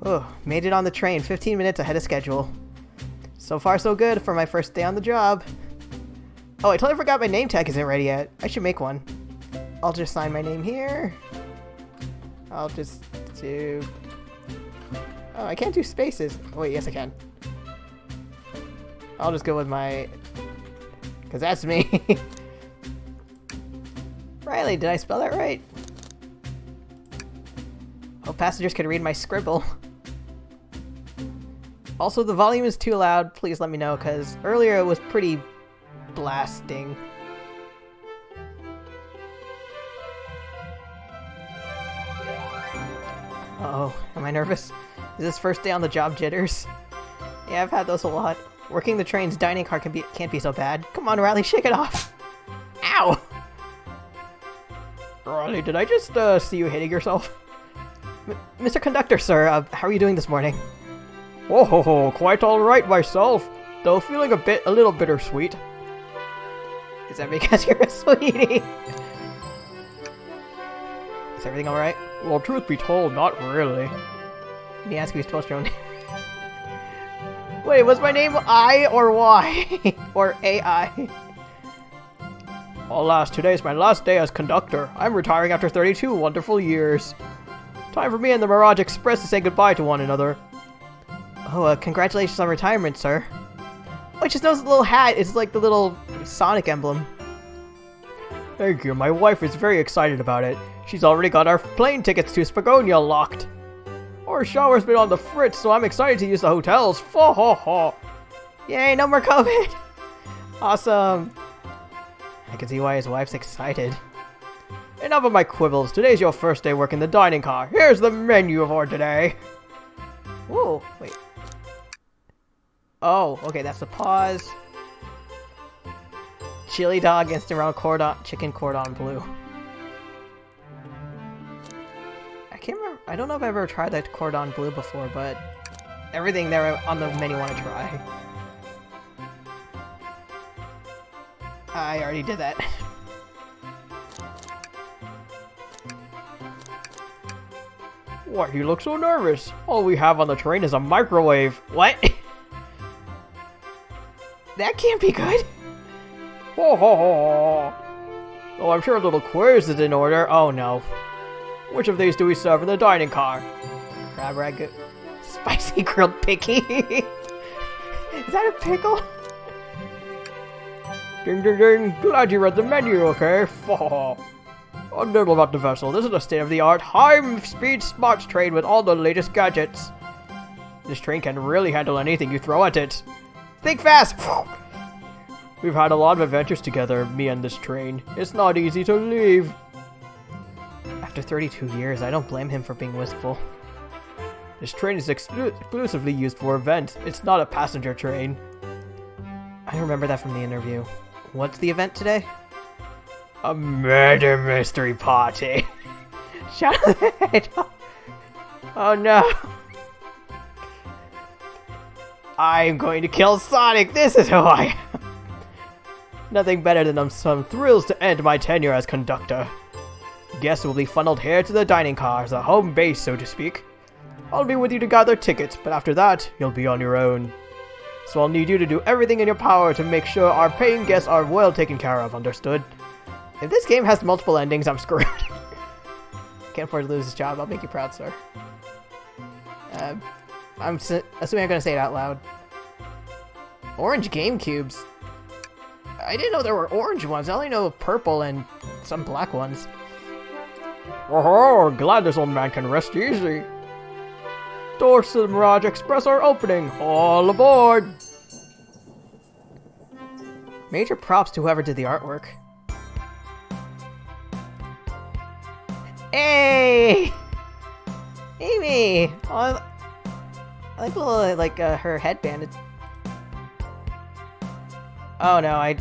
Oh, made it on the train 15 minutes ahead of schedule. So far so good for my first day on the job. Oh, I totally forgot my name tag isn't ready yet. I should make one. I'll just sign my name here. I'll just do... Oh, I can't do spaces. Oh, wait, yes I can. I'll just go with my... Because that's me. Riley, did I spell that right? Hope passengers can read my scribble. Also, the volume is too loud. Please let me know, because earlier it was pretty blasting. Uh-oh, am I nervous? Is this first day on the job jitters? Yeah, I've had those a lot. Working the train's dining car can't be so bad. Come on, Riley, shake it off! Ow! Riley, did I just see you hitting yourself? Mr. Conductor, sir, how are you doing this morning? Oh ho ho, quite alright myself, though feeling a little bittersweet. Is that because you're a sweetie? Is everything alright? Well, truth be told, not really. Can you ask me spell your own name? Wait, was my name I or Y? Or AI? Alas, today's my last day as conductor. I'm retiring after 32 wonderful years. Time for me and the Mirage Express to say goodbye to one another. Oh, congratulations on retirement, sir. Oh, I just noticed the little hat. It's like the little Sonic emblem. Thank you. My wife is very excited about it. She's already got our plane tickets to Spagonia locked. Our shower's been on the fritz, so I'm excited to use the hotels. Fa ha ha. Yay, no more COVID. Awesome. I can see why his wife's excited. Enough of my quibbles. Today's your first day working the dining car. Here's the menu for today. Whoa, wait. Oh, okay, that's the pause. Chili dog, instant round chicken cordon bleu. I can't remember. I don't know if I've ever tried that cordon bleu before, but everything there on the menu I want to try. I already did that. Why, you look so nervous? All we have on the train is a microwave. What? That can't be good. Ho ho ho. Oh, I'm sure a little quiz is in order. Oh no. Which of these do we serve in the dining car? Crab ragout. Spicy grilled picky. Is that a pickle? Ding ding ding. Glad you read the menu, okay? A little about the vessel. This is a state-of-the-art, high-speed smart train with all the latest gadgets. This train can really handle anything you throw at it. Think fast! We've had a lot of adventures together, me and this train. It's not easy to leave. After 32 years, I don't blame him for being wistful. This train is exclusively used for events. It's not a passenger train. I remember that from the interview. What's the event today? A murder mystery party. Shut up. Oh no. I'm going to kill Sonic. This is who I am. Nothing better than some thrills to end my tenure as conductor. Guests will be funneled here to the dining cars, a home base, so to speak. I'll be with you to gather tickets, but after that, you'll be on your own. So I'll need you to do everything in your power to make sure our paying guests are well taken care of, understood? If this game has multiple endings, I'm screwed. Can't afford to lose this job. I'll make you proud, sir. I'm assuming I'm gonna say it out loud. Orange GameCubes. I didn't know there were orange ones. I only know of purple and some black ones. Oh, glad this old man can rest easy. Doors to the Mirage Express are opening. All aboard! Major props to whoever did the artwork. Hey! Amy! Oh, I like the little, her headband. Oh no, I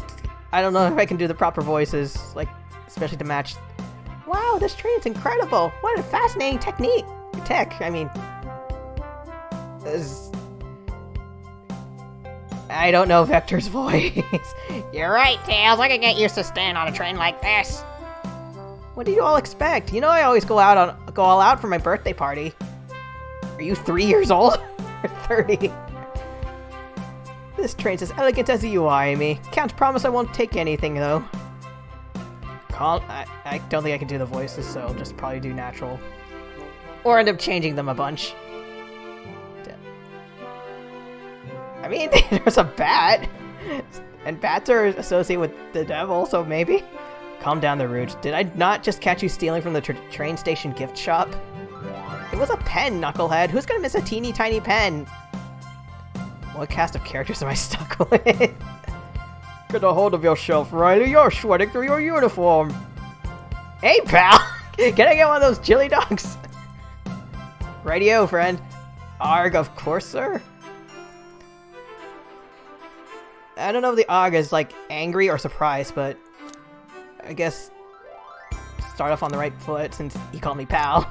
don't know if I can do the proper voices, especially to match. Wow, this train's incredible! What a fascinating technique! I mean... I don't know Vector's voice. You're right, Tails. I can get used to staying on a train like this. What do you all expect? You know I always go all out for my birthday party. Are you 3 years old? Or 30? This train's as elegant as you are, Amy. Can't promise I won't take anything, though. I don't think I can do the voices, so I'll just probably do natural. Or end up changing them a bunch. I mean, there's a bat. And bats are associated with the devil, so maybe? Calm down the Rouge. Did I not just catch you stealing from the train station gift shop? It was a pen, Knucklehead. Who's gonna miss a teeny tiny pen? What cast of characters am I stuck with? Get a hold of yourself, Riley. You're sweating through your uniform. Hey, pal! Can I get one of those chili dogs? Radio, friend. Arg, of course, sir. I don't know if the Arg is, like, angry or surprised, but I guess start off on the right foot since he called me pal.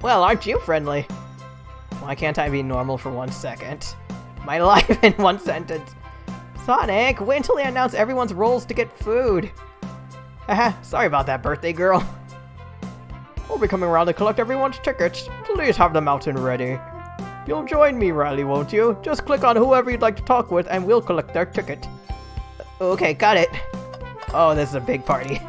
Well, aren't you friendly? Why can't I be normal for 1 second? My life in 1 sentence. Sonic, wait until they announce everyone's roles to get food. Haha, sorry about that, birthday girl. We'll be coming around to collect everyone's tickets. Please have them out and ready. You'll join me, Riley, won't you? Just click on whoever you'd like to talk with and we'll collect their ticket. Okay, got it. Oh, this is a big party.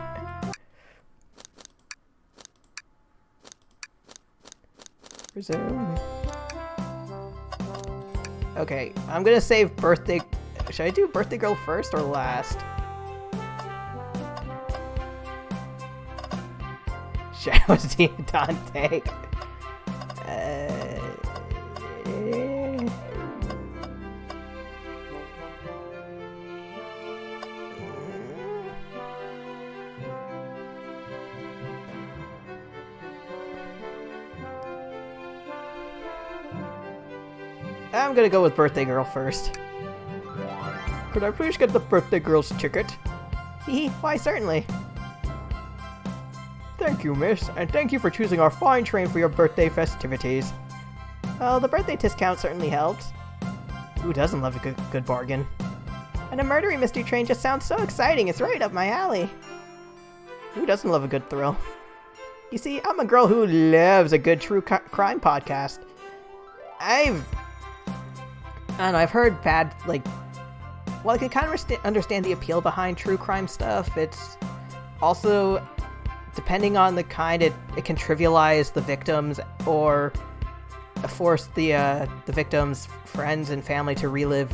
Resume. Okay, I'm gonna save birthday... Should I do birthday girl first or last? Shadows Dante. I'm gonna go with birthday girl first. Could I please get the birthday girl's ticket? Hee, why certainly. Thank you, miss, and thank you for choosing our fine train for your birthday festivities. Well, the birthday discount certainly helps. Who doesn't love a good bargain? And a murdery mystery train just sounds so exciting, it's right up my alley. Who doesn't love a good thrill? You see, I'm a girl who loves a good true crime podcast. I don't know, I've heard bad, like... Well, I can kind of understand the appeal behind true crime stuff. It's also, depending on the kind, it can trivialize the victims or force the victims' friends and family to relive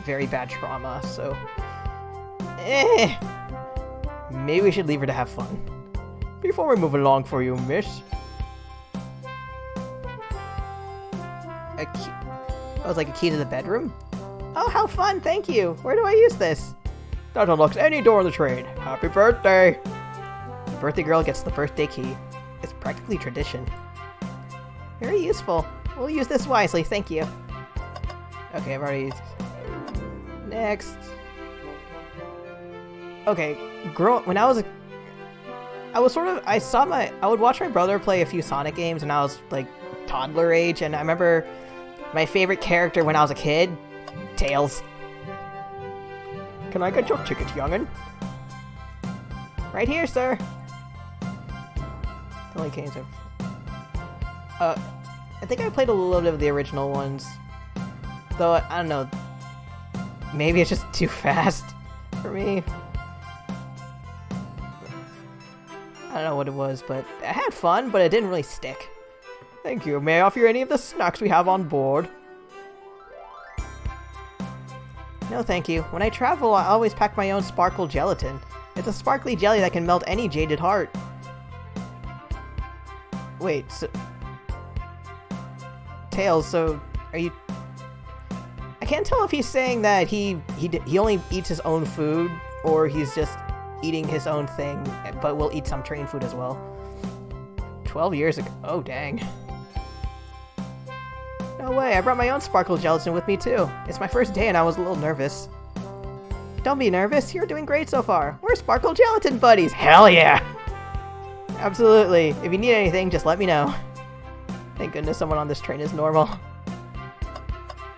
very bad trauma. So, maybe we should leave her to have fun. Before we move along for you, miss. That was like a key to the bedroom? Oh, how fun, thank you. Where do I use this? That unlocks any door on the train. Happy birthday! The birthday girl gets the birthday key. It's practically tradition. Very useful. We'll use this wisely, thank you. Okay, I've already used... Next. Okay, when I was I would watch my brother play a few Sonic games when I was, like, toddler age, and I remember my favorite character when I was a kid, Tails. Can I get your ticket, youngin'? Right here, sir. The only games I think I played a little bit of the original ones. Though, I don't know. Maybe it's just too fast for me. I don't know what it was, but I had fun, but it didn't really stick. Thank you. May I offer you any of the snacks we have on board? No, thank you. When I travel, I always pack my own sparkle gelatin. It's a sparkly jelly that can melt any jaded heart. Wait, so... Tails, so... Are you... I can't tell if he's saying that he only eats his own food, or he's just eating his own thing, but will eat some train food as well. 12 years ago. Oh, dang. No way, I brought my own sparkle gelatin with me too. It's my first day and I was a little nervous. Don't be nervous, you're doing great so far. We're sparkle gelatin buddies! Hell yeah! Absolutely. If you need anything, just let me know. Thank goodness someone on this train is normal.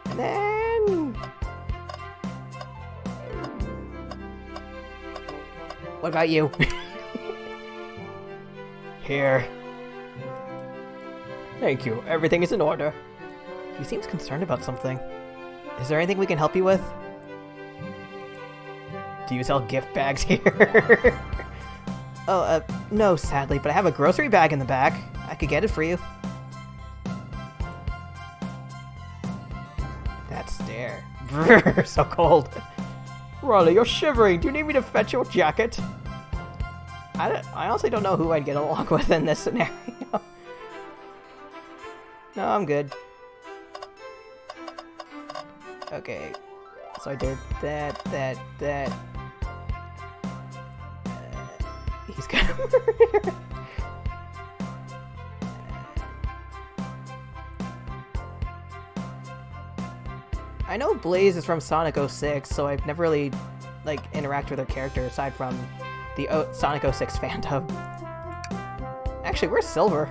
And then... What about you? Here. Thank you. Everything is in order. He seems concerned about something. Is there anything we can help you with? Do you sell gift bags here? Oh, no, sadly, but I have a grocery bag in the back. I could get it for you. That stare. Brrr, so cold. Riley, you're shivering. Do you need me to fetch your jacket? I honestly don't know who I'd get along with in this scenario. No, I'm good. Okay. So I did that. He's gonna murder. I know Blaze is from Sonic 06, so I've never really, like, interacted with her character aside from the Sonic 06 fandom. Actually, where's Silver?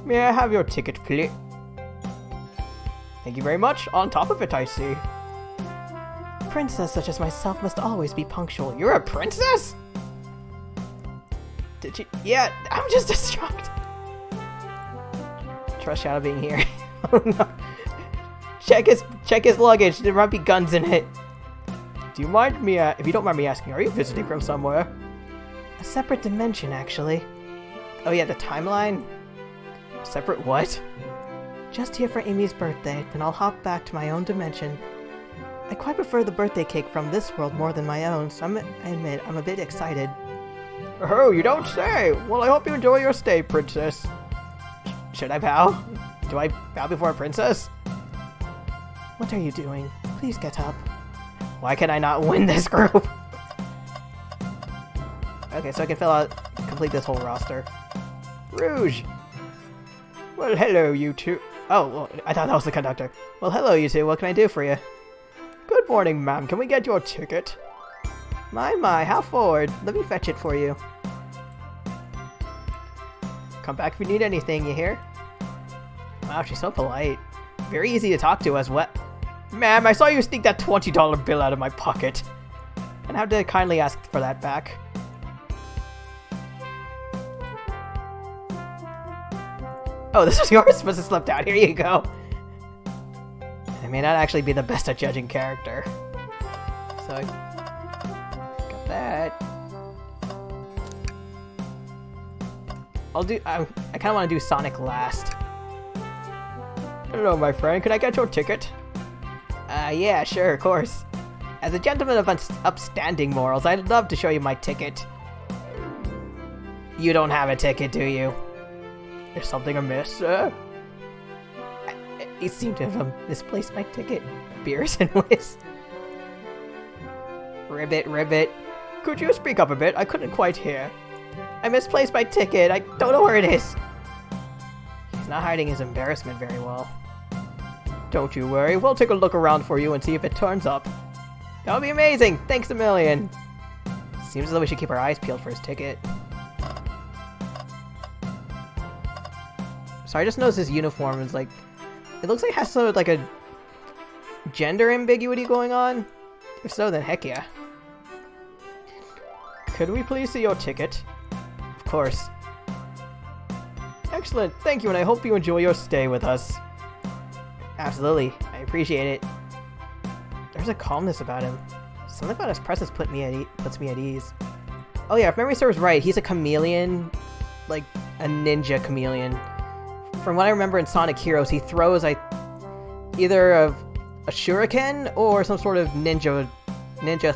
May I have your ticket, please? Thank you very much. On top of it, I see. Princess such as myself must always be punctual. You're a princess? Did you? Yeah, I'm just distraught. Trust Shadow being here. Oh no. Check his luggage. There might be guns in it. Do you mind me, if you don't mind me asking, are you visiting from somewhere? A separate dimension, actually. Oh yeah, the timeline? Separate what? Just here for Amy's birthday, then I'll hop back to my own dimension. I quite prefer the birthday cake from this world more than my own, so I admit I'm a bit excited. Oh, you don't say! Well, I hope you enjoy your stay, princess. Should I bow? Do I bow before a princess? What are you doing? Please get up. Why can I not win this group? Okay, so I can complete this whole roster. Rouge! Well, hello, you two. Oh, well, I thought that was the conductor. Well, hello, you two. What can I do for you? Good morning, ma'am. Can we get your ticket? My, how forward. Let me fetch it for you. Come back if you need anything, you hear? Wow, she's so polite. Very easy to talk to as well. Ma'am, I saw you sneak that $20 bill out of my pocket. And how to kindly ask for that back. Oh, this was yours? Must have slipped out. Here you go. I may not actually be the best at judging character. So, I got that. I kind of want to do Sonic last. Hello, my friend. Can I get your ticket? Yeah, sure, of course. As a gentleman of upstanding morals, I'd love to show you my ticket. You don't have a ticket, do you? Is something amiss, sir? You seem to have misplaced my ticket. Beers and whiz. Ribbit. Could you speak up a bit? I couldn't quite hear. I misplaced my ticket. I don't know where it is. He's not hiding his embarrassment very well. Don't you worry. We'll take a look around for you and see if it turns up. That would be amazing. Thanks a million. Seems as though we should keep our eyes peeled for his ticket. So I just noticed his uniform is like... It looks like it has sort of like a gender ambiguity going on. If so, then heck yeah. Could we please see your ticket? Of course. Excellent, thank you, and I hope you enjoy your stay with us. Absolutely, I appreciate it. There's a calmness about him. Something about his presence puts me at ease. Oh yeah, if memory serves right, he's a chameleon, like a ninja chameleon. From what I remember in Sonic Heroes, he throws either a shuriken or some sort of ninja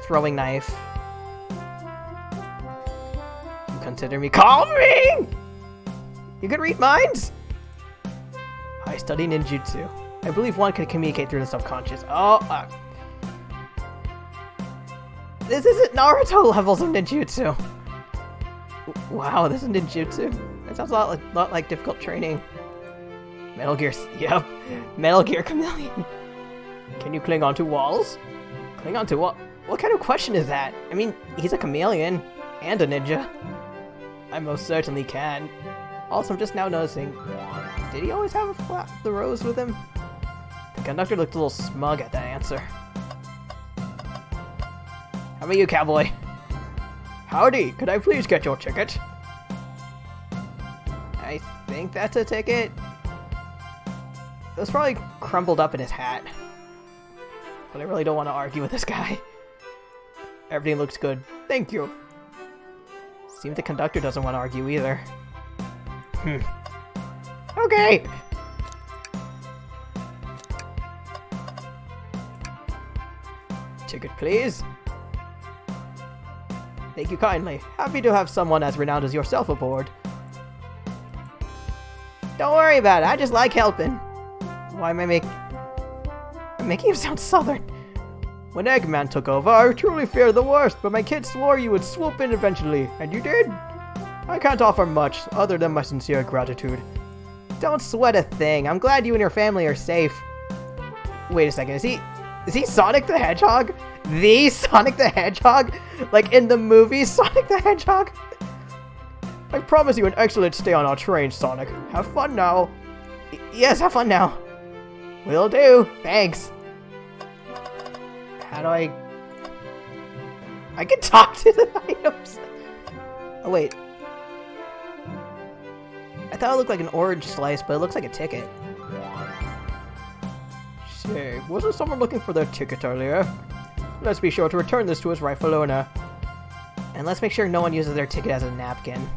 throwing knife. You consider me calming? You can read minds? I study ninjutsu. I believe one can communicate through the subconscious. Oh, this isn't Naruto levels of ninjutsu. Wow, this is ninjutsu. That sounds a lot like difficult training. Metal Gear, yep. Metal Gear Chameleon. Can you cling onto walls? Cling onto what? What kind of question is that? I mean, he's a chameleon and a ninja. I most certainly can. Also, I'm just now noticing, did he always have the rose with him? The conductor looked a little smug at that answer. How about you, cowboy? Howdy, could I please get your ticket? I think that's a ticket. It was probably crumbled up in his hat. But I really don't want to argue with this guy. Everything looks good. Thank you. Seems the conductor doesn't want to argue either. Okay! Ticket, please. Thank you kindly. Happy to have someone as renowned as yourself aboard. Don't worry about it. I just like helping. Why am I making him sound southern? When Eggman took over, I truly feared the worst, but my kids swore you would swoop in eventually, and you did. I can't offer much, other than my sincere gratitude. Don't sweat a thing. I'm glad you and your family are safe. Wait a second, is he Sonic the Hedgehog? The Sonic the Hedgehog? Like in the movie Sonic the Hedgehog? I promise you an excellent stay on our train, Sonic. Have fun now. Yes, have fun now. Will do. Thanks. How do I can talk to the items. Oh, wait. I thought it looked like an orange slice, but it looks like a ticket. Say, wasn't someone looking for their ticket earlier? Let's be sure to return this to its rightful owner. And let's make sure no one uses their ticket as a napkin.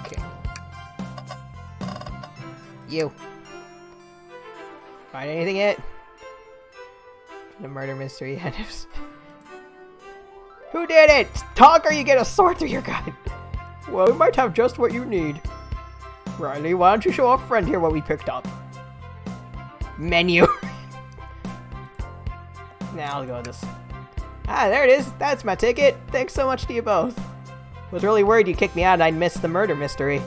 Okay. You. Find anything yet? The murder mystery items. Who did it? Talk or you get a sword through your gun. Well, we might have just what you need. Riley, why don't you show our friend here what we picked up? Menu. Now I'll go with this. Ah, there it is. That's my ticket. Thanks so much to you both. Was really worried you kicked me out and I'd miss the murder mystery.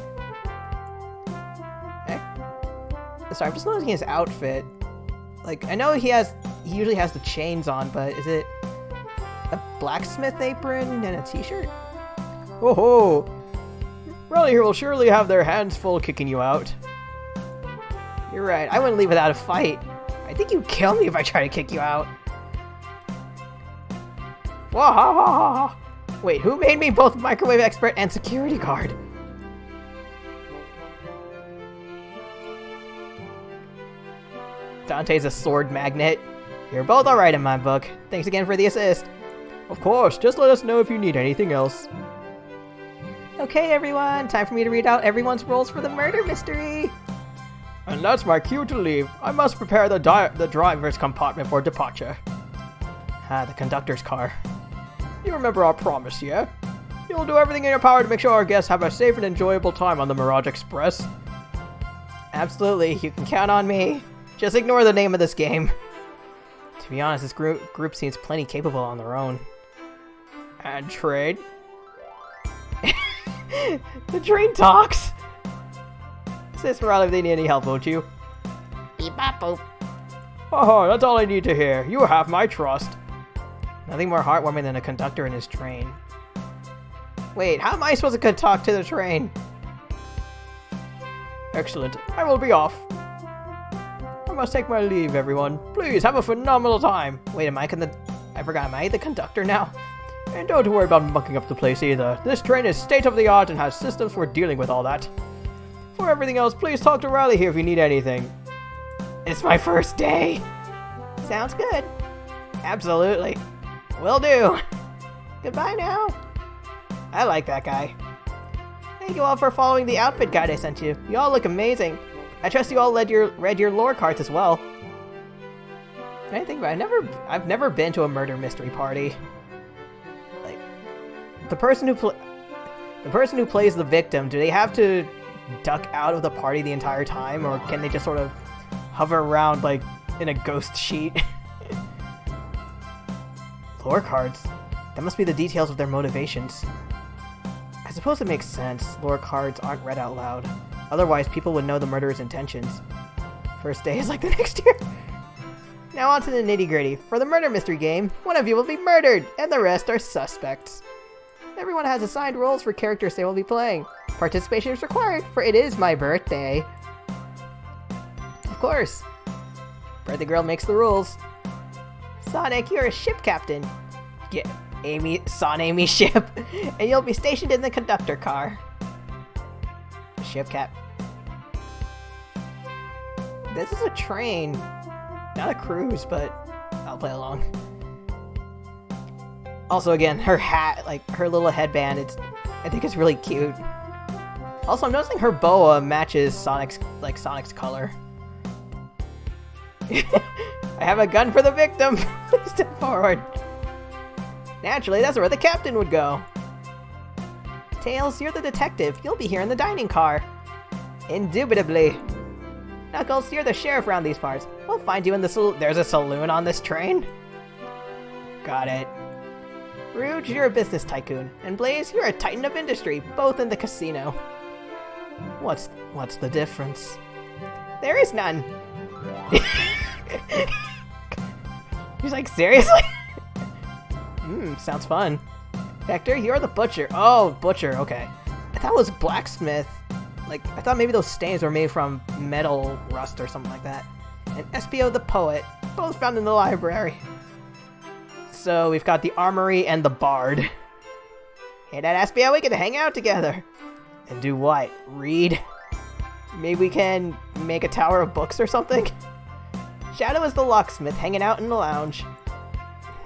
Sorry, I'm just noticing his outfit. Like, I know he usually has the chains on, but is it a blacksmith apron and a t-shirt? Oh ho! Riley here will surely have their hands full kicking you out. You're right, I wouldn't leave without a fight. I think you'd kill me if I try to kick you out. Wahahaha! Wait, who made me both microwave expert and security guard? Dante's a sword magnet. You're both alright in my book. Thanks again for the assist. Of course, just let us know if you need anything else. Okay, everyone, time for me to read out everyone's roles for the murder mystery. And that's my cue to leave. I must prepare the driver's compartment for departure. Ah, the conductor's car. You remember our promise, yeah? You'll do everything in your power to make sure our guests have a safe and enjoyable time on the Mirage Express. Absolutely, you can count on me. Just ignore the name of this game. To be honest, this group seems plenty capable on their own. And trade? The train talks! Sis Morale if they need any help, won't you? Beep bop boop. Oh, that's all I need to hear. You have my trust. Nothing more heartwarming than a conductor in his train. Wait, how am I supposed to talk to the train? Excellent. I will be off. I must take my leave, everyone. Please have a phenomenal time. Wait, I forgot, am I the conductor now? And don't worry about mucking up the place either. This train is state-of-the-art and has systems for dealing with all that. For everything else, please talk to Riley here if you need anything. It's my first day. Sounds good. Absolutely. Will do. Goodbye now. I like that guy. Thank you all for following the outfit guide I sent you. You all look amazing. I trust you all read your lore cards as well. I think about it, I've never been to a murder mystery party. Like, the person who plays the victim, do they have to duck out of the party the entire time, or can they just sort of hover around like in a ghost sheet? Lore cards. That must be the details of their motivations. I suppose it makes sense. Lore cards aren't read out loud. Otherwise, people would know the murderer's intentions. First day is like the next year. Now on to the nitty-gritty. For the murder mystery game, one of you will be murdered, and the rest are suspects. Everyone has assigned roles for characters they will be playing. Participation is required, for it is my birthday. Of course. Birthday girl makes the rules. Sonic, you're a ship captain. Get Amy's ship, and you'll be stationed in the conductor car. ship cap. This is a train, not a cruise, but I'll play along. Also, again, her hat, like her little headband, I think it's really cute. Also, I'm noticing her boa matches Sonic's color. I have a gun for the victim. Please step forward. Naturally, that's where the captain would go. Tails, you're the detective. You'll be here in the dining car. Indubitably. Knuckles, you're the sheriff around these parts. We'll find you in the saloon. There's a saloon on this train? Got it. Rouge, you're a business tycoon. And Blaze, you're a titan of industry, both in the casino. What's the difference? There is none. He's like, seriously? Sounds fun. Hector, you're the butcher. Oh, butcher, okay. I thought it was blacksmith. Like, I thought maybe those stains were made from metal rust or something like that. And SPO the poet, both found in the library. So we've got the armory and the bard. Hey, that SPO, we can hang out together. And do what? Read? Maybe we can make a tower of books or something? Shadow is the locksmith, hanging out in the lounge.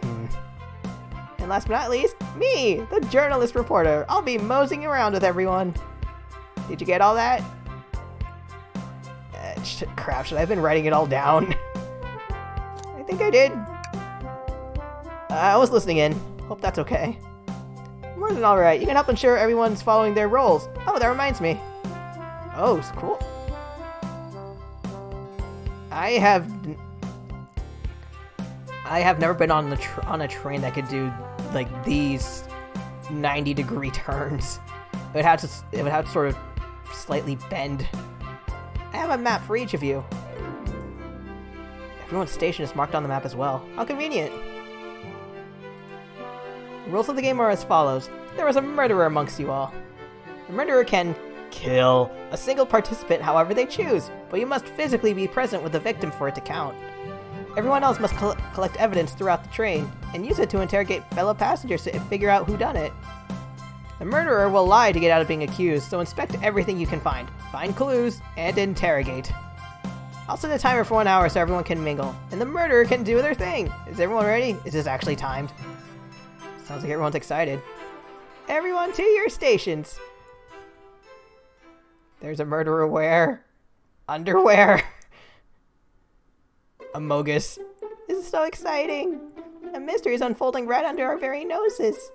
And last but not least, me, the journalist reporter. I'll be moseying around with everyone. Did you get all that? Crap, should I have been writing it all down? I think I did. I was listening in. Hope that's okay. More than alright. You can help ensure everyone's following their roles. Oh, that reminds me. Oh, it's cool. I have never been on a train that could do like these 90-degree turns. It would have to sort of slightly bend. I have a map for each of you. Everyone's station is marked on the map as well. How convenient. The rules of the game are as follows. There is a murderer amongst you all. The murderer can kill a single participant however they choose, but you must physically be present with the victim for it to count. Everyone else must collect evidence throughout the train, and use it to interrogate fellow passengers to figure out who done it. The murderer will lie to get out of being accused, so inspect everything you can find clues, and interrogate. I'll set a timer for 1 hour so everyone can mingle, and the murderer can do their thing. Is everyone ready? Is this actually timed? Sounds like everyone's excited. Everyone to your stations! There's a murderer where? Underwear! Amogus. This is so exciting! A mystery is unfolding right under our very noses!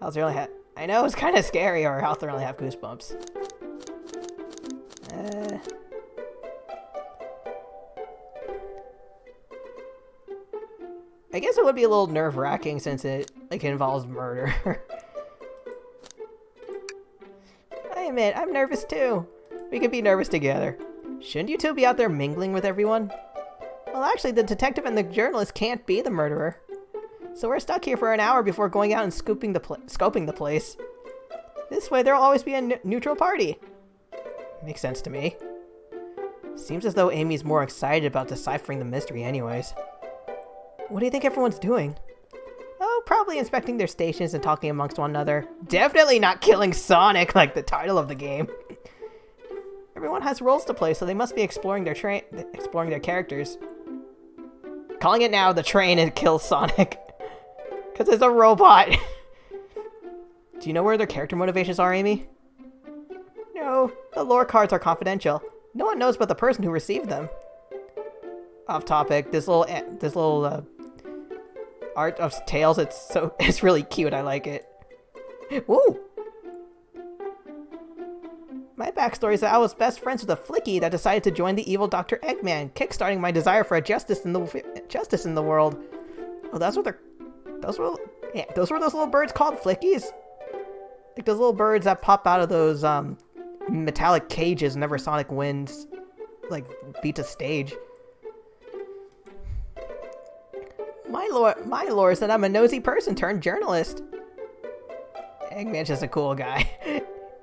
How's really I know it's kind of scary, or I'll really have goosebumps. I guess it would be a little nerve-wracking since it involves murder. I admit, I'm nervous too. We could be nervous together. Shouldn't you two be out there mingling with everyone? Well, actually, the detective and the journalist can't be the murderer. So we're stuck here for an hour before going out and scoping the place. This way, there'll always be a neutral party. Makes sense to me. Seems as though Amy's more excited about deciphering the mystery anyways. What do you think everyone's doing? Oh, probably inspecting their stations and talking amongst one another. Definitely not killing Sonic like the title of the game. Everyone has roles to play, so they must be exploring their characters. Calling it now, the train and kill Sonic. Because it's a robot. Do you know where their character motivations are, Amy? No, the lore cards are confidential. No one knows but the person who received them. Off topic, this little art of Tails, it's really cute, I like it. Woo! My backstory is that I was best friends with a flicky that decided to join the evil Dr. Eggman, kickstarting my desire for justice in the world. Oh, those were those little birds called flickies? Like those little birds that pop out of those metallic cages whenever Sonic wins, beats a stage. My lore is that I'm a nosy person turned journalist. Eggman's just a cool guy.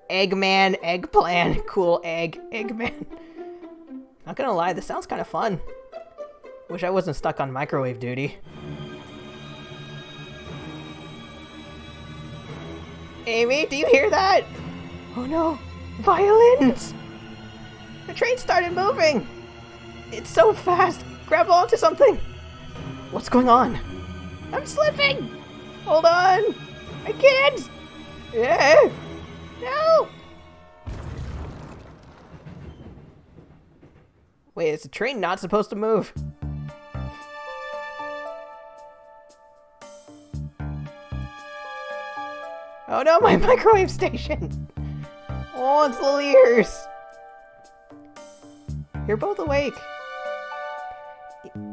Eggman, Eggplan, cool egg, Eggman. Not gonna lie, this sounds kind of fun. Wish I wasn't stuck on microwave duty. Amy, do you hear that? Oh no, Violins! The train started moving! It's so fast! Grab onto something! What's going on? I'm slipping! Hold on! I can't! Yeah! No! Wait, is the train not supposed to move? Oh no, my microwave station! Oh, it's little ears! You're both awake.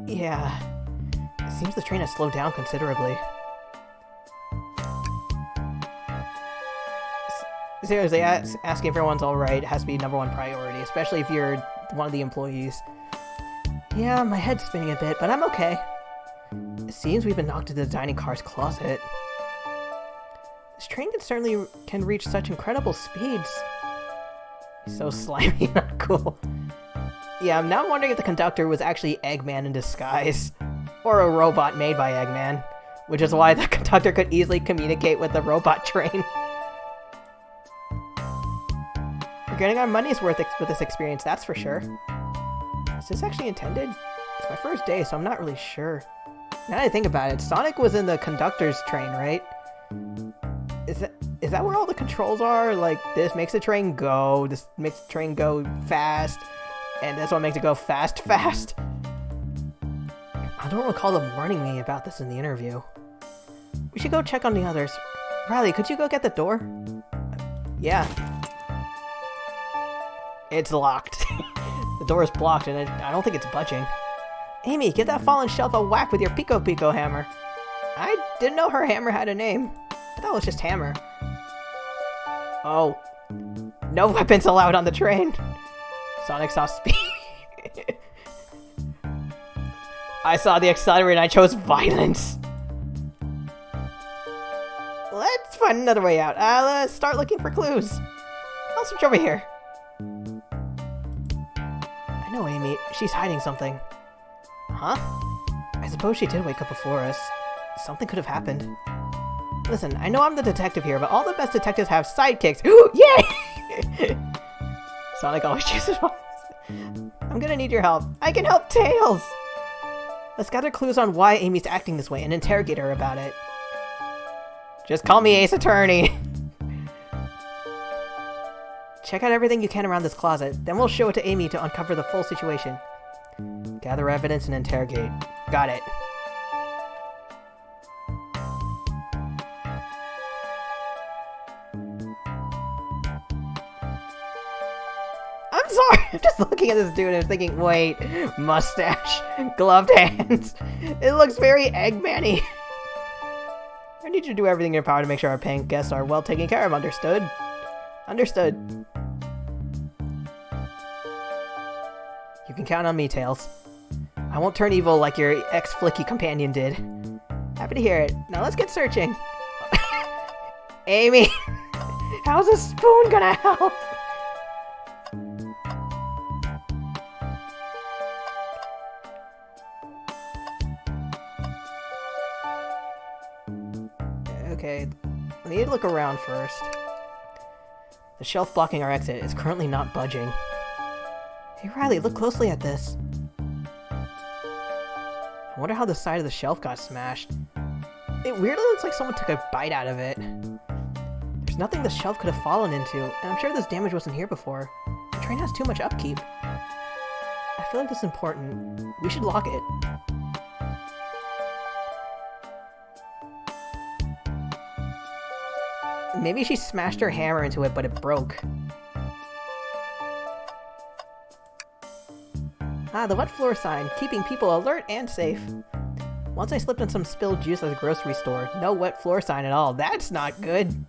Yeah. It seems the train has slowed down considerably. Seriously, asking if everyone's alright has to be #1 priority, especially if you're one of the employees. Yeah, my head's spinning a bit, but I'm okay. It seems we've been knocked into the dining car's closet. This train can reach such incredible speeds. He's so slimy, not cool. Yeah, I'm now wondering if the conductor was actually Eggman in disguise. Or a robot made by Eggman. Which is why the conductor could easily communicate with the robot train. We're getting our money's worth with this experience, that's for sure. Is this actually intended? It's my first day, so I'm not really sure. Now that I think about it, Sonic was in the conductor's train, right? Is that where all the controls are? Like, this makes the train go, this makes the train go fast, and this one makes it go fast. I don't recall them warning me about this in the interview. We should go check on the others. Riley, could you go get the door? Yeah. It's locked. The door is blocked and I don't think it's budging. Amy, give that fallen shelf a whack with your Pico Pico hammer. I didn't know her hammer had a name. I thought it was just hammer. Oh. No weapons allowed on the train. Sonic saw speed. I saw the accelerator and I chose violence. Let's find another way out. Let's start looking for clues. I'll switch over here. I know Amy. She's hiding something. Huh? I suppose she did wake up before us. Something could have happened. Listen, I know I'm the detective here, but all the best detectives have sidekicks. Ooh, yay! Sonic always chooses one. I'm gonna need your help. I can help Tails! Let's gather clues on why Amy's acting this way and interrogate her about it. Just call me Ace Attorney. Check out everything you can around this closet, then we'll show it to Amy to uncover the full situation. Gather evidence and interrogate. Got it. I'm sorry, I'm just looking at this dude and thinking, wait, mustache, gloved hands. It looks very Eggman-y. I need you to do everything in your power to make sure our paying guests are well taken care of, understood? Understood. You can count on me, Tails. I won't turn evil like your ex-flicky companion did. Happy to hear it. Now let's get searching. Amy, how's a spoon gonna help? Okay, I need to look around first. The shelf blocking our exit is currently not budging. Hey Riley, look closely at this. I wonder how the side of the shelf got smashed. It weirdly looks like someone took a bite out of it. There's nothing the shelf could have fallen into, and I'm sure this damage wasn't here before. The train has too much upkeep. I feel like this is important. We should lock it. Maybe she smashed her hammer into it, but it broke. Ah, the wet floor sign, keeping people alert and safe. Once I slipped in some spilled juice at the grocery store. No wet floor sign at all. That's not good.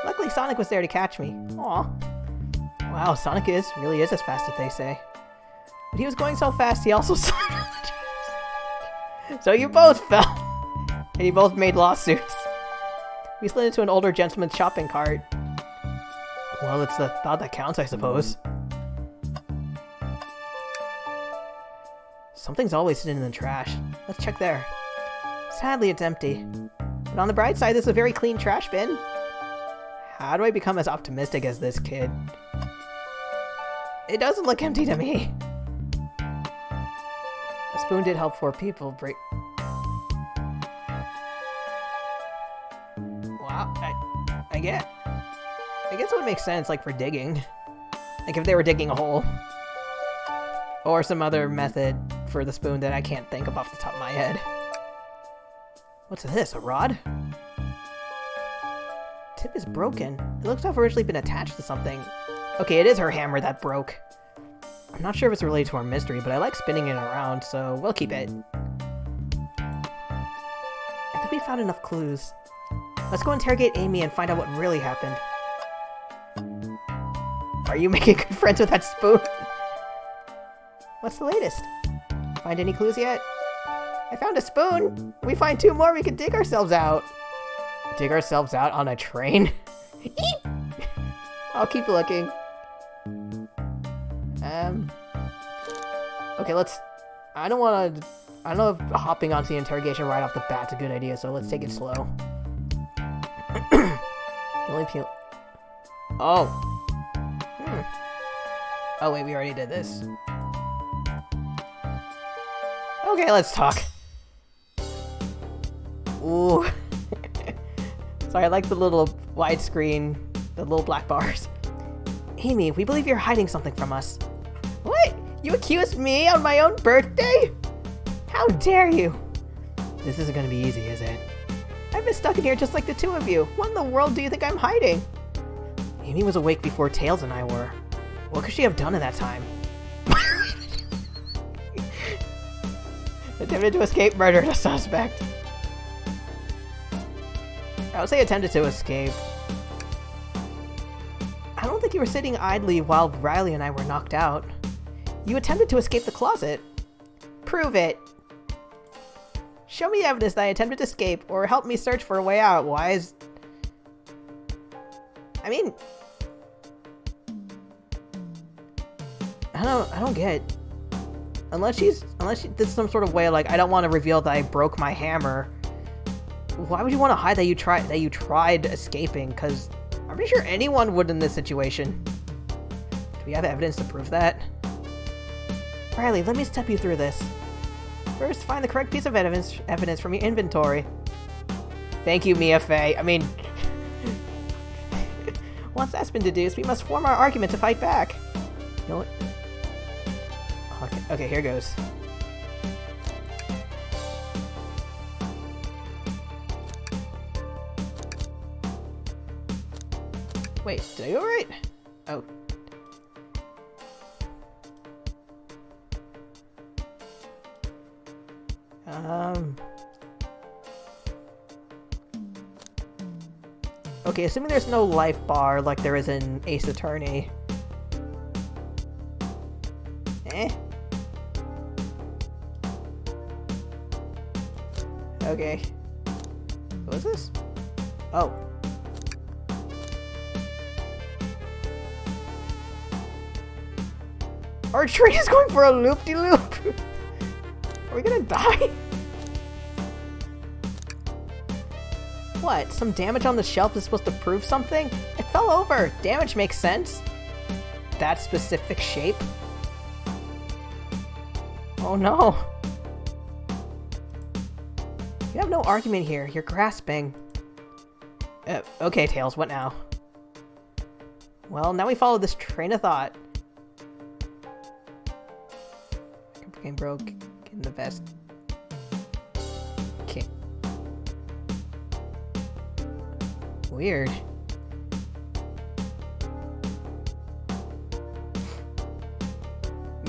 Luckily, Sonic was there to catch me. Aw. Wow, Sonic really is as fast as they say. But he was going so fast, he also slipped on the juice. So you both fell. And you both made lawsuits. We slid into an older gentleman's shopping cart. Well, it's the thought that counts, I suppose. Something's always hidden in the trash. Let's check there. Sadly, it's empty. But on the bright side, this is a very clean trash bin. How do I become as optimistic as this kid? It doesn't look empty to me. A spoon did help 4 people break... Wow, I guess it would make sense, like, for digging. Like, if they were digging a hole. Or some other method for the spoon that I can't think of off the top of my head. What's this, a rod? Tip is broken. It looks to have originally been attached to something. Okay, it is her hammer that broke. I'm not sure if it's related to our mystery, but I like spinning it around, so we'll keep it. I think we found enough clues. Let's go interrogate Amy and find out what really happened. Are you making good friends with that spoon? What's the latest? Find any clues yet? I found a spoon! We find 2 more, we can dig ourselves out! Dig ourselves out on a train? I'll keep looking. Okay, I don't know if hopping onto the interrogation right off the bat's a good idea, so let's take it slow. The only people... Oh. Oh wait, we already did this. Okay, let's talk. Ooh. Sorry, I like the little widescreen, the little black bars. Amy, we believe you're hiding something from us. What? You accused me on my own birthday? How dare you? This isn't gonna be easy, is it? I've been stuck in here just like the 2 of you. What in the world do you think I'm hiding? Amy was awake before Tails and I were. What could she have done in that time? Attempted to escape, murdered a suspect. I would say attempted to escape. I don't think you were sitting idly while Riley and I were knocked out. You attempted to escape the closet. Prove it. Show me evidence that I attempted to escape, or help me search for a way out. Why is... I mean... I don't get it. Unless she did some sort of way, like, I don't want to reveal that I broke my hammer. Why would you want to hide that you tried escaping? Because I'm pretty sure anyone would in this situation. Do we have evidence to prove that? Riley, let me step you through this. First, find the correct piece of evidence from your inventory. Thank you, Mia Fey. I mean... Once that's been deduced, we must form our argument to fight back. You know what? Okay, here goes. Wait, did I go right? Oh. Okay, assuming there's no life bar like there is in Ace Attorney. Okay. What is this? Oh. Our train is going for a loop-de-loop! Are we gonna die? What? Some damage on the shelf is supposed to prove something? It fell over! Damage makes sense! That specific shape? Oh no! You have no argument here. You're grasping. Okay, Tails, what now? Well, now we follow this train of thought. Game broke in the vest. Okay. Weird.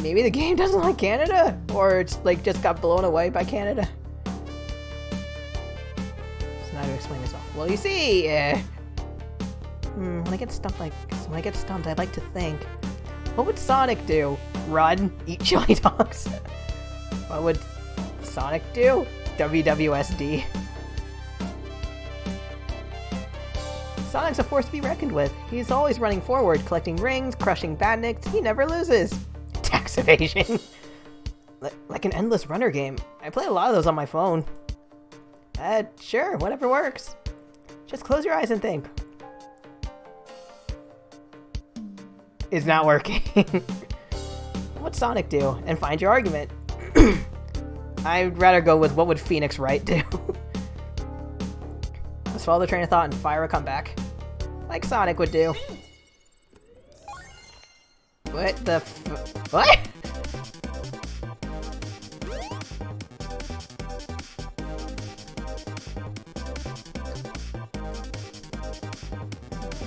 Maybe the game doesn't like Canada? Or it's like just got blown away by Canada? So now to explain myself. Well, you see, when I get stumped, I'd like to think. What would Sonic do? Run? Eat chili dogs? What would Sonic do? WWSD. Sonic's a force to be reckoned with. He's always running forward, collecting rings, crushing badniks. He never loses. Tax evasion. Like an endless runner game. I play a lot of those on my phone. Sure, whatever works. Just close your eyes and think. is not working. What'd Sonic do? And find your argument. I'd rather go with what would Phoenix Wright do? Let's follow the train of thought and fire a comeback. Like Sonic would do. What the what?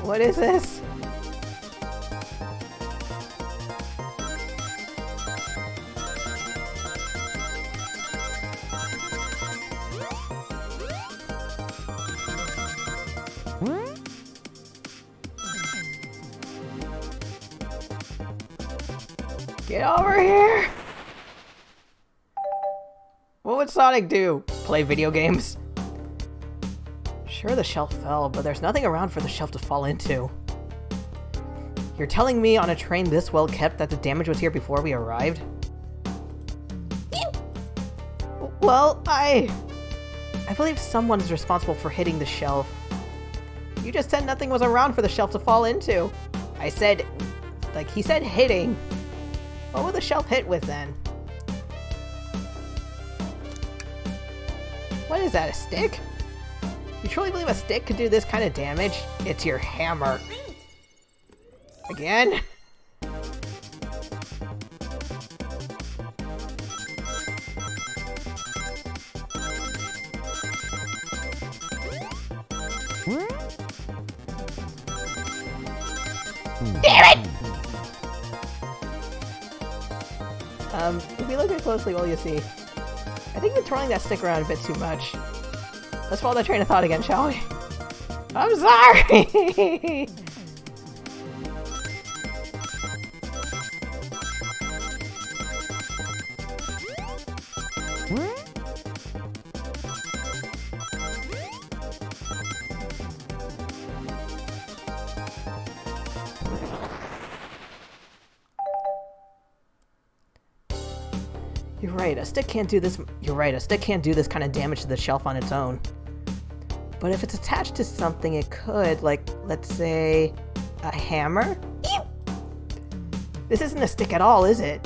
What is this? Get over here! What would Sonic do? Play video games? Sure, the shelf fell, but there's nothing around for the shelf to fall into. You're telling me on a train this well kept that the damage was here before we arrived? Well, I believe someone is responsible for hitting the shelf. You just said nothing was around for the shelf to fall into. I said, like, he said hitting. What would the shelf hit with then? What is that, a stick? You truly believe a stick could do this kind of damage? It's your hammer. Again? Damn it! If you look at it closely, well, you see. I think you're twirling that stick around a bit too much. Let's follow that train of thought again, shall we? I'm sorry! You're right, a stick can't do this. You're right, a stick can't do this kind of damage to the shelf on its own. But if it's attached to something, it could, like, let's say, a hammer? Ew! This isn't a stick at all, is it?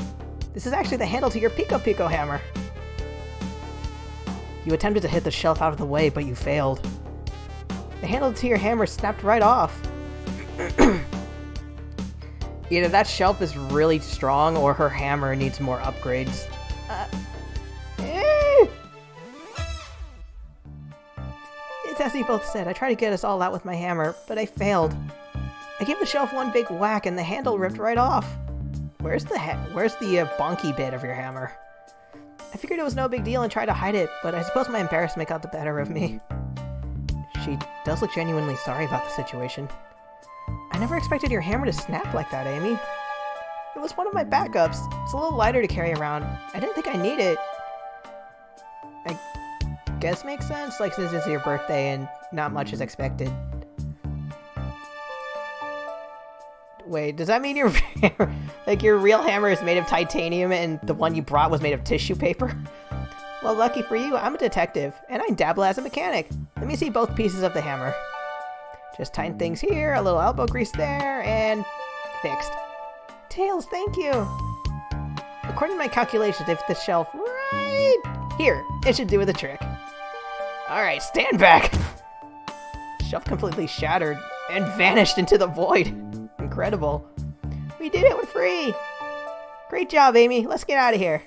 This is actually the handle to your Pico Pico hammer. You attempted to hit the shelf out of the way, but you failed. The handle to your hammer snapped right off. Either that shelf is really strong, or her hammer needs more upgrades. It's as you both said, I tried to get us all out with my hammer, but I failed. I gave the shelf one big whack and the handle ripped right off. Where's the bonky bit of your hammer? I figured it was no big deal and tried to hide it, but I suppose my embarrassment got the better of me. She does look genuinely sorry about the situation. I never expected your hammer to snap like that, Amy. It was one of my backups. It's a little lighter to carry around. I didn't think I need it. I guess makes sense, like since it's your birthday and not much is expected. Wait, does that mean your like your real hammer is made of titanium and the one you brought was made of tissue paper? Well, lucky for you, I'm a detective, and I dabble as a mechanic. Let me see both pieces of the hammer. Just tighten things here, a little elbow grease there, and fixed. Tails, thank you. According to my calculations, if the shelf right here, it should do the trick. Alright, stand back! Shelf completely shattered and vanished into the void. Incredible. We did it, we're free! Great job, Amy. Let's get out of here.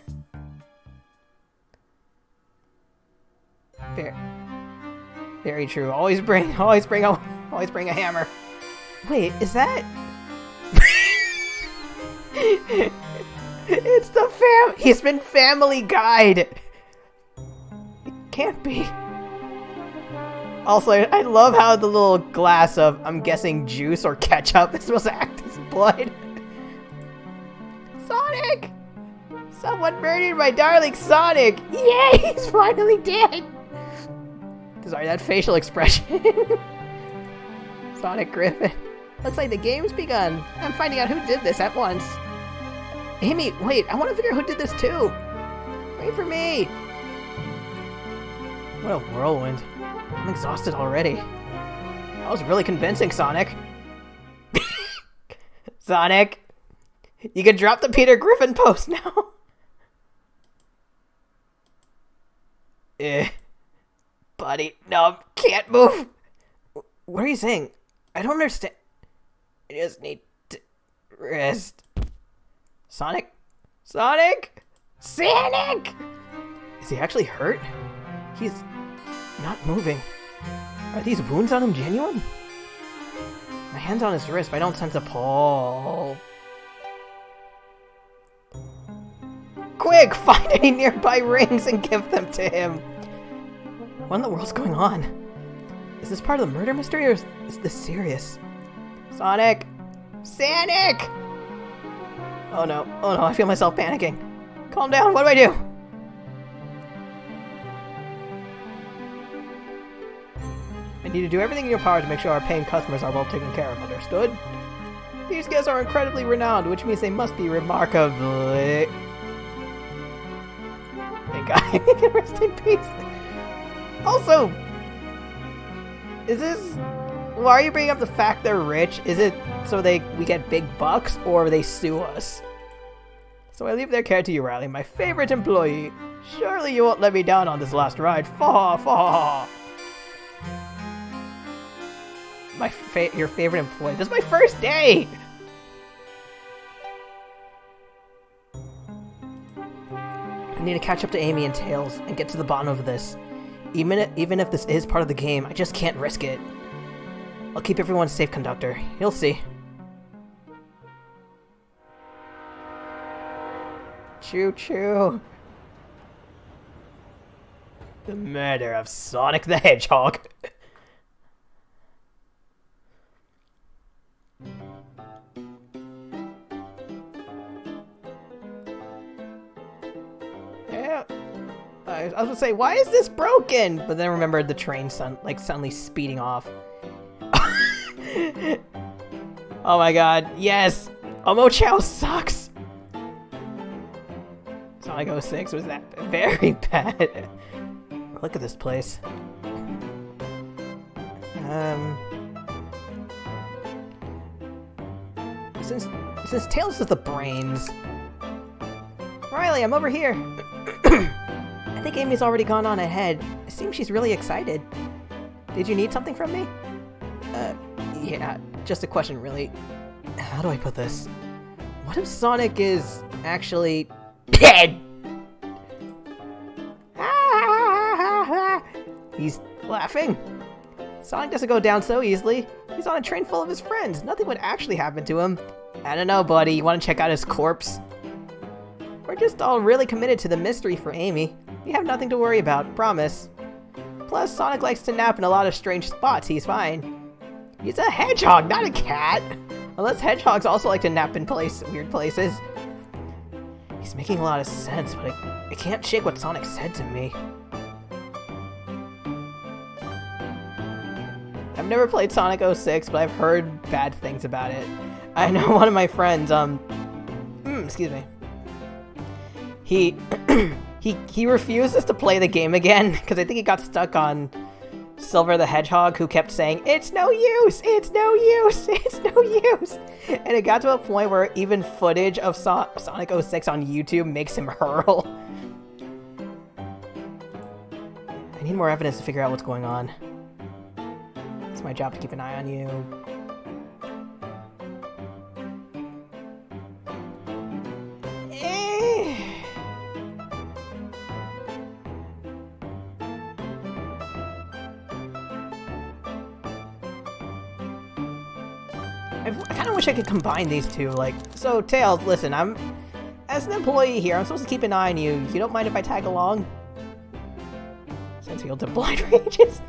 Very true. Always bring a hammer. Wait, is that? It's the he's been Family Guide. It can't be. Also, I love how the little glass of, I'm guessing, juice or ketchup is supposed to act as blood. Sonic! Someone murdered my darling Sonic! Yay! He's finally dead! Sorry, that facial expression. Sonic Griffin. Looks like the game's begun. I'm finding out who did this at once. Amy, wait, I want to figure out who did this too. Wait for me. What a whirlwind. I'm exhausted already. That was really convincing, Sonic. Sonic. You can drop the Peter Griffin pose now. Buddy, no, can't move. What are you saying? I don't understand. I just need to rest. Sonic? Sonic? Sonic! Is he actually hurt? He's not moving. Are these wounds on him genuine? My hand's on his wrist, but I don't sense a pull. Quick! Find any nearby rings and give them to him! What in the world's going on? Is this part of the murder mystery, or is this serious? Sonic! Sonic! Oh no, I feel myself panicking. Calm down, what do I do? I need to do everything in your power to make sure our paying customers are well taken care of, understood? These guests are incredibly renowned, which means they must be remarkably... Thank God, I can rest in peace. Also, is this... Why are you bringing up the fact they're rich? Is it so we get big bucks, or they sue us? So I leave their care to you, Riley, my favorite employee. Surely you won't let me down on this last ride. Faw, faw. Your favorite employee. This is my first day! I need to catch up to Amy and Tails and get to the bottom of this. Even if this is part of the game, I just can't risk it. I'll keep everyone safe, Conductor. You'll see. Choo-choo. The murder of Sonic the Hedgehog. Yeah. I was gonna say, why is this broken? But then I remembered the train suddenly speeding off. Oh my god, yes! Omochao sucks! Sonic 06 was that very bad. Look at this place. Since Tails is the brains. Riley, I'm over here. I think Amy's already gone on ahead. It seems she's really excited. Did you need something from me? Yeah, just a question, really. How do I put this? What if Sonic is actually dead? He's laughing. Sonic doesn't go down so easily. He's on a train full of his friends. Nothing would actually happen to him. I don't know, buddy. You want to check out his corpse? We're just all really committed to the mystery for Amy. We have nothing to worry about, promise. Plus, Sonic likes to nap in a lot of strange spots. He's fine. He's a hedgehog, not a cat! Unless hedgehogs also like to nap in weird places. He's making a lot of sense, but I can't shake what Sonic said to me. I've never played Sonic 06, but I've heard bad things about it. I know one of my friends, excuse me. He refuses to play the game again, because I think he got stuck on Silver the Hedgehog, who kept saying, "It's no use! It's no use! It's no use!" And it got to a point where even footage of Sonic 06 on YouTube makes him hurl. I need more evidence to figure out what's going on. It's my job to keep an eye on you. I kind of wish I could combine these two, like, so Tails, listen, as an employee here, I'm supposed to keep an eye on you. You don't mind if I tag along? Since you'll to blind rages?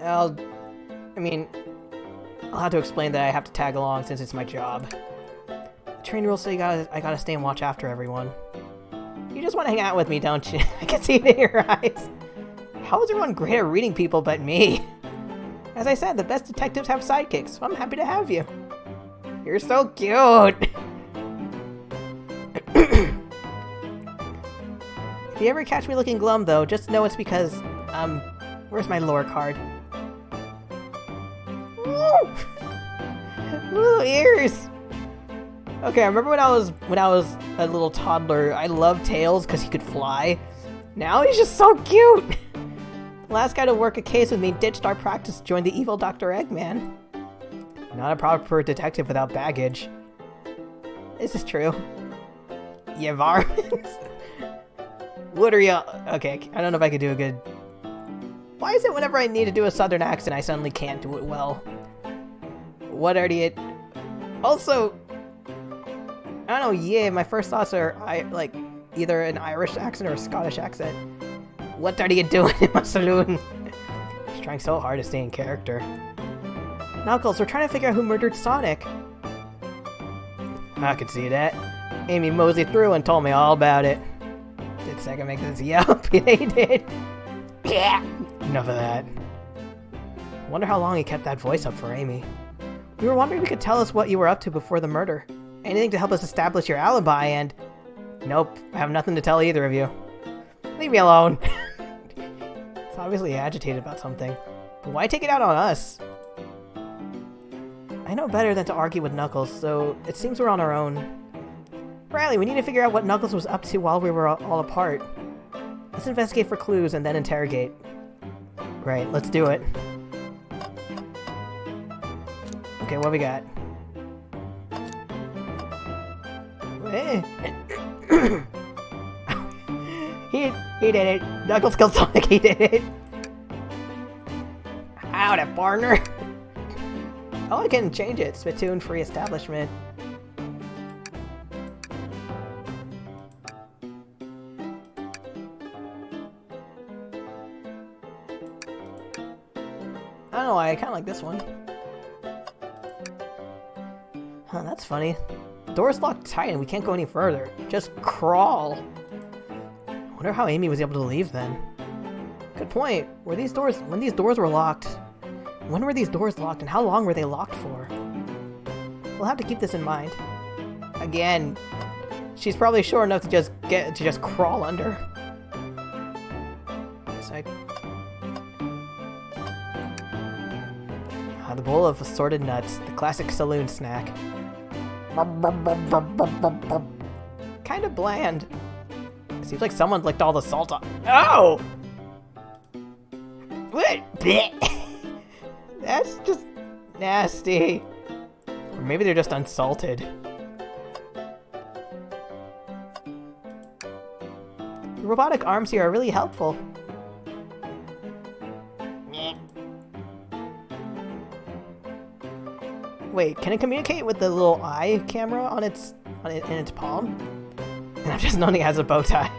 I'll have to explain that I have to tag along since it's my job. The train rules say I gotta stay and watch after everyone. You just want to hang out with me, don't you? I can see it in your eyes. How is everyone great at reading people but me? As I said, the best detectives have sidekicks, so I'm happy to have you. You're so cute! If you ever catch me looking glum, though, just know it's because, where's my lore card? Little ears! Okay, I remember when I was a little toddler, I loved Tails because he could fly. Now he's just so cute! The last guy to work a case with me ditched our practice to join the evil Dr. Eggman. Not a proper detective without baggage. This is true. Yeah, varmints. What are you? Okay, I don't know if I could do a good... Why is it whenever I need to do a southern accent, I suddenly can't do it well? What are you... Also... I don't know, yeah, my first thoughts are, like, either an Irish accent or a Scottish accent. What are you doing in my saloon? He's trying so hard to stay in character. Knuckles, we're trying to figure out who murdered Sonic. I could see that. Amy moseyed through and told me all about it. Did Sega make this? Yup, they did. Yeah. Enough of that. Wonder how long he kept that voice up for Amy. We were wondering if you could tell us what you were up to before the murder. Anything to help us establish your alibi and... Nope, I have nothing to tell either of you. Leave me alone. He's obviously agitated about something. But why take it out on us? I know better than to argue with Knuckles, so it seems we're on our own. Riley, we need to figure out what Knuckles was up to while we were all apart. Let's investigate for clues and then interrogate. Right, let's do it. Okay, what we got? Eh. he did it. Knuckles killed Sonic, he did it. Howdy, partner. Oh, I can change it. Spittoon free establishment. I don't know why, I kinda like this one. Huh, that's funny. The door's locked tight and we can't go any further. Just crawl. I wonder how Amy was able to leave then. Good point. When these doors were locked, when were these doors locked and how long were they locked for? We'll have to keep this in mind. Again, she's probably sure enough to just crawl under. So the bowl of assorted nuts, the classic saloon snack. Kind of bland. It seems like someone licked all the salt off. Oh! What? That's just nasty. Or maybe they're just unsalted. The robotic arms here are really helpful. Wait, can it communicate with the little eye camera in its palm? And I'm just knowing it has a bow tie.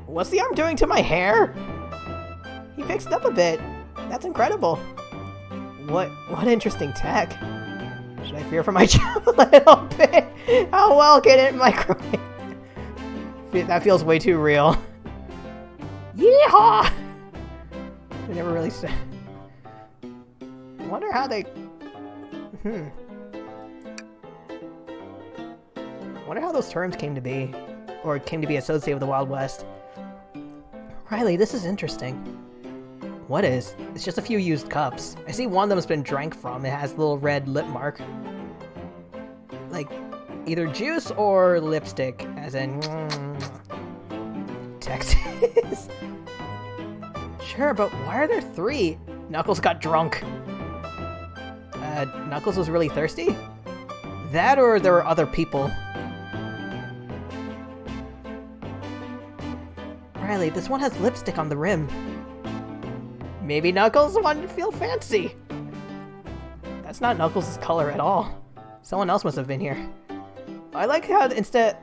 What's the arm doing to my hair? He fixed it up a bit. That's incredible. What interesting tech. Should I fear for my job a little bit? How well can it microwave? That feels way too real. Yeehaw! They never really said. I wonder how they... I wonder how those terms came to be. Or came to be associated with the Wild West. Riley, this is interesting. What is? It's just a few used cups. I see one of them has been drank from. It has a little red lip mark. Like, either juice or lipstick, as in... Texas. Sure, but why are there 3? Knuckles got drunk. Knuckles was really thirsty? That or there were other people. Riley, this one has lipstick on the rim. Maybe Knuckles wanted to feel fancy. That's not Knuckles' color at all. Someone else must have been here. I like how instead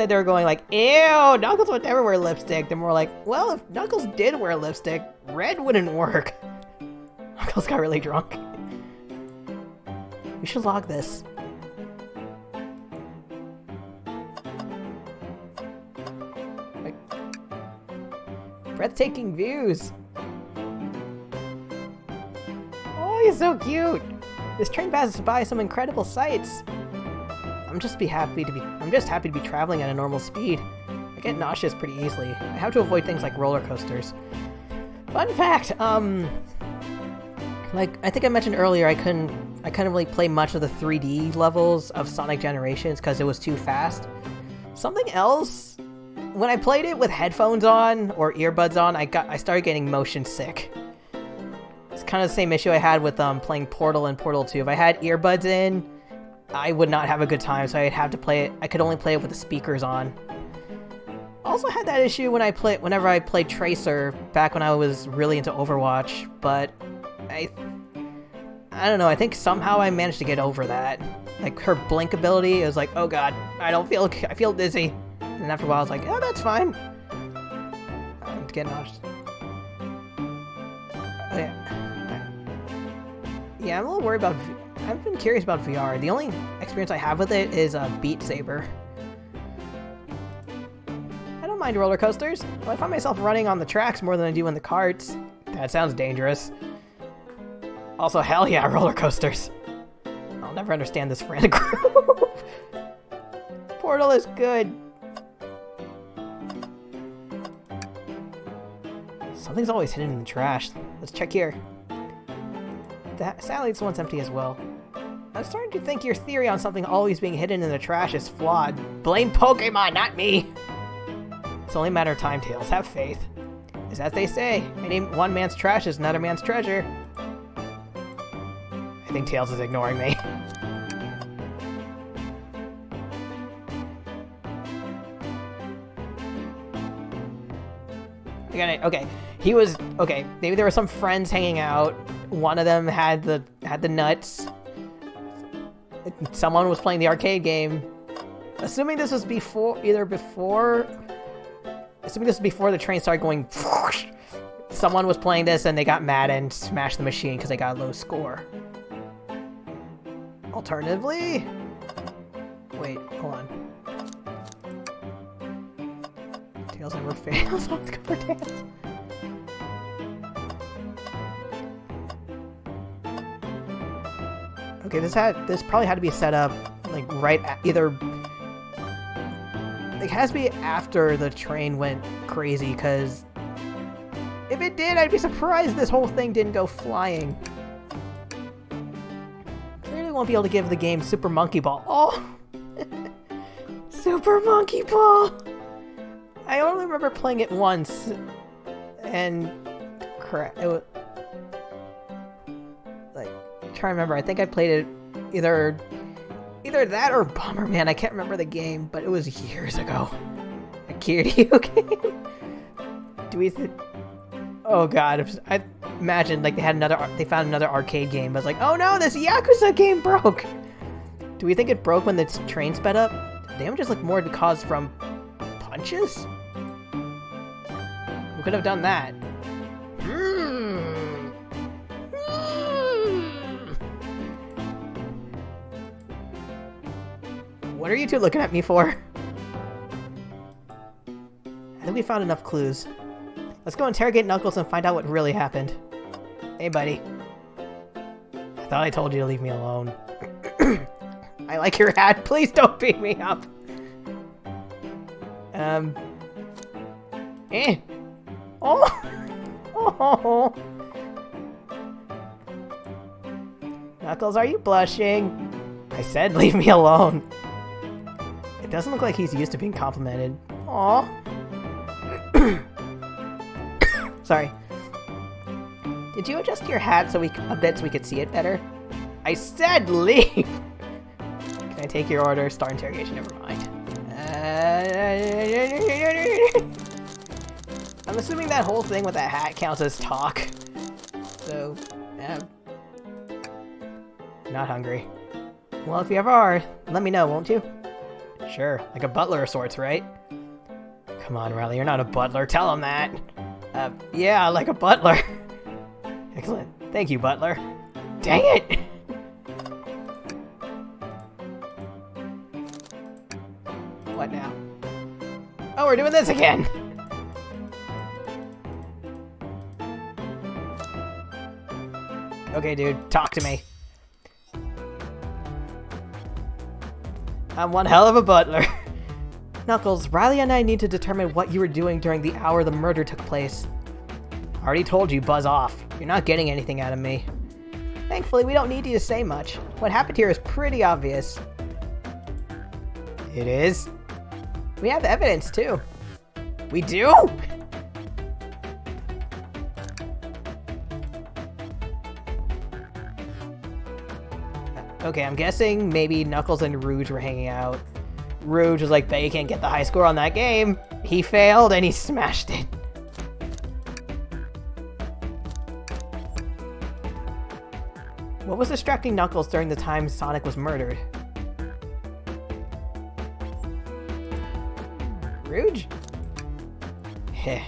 they were going like, ew, Knuckles would never wear lipstick. They're more like, well, if Knuckles did wear lipstick, red wouldn't work. Knuckles got really drunk. We should log this. Breathtaking views. Oh, he's so cute. This train passes by some incredible sights. I'm just happy to be traveling at a normal speed. I get nauseous pretty easily. I have to avoid things like roller coasters. Fun fact, Like, I think I mentioned earlier, I couldn't really play much of the 3D levels of Sonic Generations because it was too fast. Something else, when I played it with headphones on or earbuds on, I started getting motion sick. It's kind of the same issue I had with playing Portal and Portal 2. If I had earbuds in, I would not have a good time, so I'd have to play it. I could only play it with the speakers on. Also had that issue whenever I played Tracer back when I was really into Overwatch, but I don't know, I think somehow I managed to get over that. Like, her blink ability, it was like, oh god, I feel dizzy. And after a while I was like, oh, that's fine. I'm getting nauseous. Oh, yeah, I'm a little worried about... I've been curious about VR. The only experience I have with it is Beat Saber. I don't mind roller coasters, but I find myself running on the tracks more than I do in the carts. That sounds dangerous. Also, hell yeah, roller coasters. I'll never understand this frantic group. Portal is good. Something's always hidden in the trash. Let's check here. Sadly, this one's empty as well. I'm starting to think your theory on something always being hidden in the trash is flawed. Blame Pokemon, not me! It's only a matter of time, Tails. Have faith. It's as they say, one man's trash is another man's treasure. I think Tails is ignoring me. Okay, he was... Okay, maybe there were some friends hanging out. One of them had the nuts. Someone was playing the arcade game. Assuming this was before the train started going whoosh, someone was playing this and they got mad and smashed the machine because they got a low score. Alternatively... Wait, hold on. Tails never fails. Let's go for Tails. Okay, this probably had to be set up like right at either. It has to be after the train went crazy, because if it did, I'd be surprised this whole thing didn't go flying. Clearly won't be able to give the game Super Monkey Ball. Oh! Super Monkey Ball! I only remember playing it once, and crap, it was like, I'm trying to remember. I think I played it either that or Bomberman. I can't remember the game, but it was years ago. A Kiryu game. Oh god, I imagine like they found another arcade game. I was like, oh no, this Yakuza game broke. Do we think it broke when the train sped up? Damages look more caused from punches? We could have done that. What are you two looking at me for? I think we found enough clues. Let's go interrogate Knuckles and find out what really happened. Hey, buddy. I thought I told you to leave me alone. I like your hat. Please don't beat me up. Oh! Oh! Knuckles, are you blushing? I said leave me alone. It doesn't look like he's used to being complimented. Aww. Sorry. Did you adjust your hat a bit so we could see it better? I said leave! Can I take your order? Start interrogation, never mind. I'm assuming that whole thing with that hat counts as talk. So, not hungry. Well, if you ever are, let me know, won't you? Sure, like a butler of sorts, right? Come on, Riley, you're not a butler. Tell him that. Yeah, like a butler. Excellent. Thank you, butler. Dang it! What now? Oh, we're doing this again! Okay, dude, talk to me. I'm one hell of a butler. Knuckles, Riley and I need to determine what you were doing during the hour the murder took place. I already told you, buzz off. You're not getting anything out of me. Thankfully, we don't need you to say much. What happened here is pretty obvious. It is? We have evidence, too. We do? Okay, I'm guessing maybe Knuckles and Rouge were hanging out. Rouge was like, bet you can't get the high score on that game. He failed and he smashed it. What was distracting Knuckles during the time Sonic was murdered? Rouge? Heh.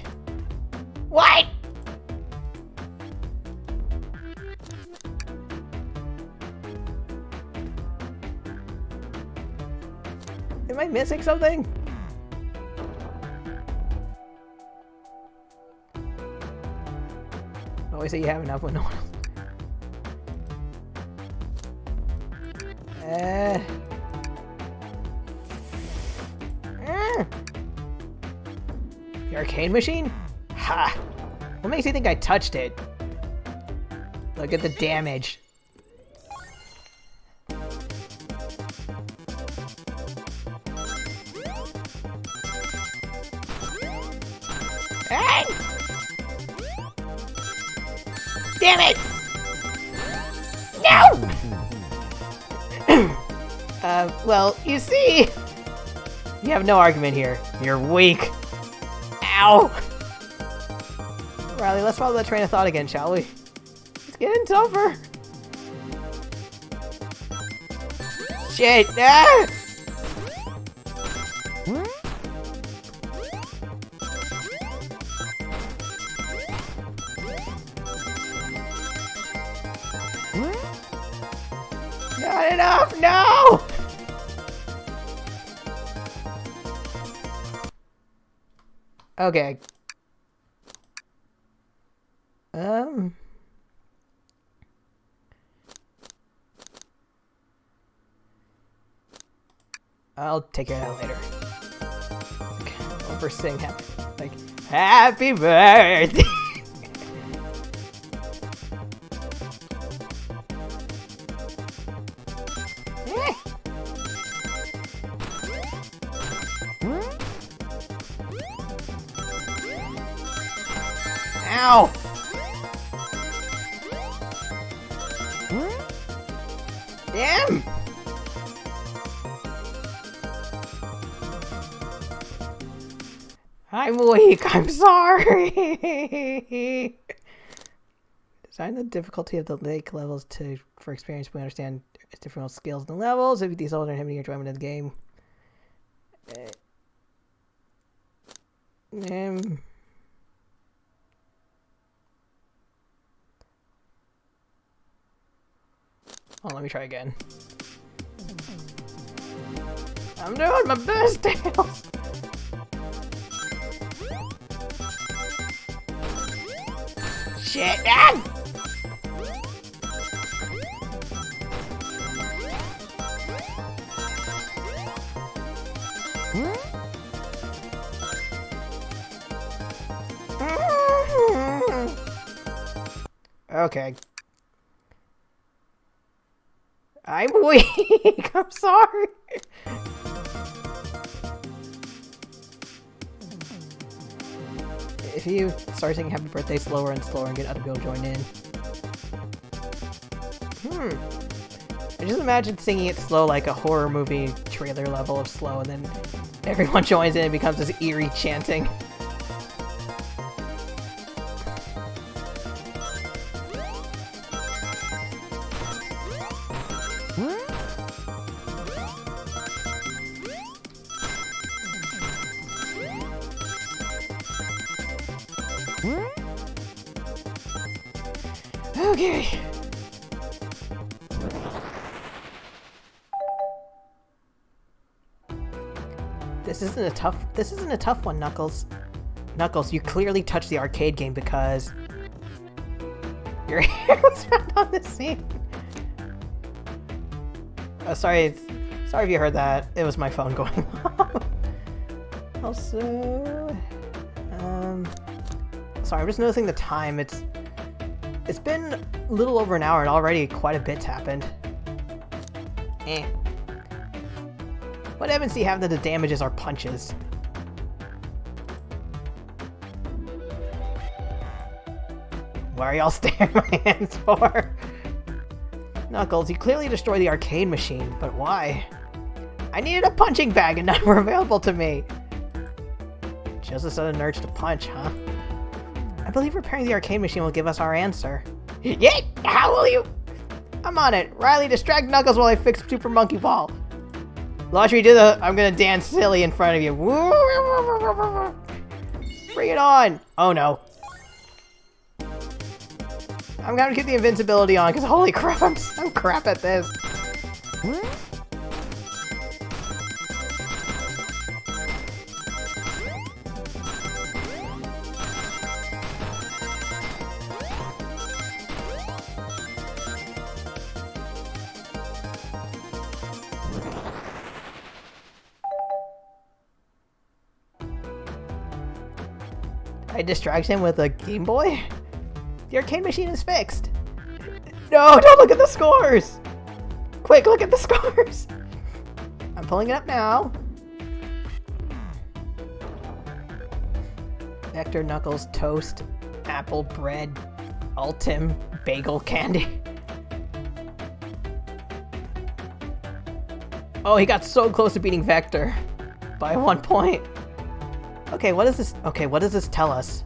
What? Am I missing something? Always say you have enough when no one else. The arcade machine? Ha! What makes you think I touched it? Look at the damage. Hey! Damn it! No! Well, you see, you have no argument here. You're weak. Ow! Riley, let's follow that train of thought again, shall we? It's getting tougher. Shit! Ah! Not enough! No! Okay. I'll take care of that later. Over sing happy birthday. Ow! Damn! I'm weak, I'm sorry! Design the difficulty of the lake levels for experience. We understand different skills and levels. If these levels are inhibiting your enjoyment of the game. Oh, let me try again. I'm doing my best, Tails! Shit! Ah! Okay. I'm weak. I'm sorry. If you start singing happy birthday slower and slower and get other people to join in. I just imagine singing it slow like a horror movie trailer level of slow, and then everyone joins in and it becomes this eerie chanting. Okay. This isn't a tough one, Knuckles. Knuckles, you clearly touched the arcade game because your hair was found on the scene. Oh, sorry if you heard that. It was my phone going off. Also, sorry, I'm just noticing the time. It's been a little over an hour and already quite a bit's happened. What evidence do you have that the damages are punches? What are y'all staring my hands for? Knuckles, you clearly destroyed the arcade machine, but why? I needed a punching bag and none were available to me. Just a sudden urge to punch, huh? I believe repairing the arcade machine will give us our answer. Yeah, how will you? I'm on it. Riley, distract Knuckles while I fix Super Monkey Ball. Laundry, do the I'm gonna dance silly in front of you. Bring it on. Oh no. I'm gonna keep the invincibility on because holy crap, I'm crap at this. I distract him with a Game Boy? The arcade machine is fixed. No, don't look at the scores! Quick, look at the scores! I'm pulling it up now. Vector, Knuckles, Toast, Apple, Bread, Ultim, Bagel, Candy. Oh, he got so close to beating Vector. By 1 point. Okay, what is this? Okay, what does this tell us?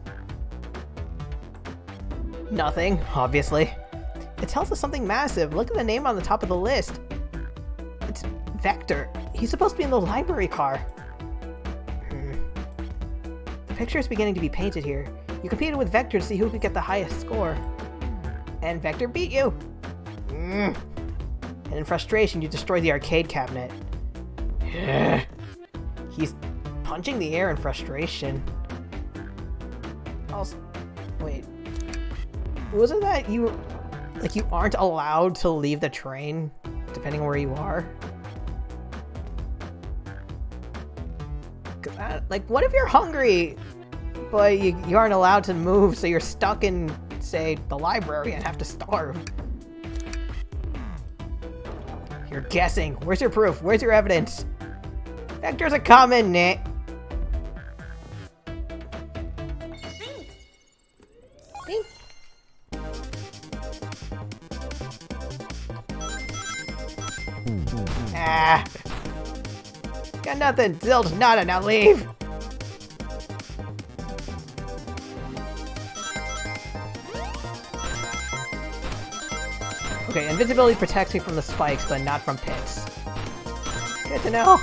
Nothing, obviously. It tells us something massive. Look at the name on the top of the list. It's Vector. He's supposed to be in the library car. The picture is beginning to be painted here. You competed with Vector to see who could get the highest score. And Vector beat you. And in frustration, you destroyed the arcade cabinet. He's punching the air in frustration. Also, wait. Wasn't that you aren't allowed to leave the train depending on where you are? Like, what if you're hungry, but you aren't allowed to move, so you're stuck in, say, the library and have to starve? You're guessing. Where's your proof? Where's your evidence? Vector's a common Nick. Ah. Got nothing. Zilch, nada. Now leave. Okay, invisibility protects me from the spikes, but not from pits. Good to know.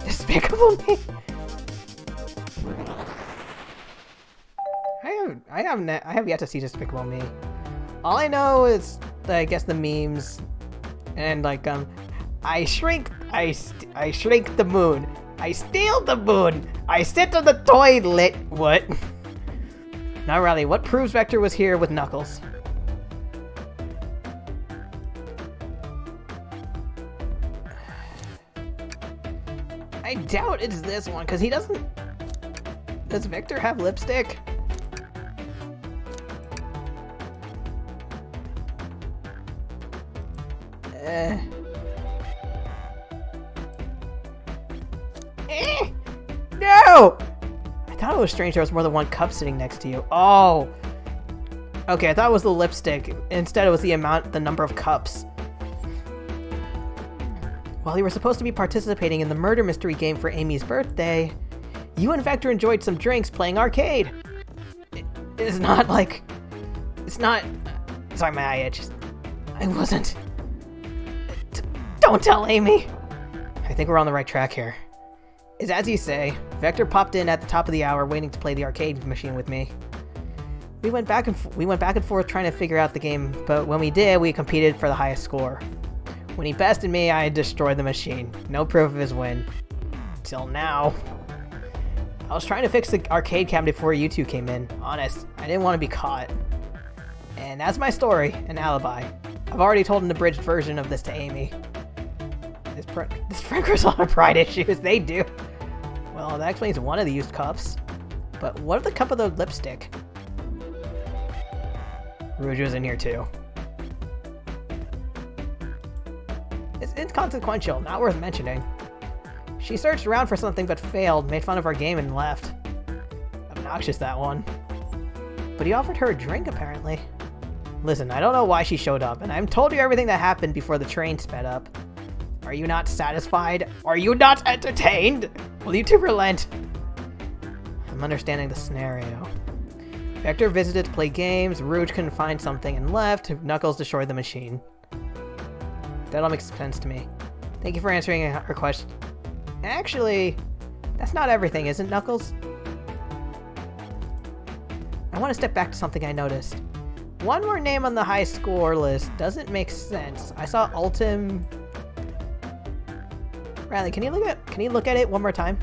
Despicable Me. I have yet to see Despicable Me. All I know is, I guess, the memes, and like I shrink the moon. I steal the moon. I sit on the toilet. What? Now, Riley, what proves Vector was here with Knuckles? I doubt it's this one, because he doesn't... Does Vector have lipstick? No! I thought it was strange there was more than one cup sitting next to you. Oh! Okay, I thought it was the lipstick. Instead, it was the number of cups. While you were supposed to be participating in the murder mystery game for Amy's birthday, you and Vector enjoyed some drinks playing arcade. It's not like... It's not... Sorry, my eye itches. I wasn't... Don't tell Amy! I think we're on the right track here. It's as you say. Vector popped in at the top of the hour waiting to play the arcade machine with me. We went back and forth trying to figure out the game, but when we did, we competed for the highest score. When he bested me, I destroyed the machine. No proof of his win. Till now. I was trying to fix the arcade cabinet before you two came in. Honest, I didn't want to be caught. And that's my story, an alibi. I've already told an abridged version of this to Amy. This This friend grows a lot of pride issues. They do. Well, that explains one of the used cups. But what of the cup of the lipstick? Rouge was in here too. It's inconsequential, not worth mentioning. She searched around for something but failed, made fun of our game and left. Obnoxious, that one. But he offered her a drink, apparently. Listen, I don't know why she showed up, and I've told you everything that happened before the train sped up. Are you not satisfied? Are you not entertained? Will you two relent? I'm understanding the scenario. Vector visited to play games, Rouge couldn't find something and left, Knuckles destroyed the machine. That all makes sense to me. Thank you for answering our question. Actually, that's not everything, isn't Knuckles? I want to step back to something I noticed. One more name on the high score list doesn't make sense. I saw Ultim... Riley, can you look at it one more time?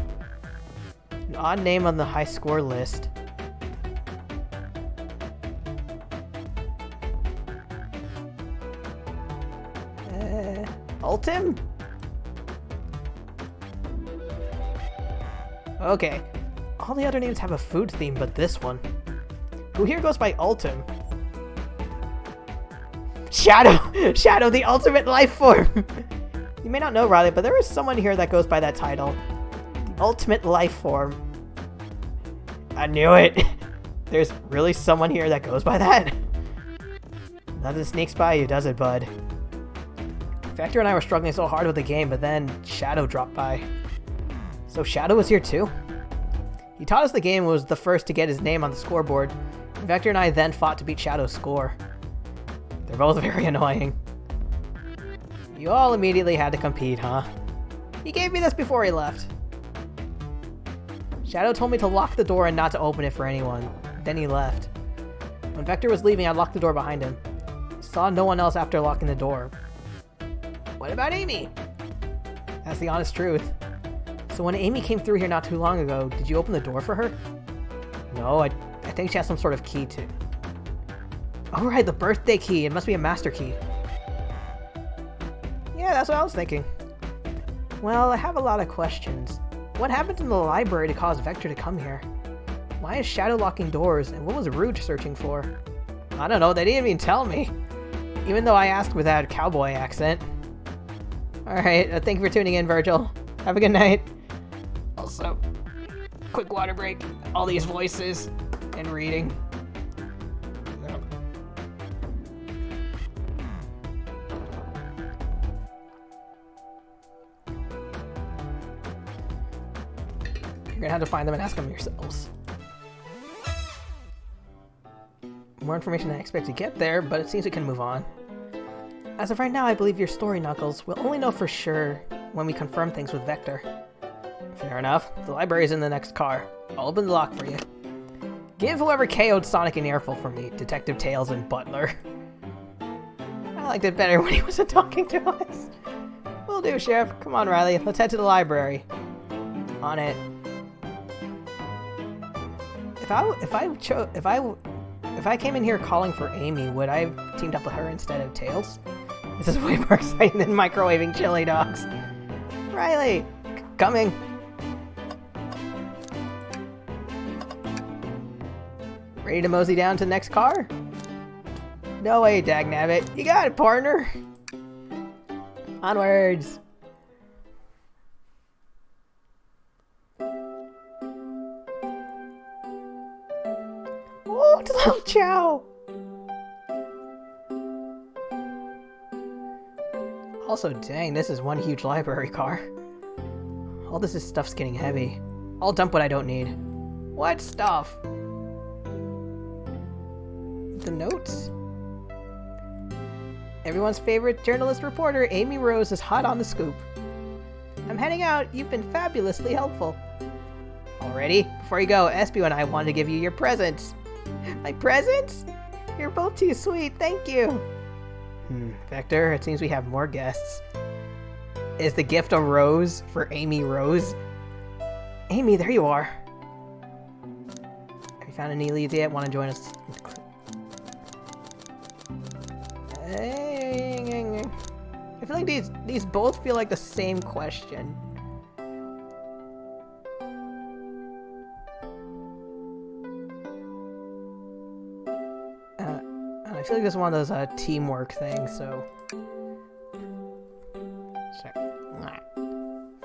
An odd name on the high score list. Ultim? Okay. All the other names have a food theme, but this one. Who here goes by Ultim? Shadow! Shadow, the ultimate life form! You may not know, Riley, but there is someone here that goes by that title. The ultimate life form. I knew it! There's really someone here that goes by that? Nothing sneaks by you, does it, bud? Vector and I were struggling so hard with the game, but then Shadow dropped by. So Shadow was here too? He taught us the game and was the first to get his name on the scoreboard. Vector and I then fought to beat Shadow's score. They're both very annoying. You all immediately had to compete, huh? He gave me this before he left. Shadow told me to lock the door and not to open it for anyone. Then he left. When Vector was leaving, I locked the door behind him. Saw no one else after locking the door. What about Amy? That's the honest truth. So when Amy came through here not too long ago, did you open the door for her? No, I think she has some sort of key too. Oh right, the birthday key. It must be a master key. Yeah, that's what I was thinking. Well, I have a lot of questions. What happened in the library to cause Vector to come here? Why is Shadow locking doors, and what was Rouge searching for? I don't know, they didn't even tell me. Even though I asked without a cowboy accent. Alright, thank you for tuning in, Virgil. Have a good night. Also, quick water break. All these voices and reading. You're gonna have to find them and ask them yourselves. More information than I expect to get there, but it seems we can move on. As of right now, I believe your story, Knuckles. We'll only know for sure when we confirm things with Vector. Fair enough. The library is in the next car. I'll open the lock for you. Give whoever KO'd Sonic an earful for me, Detective Tails and Butler. I liked it better when he wasn't talking to us. Will do, Sheriff. Come on, Riley. Let's head to the library. On it. If I came in here calling for Amy, would I have teamed up with her instead of Tails? This is way more exciting than microwaving chili dogs. Riley! Coming! Ready to mosey down to the next car? No way, dagnabbit. You got it, partner! Onwards! Oh, it's a little Chow! Also, dang, this is one huge library car. All this stuff's getting heavy. I'll dump what I don't need. What stuff? The notes? Everyone's favorite journalist reporter, Amy Rose, is hot on the scoop. I'm heading out. You've been fabulously helpful. Already? Before you go, Espio and I wanted to give you your presents. My presents? You're both too sweet, thank you. Vector, it seems we have more guests. Is the gift a rose for Amy Rose? Amy, there you are. Have you found any leads yet? Want to join us? If feel like these both feel like the same question. I feel like this is one of those teamwork things, so... Sorry.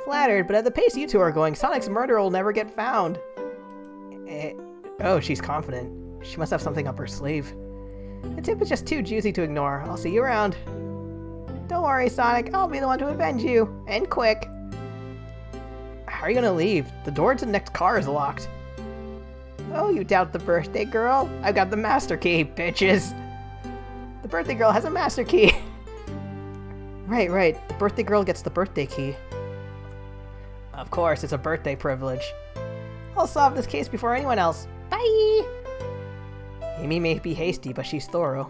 Flattered, but at the pace you two are going, Sonic's murderer will never get found. Oh, she's confident. She must have something up her sleeve. The tip is just too juicy to ignore. I'll see you around. Don't worry, Sonic. I'll be the one to avenge you. And quick. How are you gonna leave? The door to the next car is locked. Oh, you doubt the birthday girl? I've got the master key, bitches. The birthday girl has a master key. Right. The birthday girl gets the birthday key. Of course, it's a birthday privilege. I'll solve this case before anyone else. Bye! Amy may be hasty, but she's thorough.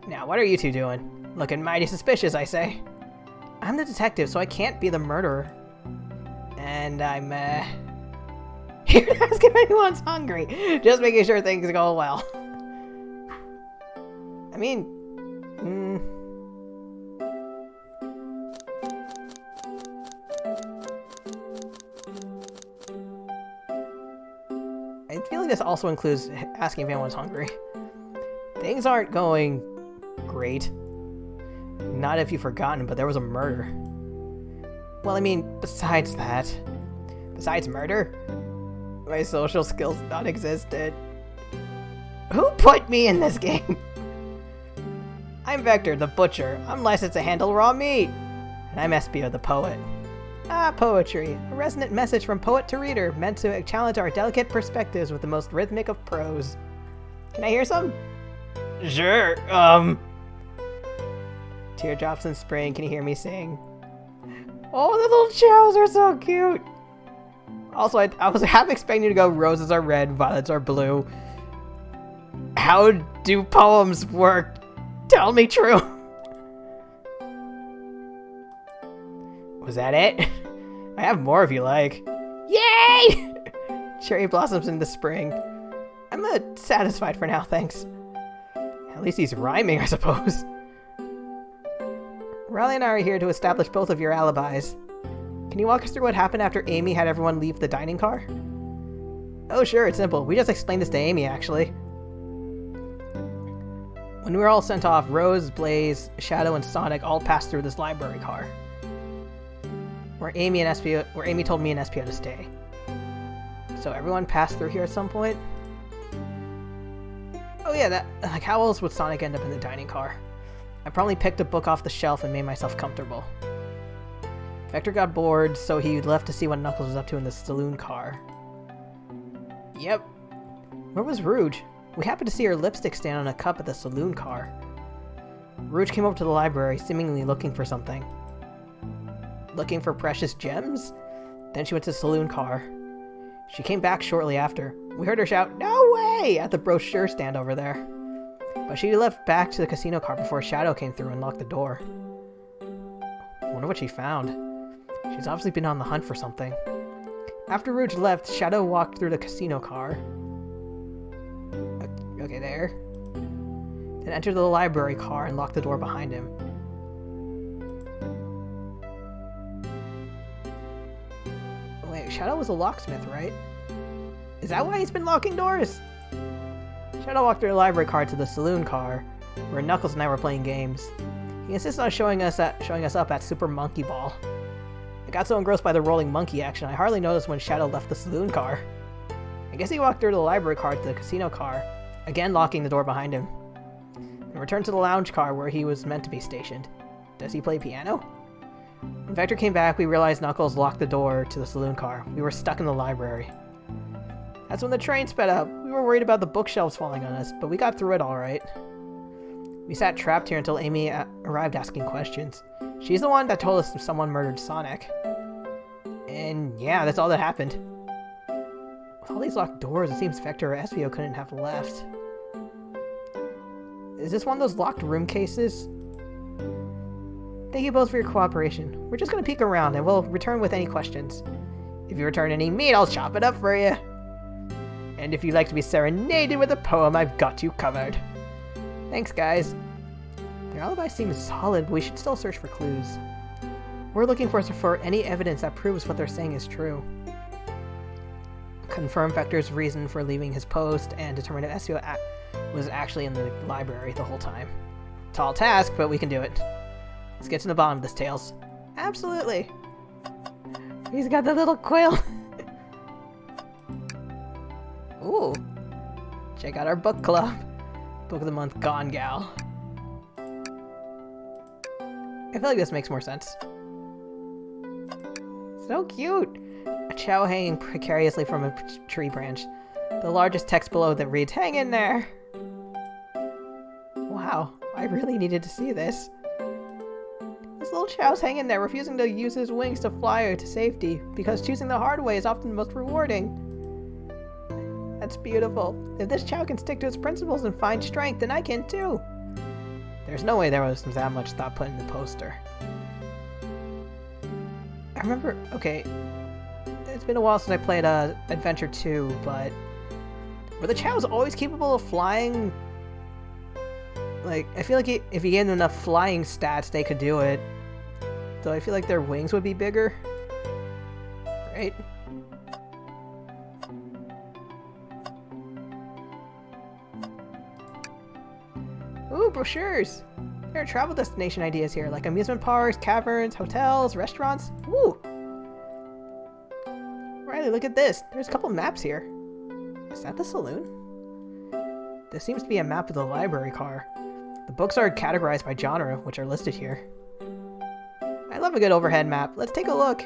Now, what are you two doing? Looking mighty suspicious, I say. I'm the detective, so I can't be the murderer. And I'm, here to ask if anyone's hungry. Just making sure things go well. I mean... I feel like this also includes asking if anyone's hungry. Things aren't going great. Not if you've forgotten, but there was a murder. Well, I mean, besides that. Besides murder? My social skills non-existent. Who put me in this game? I'm Vector, the butcher. I'm licensed to handle raw meat. And I'm Espio, the poet. Ah, poetry. A resonant message from poet to reader, meant to challenge our delicate perspectives with the most rhythmic of prose. Can I hear some? Sure, Teardrops in spring, can you hear me sing? Oh, the little chows are so cute! Also, I was half expecting you to go, roses are red, violets are blue. How do poems work? Tell me true! Was that it? I have more if you like. Yay! Cherry blossoms in the spring. I'm satisfied for now, thanks. At least he's rhyming, I suppose. Riley and I are here to establish both of your alibis. Can you walk us through what happened after Amy had everyone leave the dining car? Oh sure, it's simple. We just explained this to Amy, actually. When we were all sent off, Rose, Blaze, Shadow, and Sonic all passed through this library car. Where Amy told me and Espio to stay. So everyone passed through here at some point? Oh yeah, like how else would Sonic end up in the dining car? I probably picked a book off the shelf and made myself comfortable. Vector got bored, so he left to see what Knuckles was up to in the Saloon car. Yep. Where was Rouge? We happened to see her lipstick stand on a cup at the Saloon car. Rouge came over to the library, seemingly looking for something. Looking for precious gems? Then she went to the Saloon car. She came back shortly after. We heard her shout, "No way!" at the brochure stand over there. But she left back to the casino car before Shadow came through and locked the door. I wonder what she found. She's obviously been on the hunt for something. After Rouge left, Shadow walked through the casino car. Okay, there. Then entered the library car and locked the door behind him. Wait, Shadow was a locksmith, right? Is that why he's been locking doors? Shadow walked through the library car to the Saloon car, where Knuckles and I were playing games. He insisted on showing us up at Super Monkey Ball. I got so engrossed by the rolling monkey action, I hardly noticed when Shadow left the Saloon car. I guess he walked through the library car to the casino car, again locking the door behind him. And returned to the lounge car where he was meant to be stationed. Does he play piano? When Vector came back, we realized Knuckles locked the door to the Saloon car. We were stuck in the library. That's when the train sped up. We were worried about the bookshelves falling on us, but we got through it alright. We sat trapped here until Amy arrived asking questions. She's the one that told us someone murdered Sonic. And yeah, that's all that happened. With all these locked doors, it seems Vector or Espio couldn't have left. Is this one of those locked room cases? Thank you both for your cooperation. We're just gonna peek around and we'll return with any questions. If you return any meat, I'll chop it up for you. And if you'd like to be serenaded with a poem, I've got you covered. Thanks, guys. Their alibi seems solid, but we should still search for clues. We're looking for any evidence that proves what they're saying is true. Confirm Vector's reason for leaving his post and determine if Ezio was actually in the library the whole time. Tall task, but we can do it. Let's get to the bottom of this, Tails. Absolutely. He's got the little quill. Ooh. Check out our book club. Book of the month, Gone Gal. I feel like this makes more sense. So cute. A chow hanging precariously from a tree branch. The largest text below that reads, "Hang in there." Wow, I really needed to see this. This little chow's hanging there, refusing to use his wings to fly to safety, because choosing the hard way is often the most rewarding. That's beautiful. If this chow can stick to its principles and find strength, then I can too. There's no way there was that much thought put in the poster. I remember, okay, it's been a while since I played Adventure 2, but were the chows always capable of flying? Like, I feel like if you gave them enough flying stats, they could do it. So I feel like their wings would be bigger. Right? Ooh, brochures! There are travel destination ideas here, like amusement parks, caverns, hotels, restaurants. Woo! Riley, look at this. There's a couple maps here. Is that the saloon? This seems to be a map of the library car. The books are categorized by genre, which are listed here. I love a good overhead map. Let's take a look.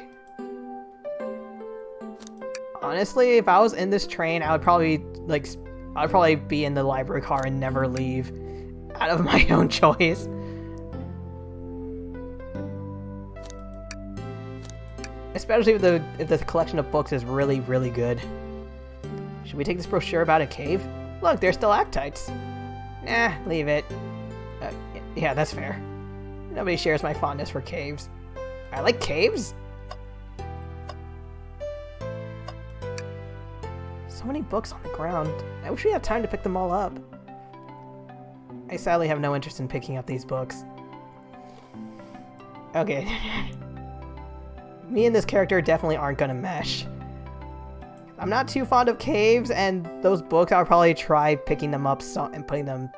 Honestly, if I was in this train, I would probably be in the library car and never leave. Out of my own choice. Especially if the collection of books is really, really good. Should we take this brochure about a cave? Look, there's stalactites. Nah, leave it. Yeah, that's fair. Nobody shares my fondness for caves. I like caves? So many books on the ground. I wish we had time to pick them all up. I sadly have no interest in picking up these books. Okay. Me and this character definitely aren't gonna mesh. I'm not too fond of caves, and those books I'll probably try picking them up and putting them,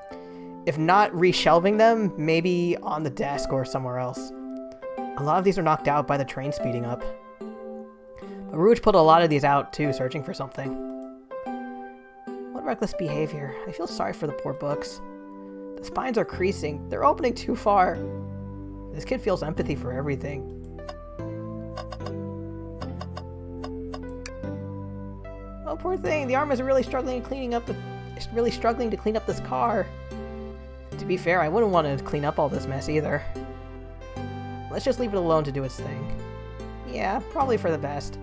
if not reshelving them, maybe on the desk or somewhere else. A lot of these are knocked out by the train speeding up. But Rouge put a lot of these out too, searching for something. What reckless behavior. I feel sorry for the poor books. The spines are creasing. They're opening too far. This kid feels empathy for everything. Oh, poor thing. The arm is really struggling to clean up this car. To be fair, I wouldn't want to clean up all this mess either. Let's just leave it alone to do its thing. Yeah, probably for the best.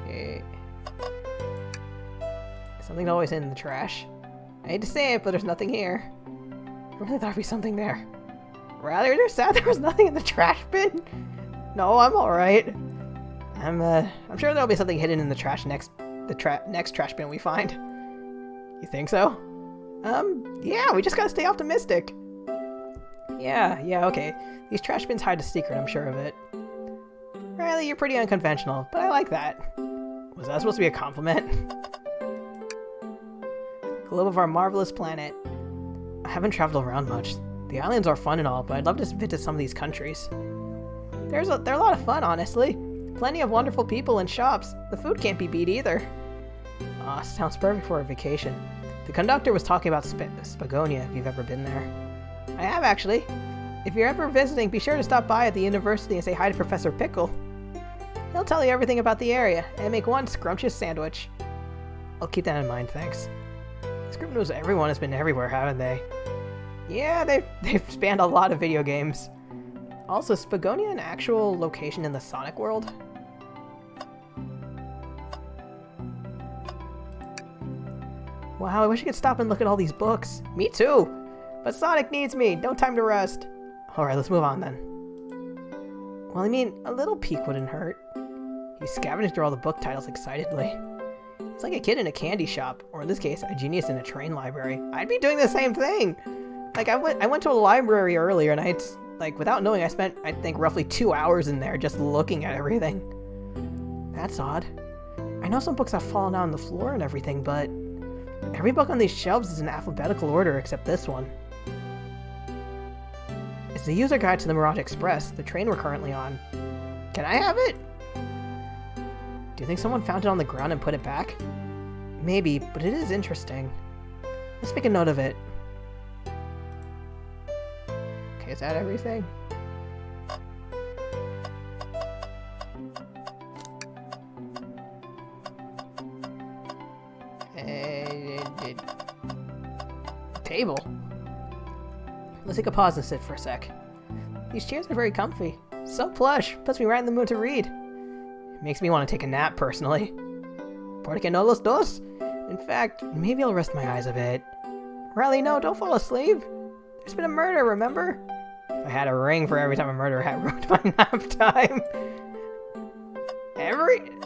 Okay. Something always in the trash. I hate to say it, but there's nothing here. I really thought there'd be something there. Rather, you're sad there was nothing in the trash bin? No, I'm alright. I'm sure there'll be something hidden in the trash next trash bin we find. You think so? Yeah, we just gotta stay optimistic. Yeah, okay. These trash bins hide a secret, I'm sure of it. Riley, you're pretty unconventional, but I like that. Was that supposed to be a compliment? Globe of our marvelous planet. I haven't traveled around much. The islands are fun and all, but I'd love to visit some of these countries. They're a lot of fun, honestly. Plenty of wonderful people and shops. The food can't be beat either. Aw, sounds perfect for a vacation. The conductor was talking about Spagonia, if you've ever been there. I have, actually. If you're ever visiting, be sure to stop by at the university and say hi to Professor Pickle. He'll tell you everything about the area, and make one scrumptious sandwich. I'll keep that in mind, thanks. This group knows everyone has been everywhere, haven't they? Yeah, they've spanned a lot of video games. Also, is Spagonia an actual location in the Sonic world? Wow, I wish I could stop and look at all these books. Me too! But Sonic needs me! No time to rest! Alright, let's move on then. Well, I mean, a little peek wouldn't hurt. He scavenged through all the book titles excitedly. It's like a kid in a candy shop, or in this case, a genius in a train library. I'd be doing the same thing. Like, I went to a library earlier, and like, without knowing, I spent, I think, roughly 2 hours in there just looking at everything. That's odd. I know some books have fallen out on the floor and everything, but every book on these shelves is in alphabetical order except this one. It's the user guide to the Mirage Express, the train we're currently on. Can I have it? Do you think someone found it on the ground and put it back? Maybe, but it is interesting. Let's make a note of it. Okay, is that everything? Table. Let's take a pause and sit for a sec. These chairs are very comfy. So plush, puts me right in the mood to read. It makes me want to take a nap, personally. Porque no los dos? In fact, maybe I'll rest my eyes a bit. Riley, no, don't fall asleep. There's been a murder, remember? If I had a ring for every time a murderer had ruined my nap time.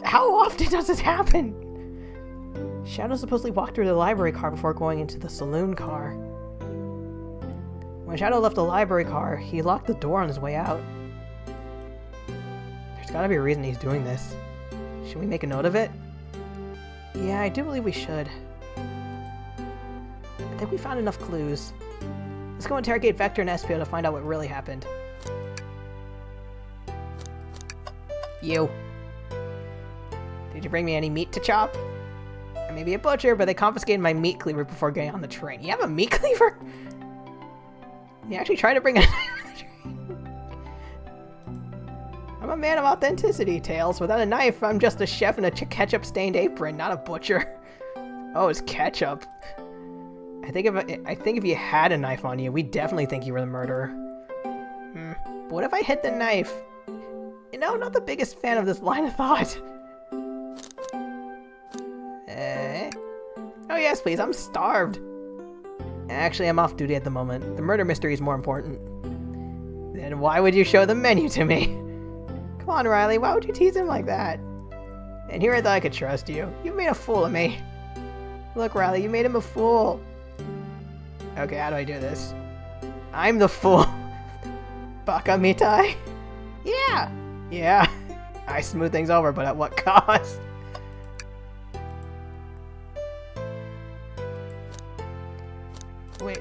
How often does this happen? Shadow supposedly walked through the library car before going into the saloon car. When Shadow left the library car, he locked the door on his way out. There's gotta be a reason he's doing this. Should we make a note of it? Yeah, I do believe we should. I think we found enough clues. Let's go interrogate Vector and Espio to find out what really happened. You. Did you bring me any meat to chop? I may be a butcher, but they confiscated my meat cleaver before getting on the train. You have a meat cleaver? You actually tried to bring a knife on the train? I'm a man of authenticity, Tails. Without a knife, I'm just a chef in a ketchup-stained apron, not a butcher. Oh, it's ketchup. I think if you had a knife on you, we'd definitely think you were the murderer. But what if I hid the knife? You know, not the biggest fan of this line of thought. Oh yes, please, I'm starved. Actually, I'm off duty at the moment. The murder mystery is more important. Then why would you show the menu to me? Come on, Riley, why would you tease him like that? And here I thought I could trust you. You made a fool of me. Look, Riley, you made him a fool. Okay, how do I do this? I'm the fool. Baka mitai? Yeah. Yeah. I smooth things over, but at what cost? Wait.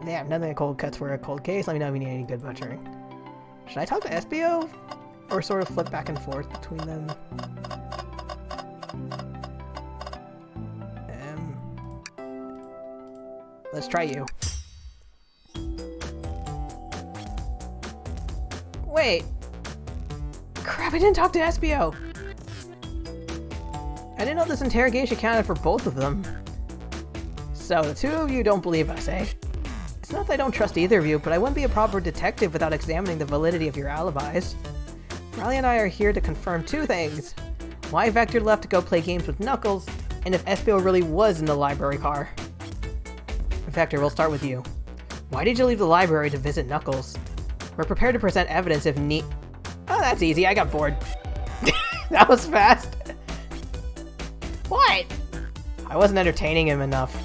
Yeah, nothing cold cuts for a cold case. Let me know if you need any good butchering. Should I talk to Espio? Or sort of flip back and forth between them? Let's try you. Wait! Crap, I didn't talk to Espio! I didn't know this interrogation counted for both of them. So, the two of you don't believe us, eh? It's not that I don't trust either of you, but I wouldn't be a proper detective without examining the validity of your alibis. Riley and I are here to confirm two things. Why Vector left to go play games with Knuckles, and if Espio really was in the library car. Vector, we'll start with you. Why did you leave the library to visit Knuckles? We're prepared to present evidence if need— Oh, that's easy, I got bored. That was fast. What? I wasn't entertaining him enough.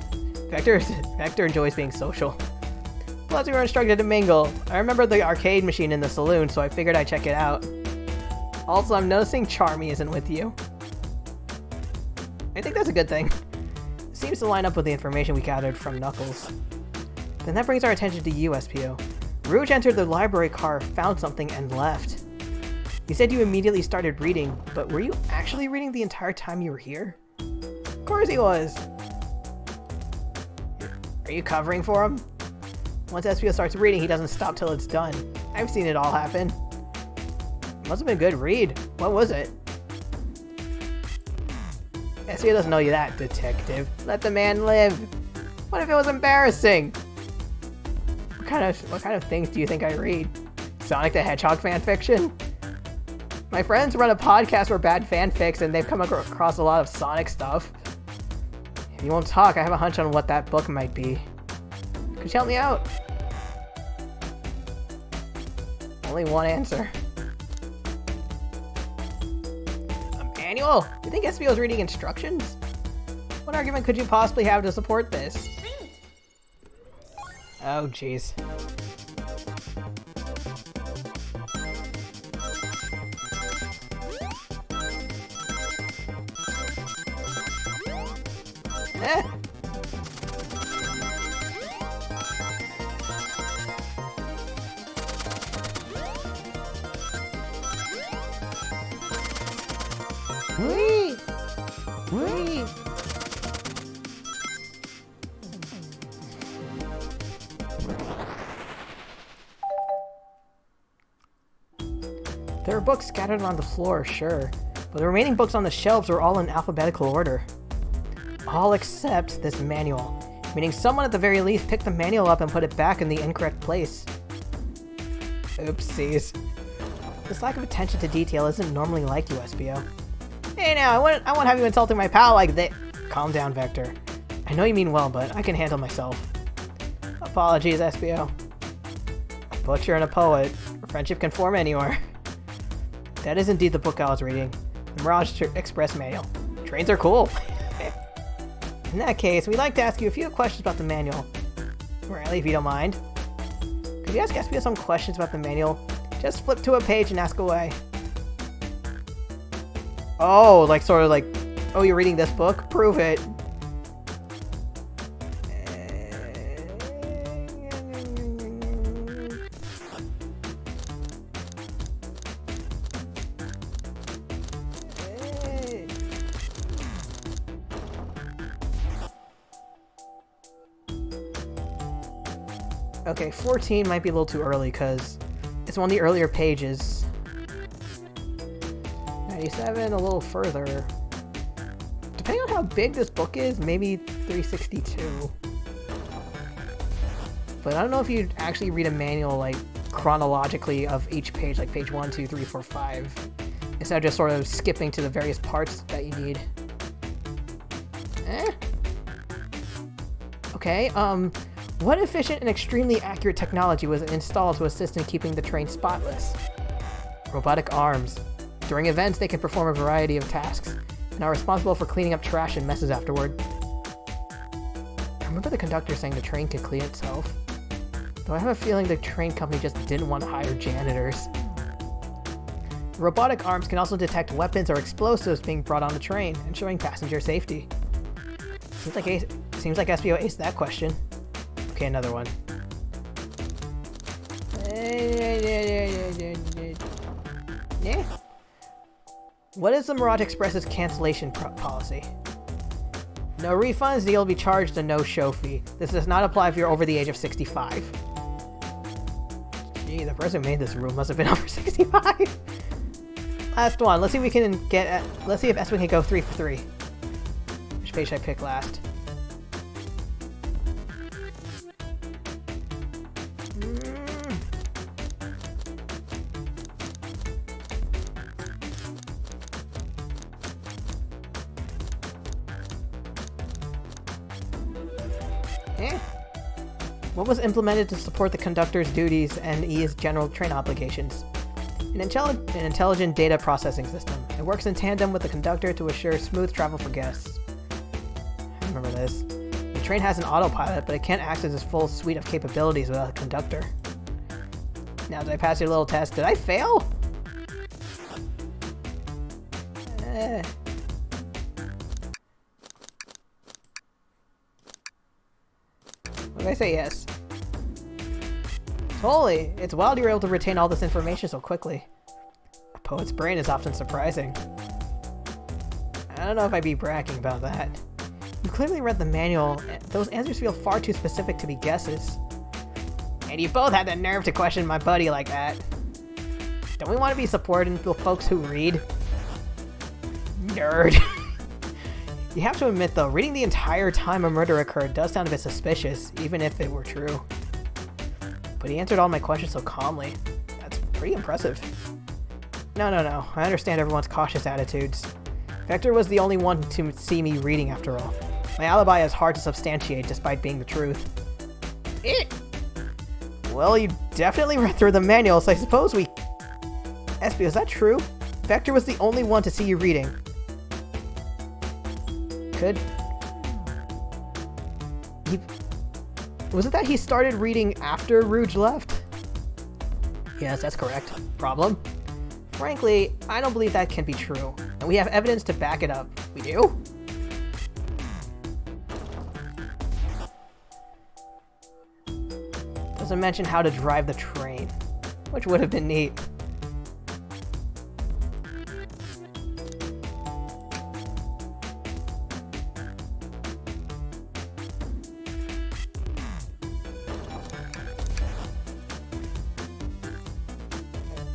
Vector enjoys being social. Plus, we were instructed to mingle. I remember the arcade machine in the saloon, so I figured I'd check it out. Also, I'm noticing Charmy isn't with you. I think that's a good thing. It seems to line up with the information we gathered from Knuckles. Then that brings our attention to you, Espio. Rouge entered the library car, found something, and left. You said you immediately started reading, but were you actually reading the entire time you were here? Of course he was! Are you covering for him? Once Espio starts reading, he doesn't stop till it's done. I've seen it all happen. It must have been a good read. What was it? Espio doesn't know you that, detective. Let the man live. What if it was embarrassing? What kind of things do you think I read? Sonic the Hedgehog fanfiction? My friends run a podcast for bad fanfics, and they've come across a lot of Sonic stuff. If you won't talk, I have a hunch on what that book might be. Could you help me out? Only one answer. A manual manual? Do you think SBO's reading instructions? What argument could you possibly have to support this? Oh, jeez. Eh. Whee! Whee! There are books scattered on the floor, sure, but the remaining books on the shelves are all in alphabetical order. All except this manual, meaning someone at the very least picked the manual up and put it back in the incorrect place. Oopsies. This lack of attention to detail isn't normally like you, SBO. Hey now, I won't have you insulting my pal like that. Calm down, Vector. I know you mean well, but I can handle myself. Apologies, SBO. A butcher and a poet. Friendship can form anywhere. That is indeed the book I was reading. The Mirage Express manual. Trains are cool. In that case, we'd like to ask you a few questions about the manual. Riley, if you don't mind. Could you ask SBO some questions about the manual? Just flip to a page and ask away. Oh, like sort of like, oh, you're reading this book? Prove it. Okay, 14 might be a little too early because it's one of the earlier pages. 97, a little further. Depending on how big this book is, maybe 362. But I don't know if you'd actually read a manual like chronologically of each page, like page 1, 2, 3, 4, 5, instead of just sort of skipping to the various parts that you need. Okay, what efficient and extremely accurate technology was installed to assist in keeping the train spotless? Robotic arms. During events, they can perform a variety of tasks, and are responsible for cleaning up trash and messes afterward. I remember the conductor saying the train could clean itself, though I have a feeling the train company just didn't want to hire janitors. Robotic arms can also detect weapons or explosives being brought on the train, ensuring passenger safety. Seems like SBO aced that question. Okay, another one. Yeah. What is the Mirage Express's cancellation policy? No refunds, you'll be charged a no-show fee. This does not apply if you're over the age of 65. Gee, the person who made this rule must have been over 65. Last one. Let's see if we can get. Let's see if SBO can go 3 for 3. Which page should I pick last? What was implemented to support the conductor's duties and ease general train obligations? An intelligent data processing system. It works in tandem with the conductor to assure smooth travel for guests. I remember this. The train has an autopilot, but it can't access its full suite of capabilities without a conductor. Now, did I pass your little test? Did I fail? What did I say? Yes. Holy, it's wild you're able to retain all this information so quickly. A poet's brain is often surprising. I don't know if I'd be bragging about that. You clearly read the manual. Those answers feel far too specific to be guesses. And you both had the nerve to question my buddy like that. Don't we want to be supporting the folks who read? Nerd. You have to admit though, reading the entire time a murder occurred does sound a bit suspicious, even if it were true. But he answered all my questions so calmly. That's pretty impressive. No. I understand everyone's cautious attitudes. Vector was the only one to see me reading after all. My alibi is hard to substantiate despite being the truth. Well, you definitely read through the manual, so I suppose we... SB, is that true? Vector was the only one to see you reading. Could... Was it that he started reading after Rouge left? Yes, that's correct. Problem? Frankly, I don't believe that can be true. And we have evidence to back it up. We do? Doesn't mention how to drive the train, which would have been neat.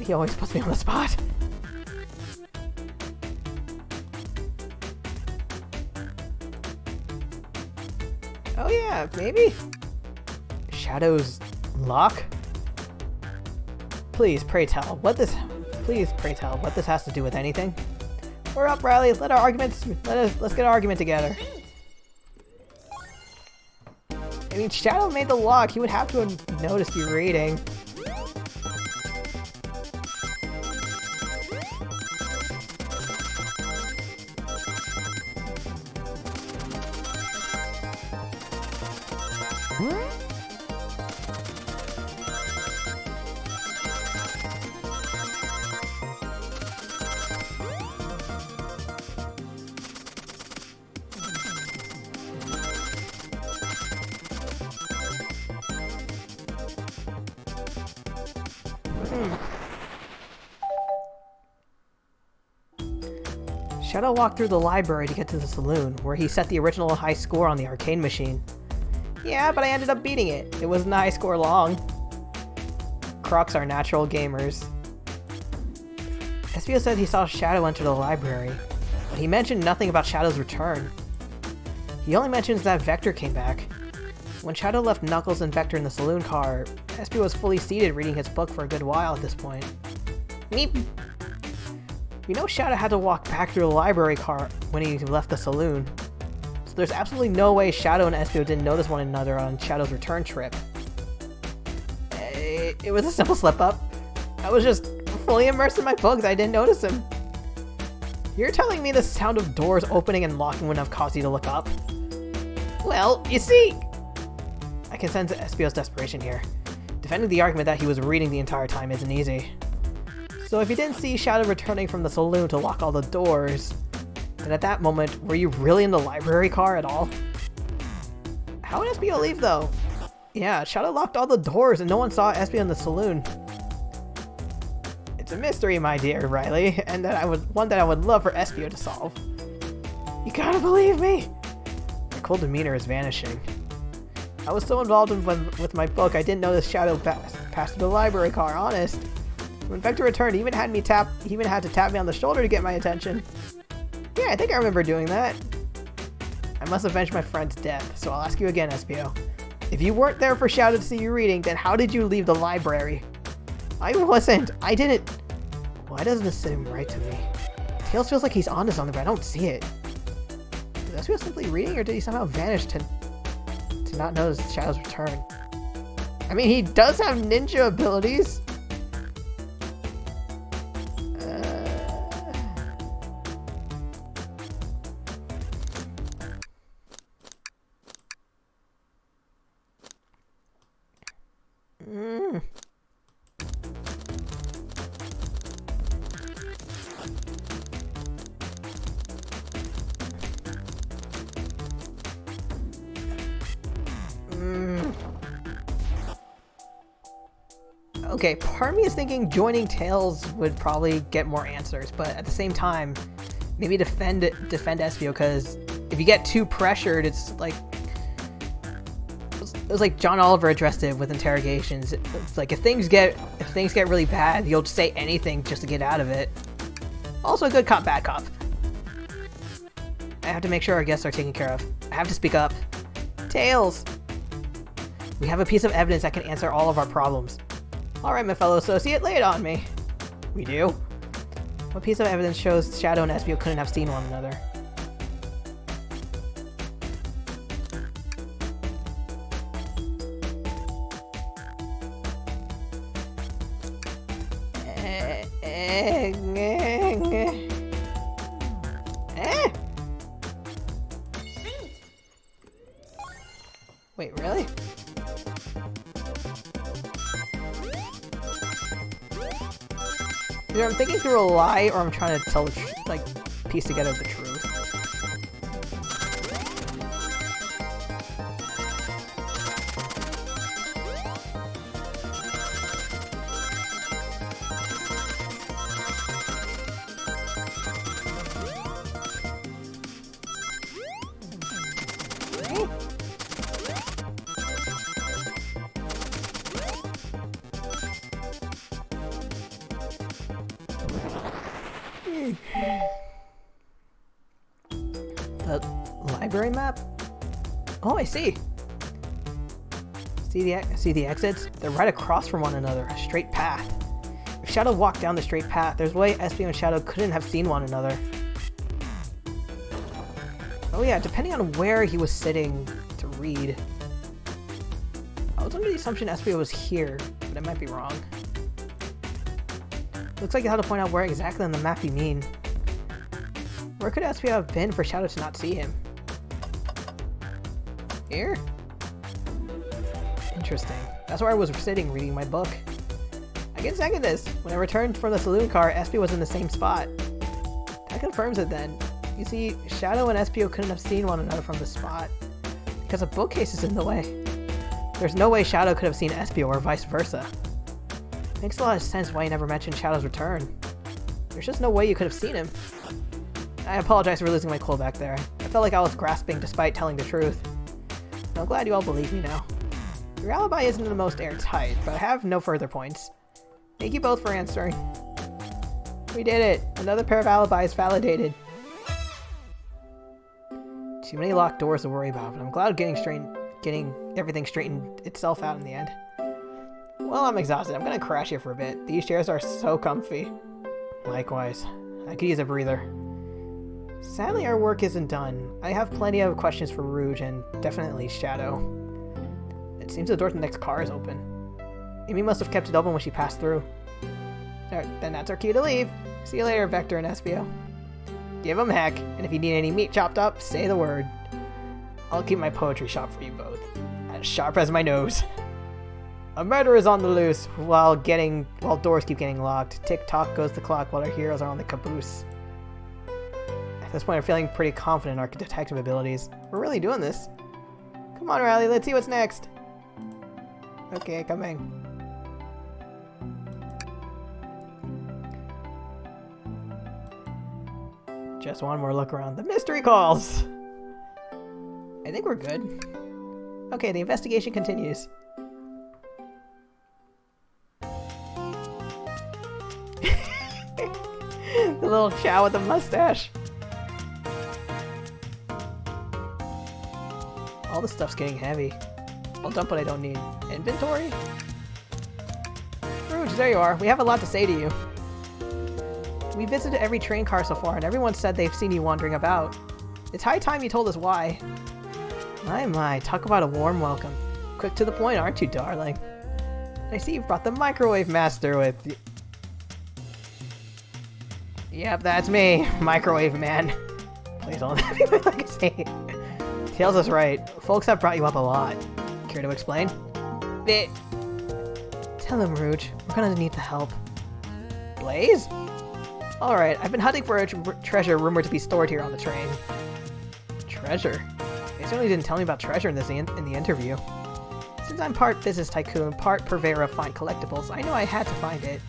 He always puts me on the spot. Oh yeah, maybe? Shadow's lock? Please, pray tell, what this has to do with anything? We're up, Riley. Let's get our argument together. I mean, Shadow made the lock. He would have to have noticed you reading. Shadow walked through the library to get to the saloon, where he set the original high score on the arcade machine. Yeah, but I ended up beating it. It wasn't a high score long. Crocs are natural gamers. Espio said he saw Shadow enter the library, but he mentioned nothing about Shadow's return. He only mentions that Vector came back. When Shadow left Knuckles and Vector in the saloon car, Espio was fully seated reading his book for a good while at this point. Meep! You know Shadow had to walk back through the library car when he left the saloon. So there's absolutely no way Shadow and Espio didn't notice one another on Shadow's return trip. It was a simple slip-up. I was just fully immersed in my book that I didn't notice him. You're telling me the sound of doors opening and locking wouldn't have caused you to look up? Well, you see... I can sense Espio's desperation here. Defending the argument that he was reading the entire time isn't easy. So if you didn't see Shadow returning from the saloon to lock all the doors, then at that moment, were you really in the library car at all? How would Espio leave though? Yeah, Shadow locked all the doors and no one saw Espio in the saloon. It's a mystery, my dear Riley, and one that I would love for Espio to solve. You gotta believe me! Your cool demeanor is vanishing. I was so involved with my book, I didn't notice Shadow pass through the library car, honest. When Vector returned, he even had to tap me on the shoulder to get my attention. Yeah, I think I remember doing that. I must avenge my friend's death, so I'll ask you again, Espio. If you weren't there for Shadow to see you reading, then how did you leave the library? I wasn't. I didn't. Why doesn't this seem right to me? Tails feels like he's onto something, but I don't see it. Is Espio simply reading, or did he somehow vanish to not notice Shadow's return? I mean, he does have ninja abilities. Okay, part of me is thinking joining Tails would probably get more answers, but at the same time, maybe defend Espio, because if you get too pressured, it's like John Oliver addressed it with interrogations. It's like if things get really bad, you'll just say anything just to get out of it. Also a good cop, bad cop. I have to make sure our guests are taken care of. I have to speak up. Tails! We have a piece of evidence that can answer all of our problems. Alright, my fellow associate, lay it on me. We do? What piece of evidence shows Shadow and Espio couldn't have seen one another? Wait, really? Either I'm thinking through a lie, or I'm trying to tell the like, piece together the truth. The library map? Oh, I see. See the exits? They're right across from one another, a straight path. If Shadow walked down the straight path, there's a way Espio and Shadow couldn't have seen one another. Oh yeah, depending on where he was sitting to read. I was under the assumption Espio was here, but I might be wrong. Looks like you have to point out where exactly on the map you mean. Where could Espio have been for Shadow to not see him? Here? Interesting. That's where I was sitting reading my book. I can second this. When I returned from the saloon car, Espio was in the same spot. That confirms it then. You see, Shadow and Espio couldn't have seen one another from the spot, because a bookcase is in the way. There's no way Shadow could have seen Espio or vice versa. Makes a lot of sense why you never mentioned Shadow's return. There's just no way you could have seen him. I apologize for losing my cool back there. I felt like I was grasping despite telling the truth. I'm glad you all believe me now. Your alibi isn't the most airtight, but I have no further points. Thank you both for answering. We did it! Another pair of alibis validated. Too many locked doors to worry about, but I'm glad getting everything straightened itself out in the end. Well, I'm exhausted. I'm gonna crash here for a bit. These chairs are so comfy. Likewise. I could use a breather. Sadly, our work isn't done. I have plenty of questions for Rouge and definitely Shadow. It seems the door to the next car is open. Amy must have kept it open when she passed through. Then that's our cue to leave. See you later, Vector and Espio. Give 'em heck, and if you need any meat chopped up, say the word. I'll keep my poetry sharp for you both. As sharp as my nose. A murder is on the loose while doors keep getting locked. Tick-tock goes the clock while our heroes are on the caboose. At this point, I'm feeling pretty confident in our detective abilities. We're really doing this. Come on, Riley, let's see what's next. Okay, coming. Just one more look around. The mystery calls! I think we're good. Okay, the investigation continues. The little chow with the mustache. All this stuff's getting heavy. I'll dump what I don't need. Inventory? Rouge, there you are. We have a lot to say to you. We visited every train car so far, and everyone said they've seen you wandering about. It's high time you told us why. My, talk about a warm welcome. Quick to the point, aren't you, darling? I see you've brought the Microwave Master with you. Yep, that's me, Microwave Man. Please don't let me win like I say. Tails is right. Folks have brought you up a lot. Care to explain? Tell him, Rouge. We're gonna need the help. Blaze? Alright, I've been hunting for a treasure rumored to be stored here on the train. Treasure? They certainly didn't tell me about treasure in the interview. Since I'm part business tycoon, part purveyor of fine collectibles, I knew I had to find it.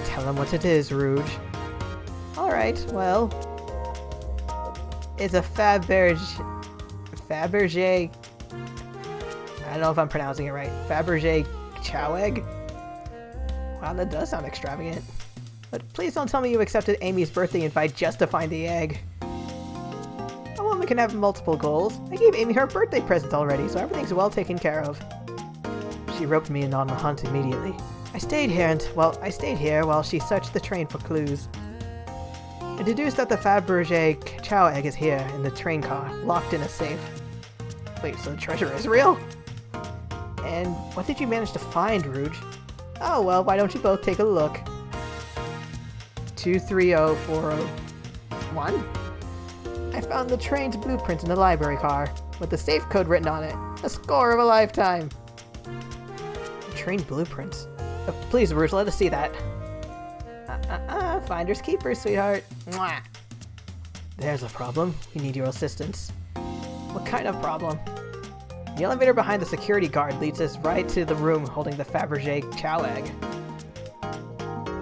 Tell him what it is, Rouge. Alright, well... It's a Fabergé... I don't know if I'm pronouncing it right. Fabergé chow egg? Wow, that does sound extravagant. But please don't tell me you accepted Amy's birthday invite just to find the egg. A woman can have multiple goals. I gave Amy her birthday present already, so everything's well taken care of. She roped me in on the hunt immediately. I stayed here while she searched the train for clues. I deduced that the Fabergé chow egg is here in the train car, locked in a safe. Wait, so the treasure is real? And what did you manage to find, Rouge? Oh well, why don't you both take a look? 230401? I found the train's blueprint in the library car. with the safe code written on it. A score of a lifetime. Train blueprints. Oh, please, Rouge, let us see that. Finders keepers, sweetheart. Mwah. There's a problem. We need your assistance. What kind of problem? The elevator behind the security guard leads us right to the room holding the Fabergé chow egg.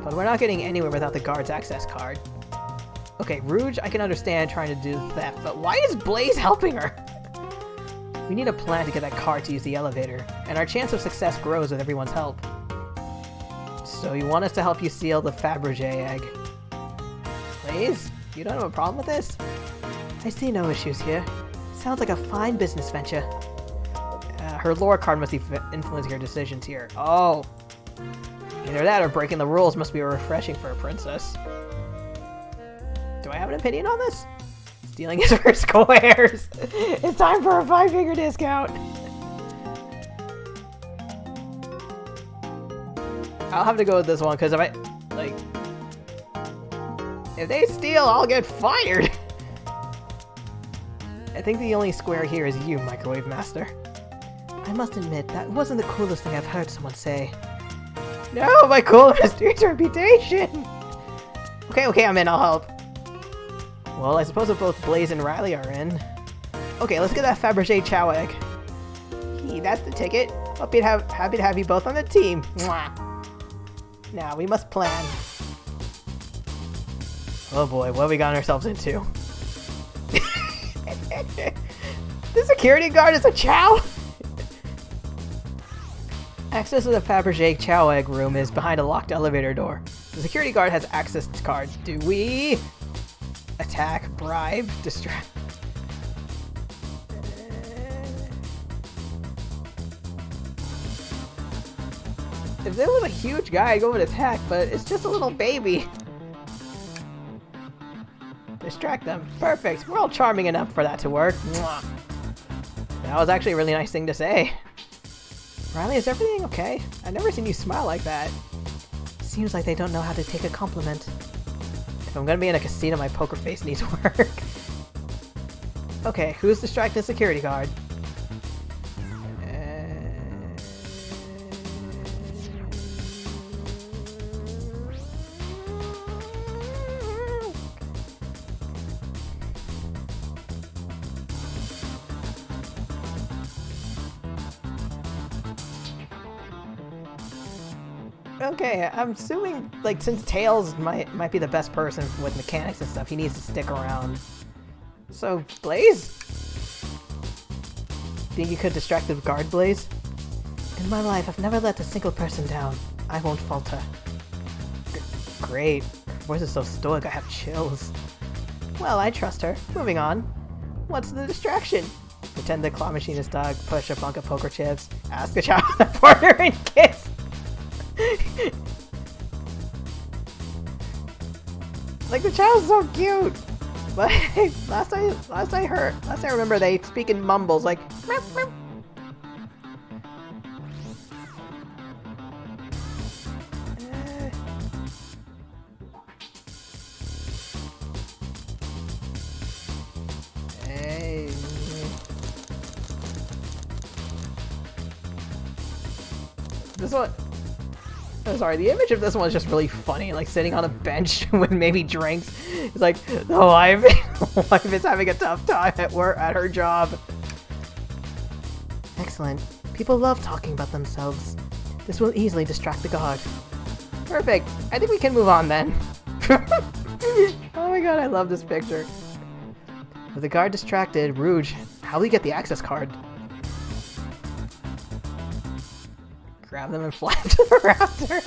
But we're not getting anywhere without the guard's access card. Okay, Rouge, I can understand trying to do theft, but why is Blaze helping her? We need a plan to get that card to use the elevator, and our chance of success grows with everyone's help. So you want us to help you seal the Fabergé egg? Blaze, you don't have a problem with this? I see no issues here. Sounds like a fine business venture. Her lore card must be influencing her decisions here. Oh. Either that or breaking the rules must be refreshing for a princess. Do I have an opinion on this? Stealing is for squares. It's time for a 5-figure discount. I'll have to go with this one because if they steal, I'll get fired. I think the only square here is you, Microwave Master. I must admit, that wasn't the coolest thing I've heard someone say. No, my cool mysterious reputation! Okay, I'm in, I'll help. Well, I suppose if both Blaze and Riley are in. Okay, let's get that Fabergé chow egg. Hey, that's the ticket. Happy to have you both on the team. Mwah. Now, we must plan. Oh boy, what have we gotten ourselves into? The security guard is a chow? Access to the Fabergé chow egg room is behind a locked elevator door. The security guard has access cards. Do we attack, bribe, distract? If there was a huge guy, I'd go with attack, but it's just a little baby. Distract them. Perfect. We're all charming enough for that to work. Mwah. That was actually a really nice thing to say. Riley, is everything okay? I've never seen you smile like that. Seems like they don't know how to take a compliment. If I'm gonna be in a casino, my poker face needs work. Okay, who's distracting the security guard? Okay, I'm assuming, since Tails might be the best person with mechanics and stuff, he needs to stick around. So, Blaze? Think you could distract the guard, Blaze? In my life, I've never let a single person down. I won't falter. Great. Her voice is so stoic, I have chills. Well, I trust her. Moving on. What's the distraction? Pretend the claw machine is dog, push a bunk of poker chips, ask a child a partner, and kiss! The child's so cute, but last I remember they speak in mumbles like. Meow, meow. Hey. This one. Oh, sorry, the image of this one is just really funny, sitting on a bench with maybe drinks. It's like, the wife is having a tough time at work, at her job. Excellent. People love talking about themselves. This will easily distract the guard. Perfect. I think we can move on then. Oh my god, I love this picture. With the guard distracted, Rouge, how will you get the access card? Grab them and fly to the raptor.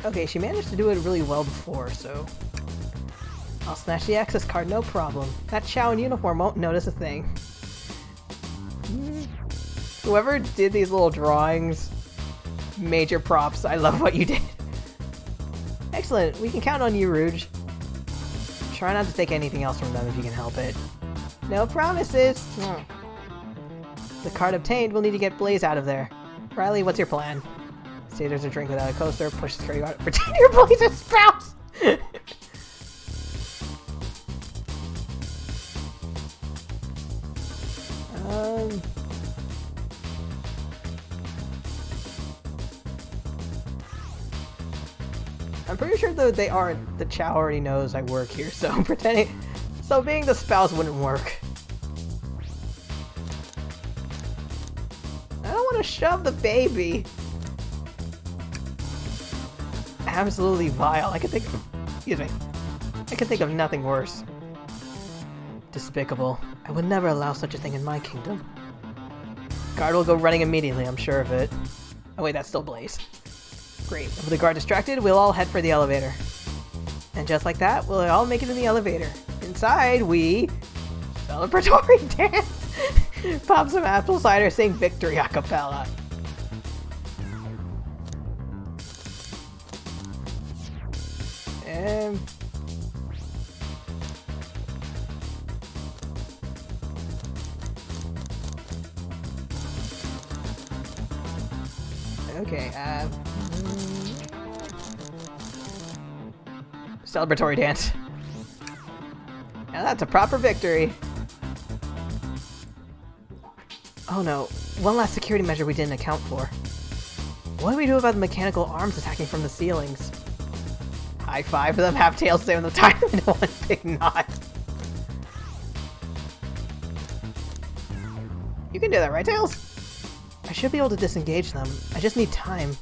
Okay, she managed to do it really well before, so I'll snatch the access card, no problem. That chow in uniform won't notice a thing. Whoever did these little drawings, major props. I love what you did. Excellent, we can count on you, Rouge. Try not to take anything else from them if you can help it. No promises! The card obtained, we'll need to get Blaze out of there. Riley, what's your plan? Say there's a drink without a coaster, push the security guard, pretend you're Blaze's spouse! pretty sure though they aren't. The Chow already knows I work here, so so being the spouse wouldn't work. I don't want to shove the baby. Absolutely vile. I can think of nothing worse. Despicable. I would never allow such a thing in my kingdom. Guard will go running immediately, I'm sure of it. Oh wait, that's still Blaze. Great. With the guard distracted, we'll all head for the elevator. And just like that, we'll all make it in the elevator. Inside, we... celebratory dance! Pop some apple cider, sing victory a cappella. Okay, celebratory dance. Now that's a proper victory. Oh no, one last security measure we didn't account for. What do we do about the mechanical arms attacking from the ceilings? High five for them, have tails stay on the time in one big knot. You can do that, right, Tails? I should be able to disengage them. I just need time.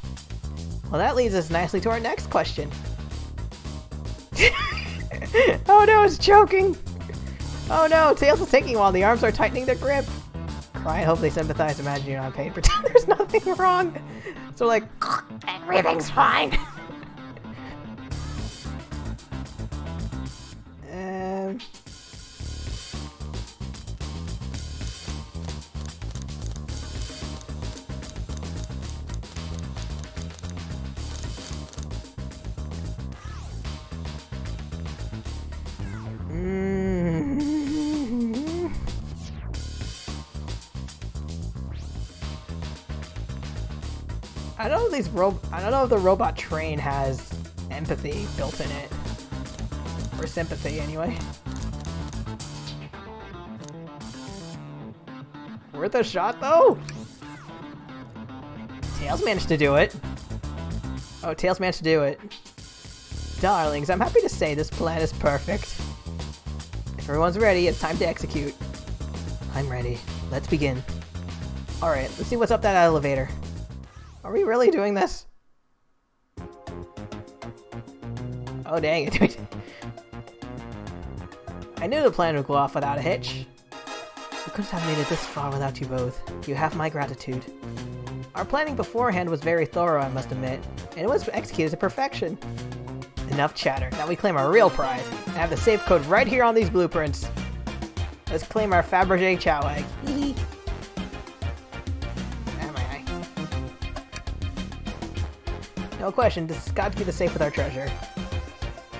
Well, that leads us nicely to our next question. Oh no, it's choking! Oh no, Tails is taking a while. The arms are tightening their grip. Cry and hope they sympathize. Imagine you're not in pain. Pretend there's nothing wrong. So like, Everything's fine. I don't know if the robot train has empathy built in it. Or sympathy, anyway. Worth a shot, though? Tails managed to do it. Oh, Tails managed to do it. Darlings, I'm happy to say this plan is perfect. If everyone's ready, it's time to execute. I'm ready. Let's begin. Alright, let's see what's up that elevator. Are we really doing this? Oh dang it. I knew the plan would go off without a hitch. We couldn't have made it this far without you both. You have my gratitude. Our planning beforehand was very thorough, I must admit, and it was executed to perfection. Enough chatter. Now we claim our real prize. I have the safe code right here on these blueprints. Let's claim our Fabergé Chow egg. No question, this has got to be the safe with our treasure.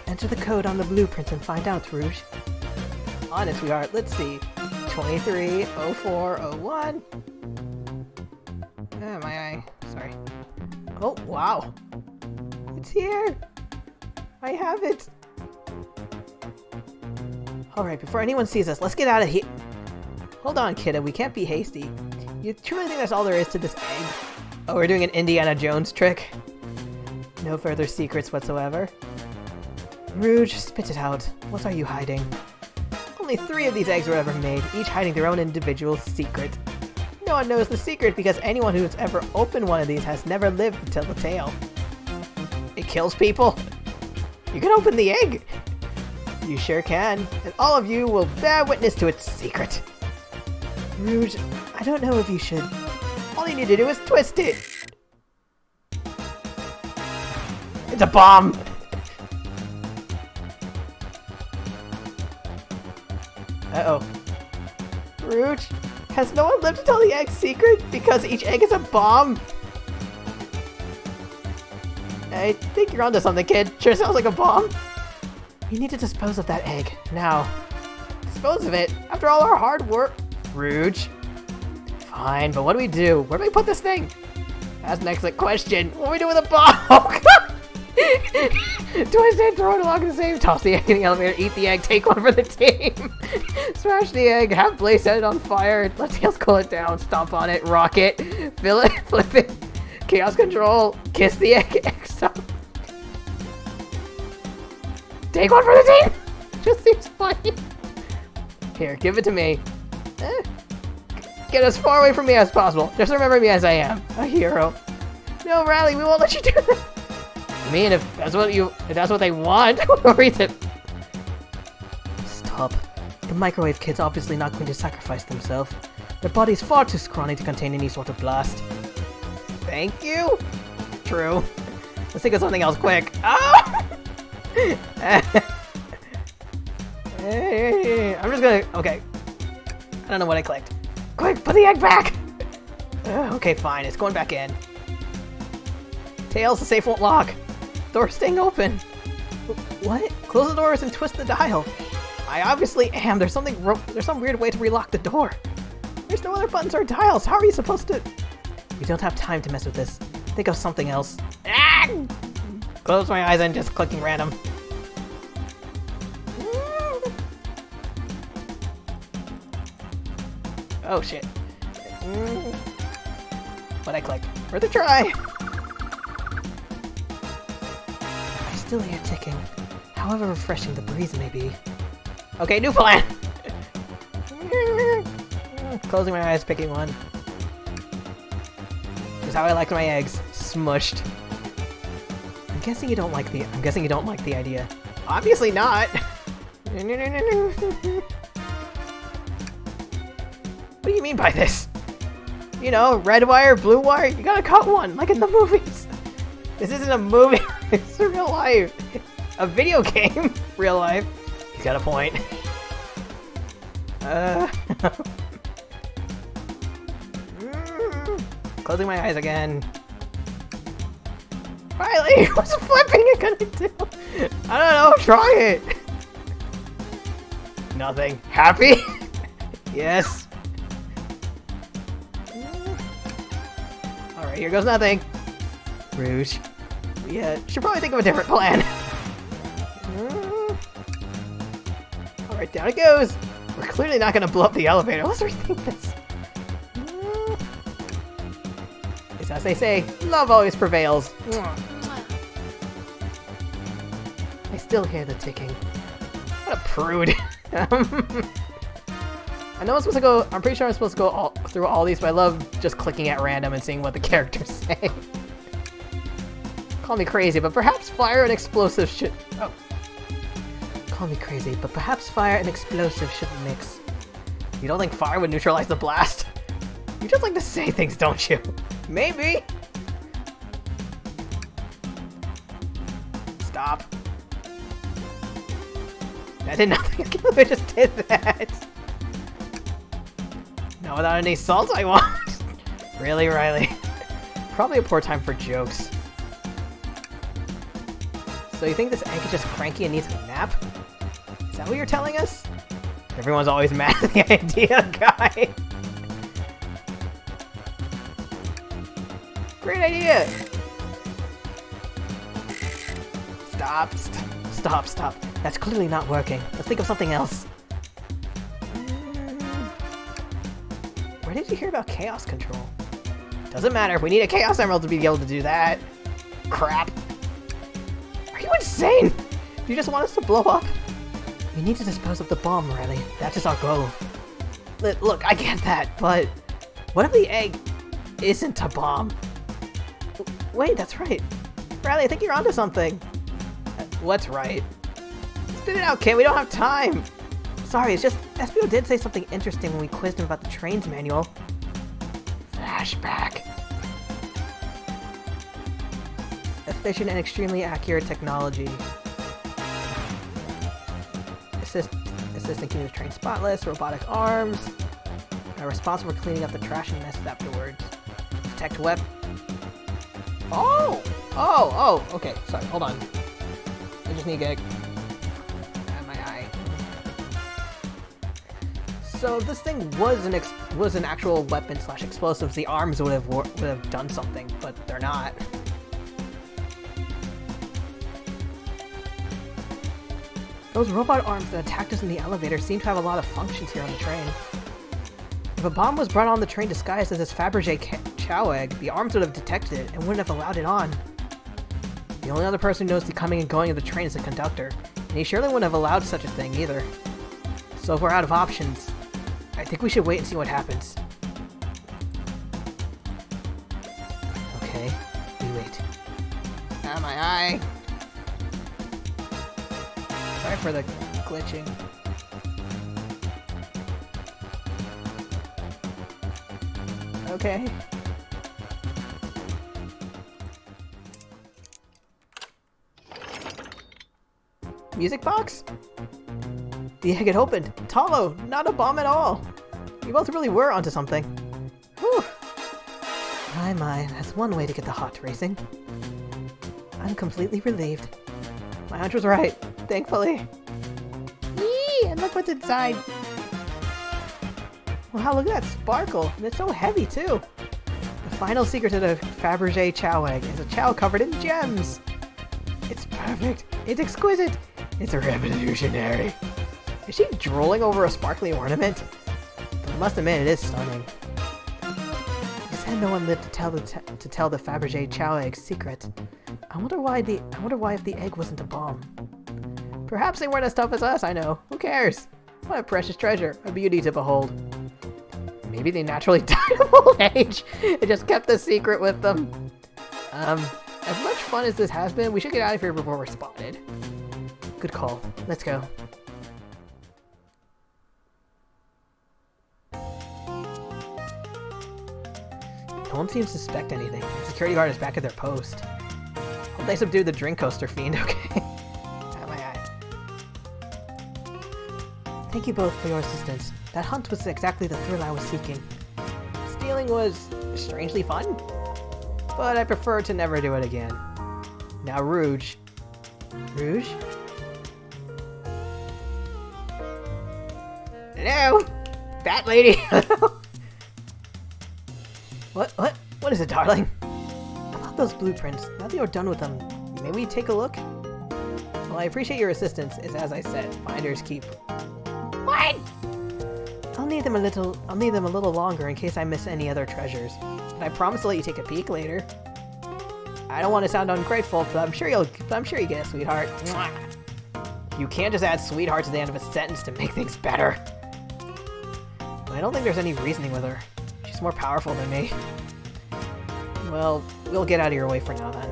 Enter the code on the blueprints and find out, Rouge. Honest, sweetheart. Let's see. 230401. Oh, my eye. Sorry. Oh, wow. It's here. I have it. Alright, before anyone sees us, let's get out of here. Hold on, kiddo. We can't be hasty. You truly think that's all there is to this egg? Oh, we're doing an Indiana Jones trick? No further secrets whatsoever. Rouge, spit it out. What are you hiding? Only 3 of these eggs were ever made, each hiding their own individual secret. No one knows the secret because anyone who's ever opened one of these has never lived to tell the tale. It kills people? You can open the egg! You sure can, and all of you will bear witness to its secret. Rouge, I don't know if you should. All you need to do is twist it! It's a bomb! Uh-oh. Rouge, has no one lived to tell the egg's secret because each egg is a bomb? I think you're onto something, kid. Sure sounds like a bomb. We need to dispose of that egg, now. Dispose of it? After all our hard work? Rouge. Fine, but what do we do? Where do we put this thing? That's an excellent question. What do we do with a bomb? Oh, God! Twist it, throw it along the same. Toss the egg in the elevator, eat the egg, take one for the team. Smash the egg, have Blaze set it on fire, let Tails cool it down, stomp on it, rock it, fill it, flip it, chaos control, kiss the egg, Take one for the team! Just seems funny. Here, give it to me. Get as far away from me as possible. Just remember me as I am, a hero. No, Riley, we won't let you do that. I mean, if that's what they want, we'll read it. Stop. The microwave kid's obviously not going to sacrifice themselves. Their body's far too scrawny to contain any sort of blast. Thank you. True. Let's think of something else quick. Oh! I'm just gonna. Okay. I don't know what I clicked. Quick, put the egg back! Okay, fine. It's going back in. Tails, the safe won't lock. Door's staying open. What? Close the doors and twist the dial. I obviously am. There's some weird way to relock the door. There's no other buttons or dials. How are you supposed to? We don't have time to mess with this. Think of something else. Ah! Close my eyes and just clicking random. Oh shit. What'd I click? Worth a try! I still hear ticking, however refreshing the breeze may be. Okay, new plan! Closing my eyes, picking one. Here's how I like my eggs. Smushed. I'm guessing you don't like the idea. Obviously not! What do you mean by this? You know, red wire, blue wire, you gotta cut one, like in the movies. This isn't a movie, it's real life. A video game, real life. He's got a point. Closing my eyes again. Riley, what's flipping you gonna do? I don't know, try it. Nothing. Happy? Yes. Alright, here goes nothing. Rouge. Yeah, should probably think of a different plan. Alright, down it goes. We're clearly not gonna blow up the elevator. Let's rethink this. It's as they say, love always prevails. I still hear the ticking. What a prude. I know I'm supposed to go, I'm pretty sure I'm supposed to go through all these, but I love just clicking at random and seeing what the characters say. Call me crazy, but perhaps fire and explosive should... Oh. Call me crazy, but perhaps fire and explosive shouldn't mix. You don't think fire would neutralize the blast? You just like to say things, don't you? Maybe. Stop. That did nothing. I can't believe I just did that. Not without any salt I want. Really, Riley? Probably a poor time for jokes. So you think this egg is just cranky and needs a nap? Is that what you're telling us? Everyone's always mad at the idea, guy. Great idea! Stop. That's clearly not working. Let's think of something else. Where did you hear about chaos control? Doesn't matter. We need a chaos emerald to be able to do that. Crap. Are you insane? Do you just want us to blow up? We need to dispose of the bomb, Riley. That's just our goal. Look, I get that, but what if the egg isn't a bomb? Wait, that's right. Riley, I think you're onto something. What's right? Spit it out, kid. We don't have time. Sorry, it's just SBO did say something interesting when we quizzed him about the trains manual. Flashback. Efficient and extremely accurate technology. Assisting keeping the train spotless, robotic arms. Are responsible for cleaning up the trash and messes afterwards. Detect web. Oh, okay. Sorry, hold on. I just need to get my eye. So if this thing was an actual weapon / explosives, the arms would have done something, but they're not. Those robot arms that attacked us in the elevator seem to have a lot of functions here on the train. If a bomb was brought on the train disguised as this Fabergé Chow egg, the arms would have detected it and wouldn't have allowed it on. The only other person who knows the coming and going of the train is the conductor, and And he surely wouldn't have allowed such a thing either. So if we're out of options, I think we should wait and see what happens. Okay, we wait. Ah, my eye. Sorry for the glitching. Okay. Music box? The egg had opened. Talo, not a bomb at all. We both really were onto something. Whew. My, that's one way to get the heart racing. I'm completely relieved. My hunch was right, thankfully. Yee! And look what's inside. Wow, look at that sparkle. And it's so heavy, too. The final secret to the Fabergé Chow egg is a chow covered in gems. It's perfect. It's exquisite. It's revolutionary. Is she drooling over a sparkly ornament? But I must admit, it is stunning. You said no one lived to tell the Fabergé Chow egg's secret. I wonder why if the egg wasn't a bomb. Perhaps they weren't as tough as us, I know. Who cares? What a precious treasure, a beauty to behold. Maybe they naturally died of old age and just kept the secret with them. As much fun as this has been, we should get out of here before we're spotted. Good call. Let's go. No one seems to suspect anything. The security guard is back at their post. Hope they subdued the drink coaster fiend, okay? Out my eye. Thank you both for your assistance. That hunt was exactly the thrill I was seeking. Stealing was strangely fun, but I prefer to never do it again. Now Rouge. Rouge? Hello? Bat lady? What is it, darling? About those blueprints, now that you're done with them, may we take a look? Well, I appreciate your assistance. It's as I said, finders keep. What? I'll need them a little longer in case I miss any other treasures. But I promise to let you take a peek later. I don't want to sound ungrateful, but I'm sure you get it, sweetheart. Mwah. You can't just add sweetheart to the end of a sentence to make things better. But I don't think there's any reasoning with her. She's more powerful than me. Well, we'll get out of your way for now then.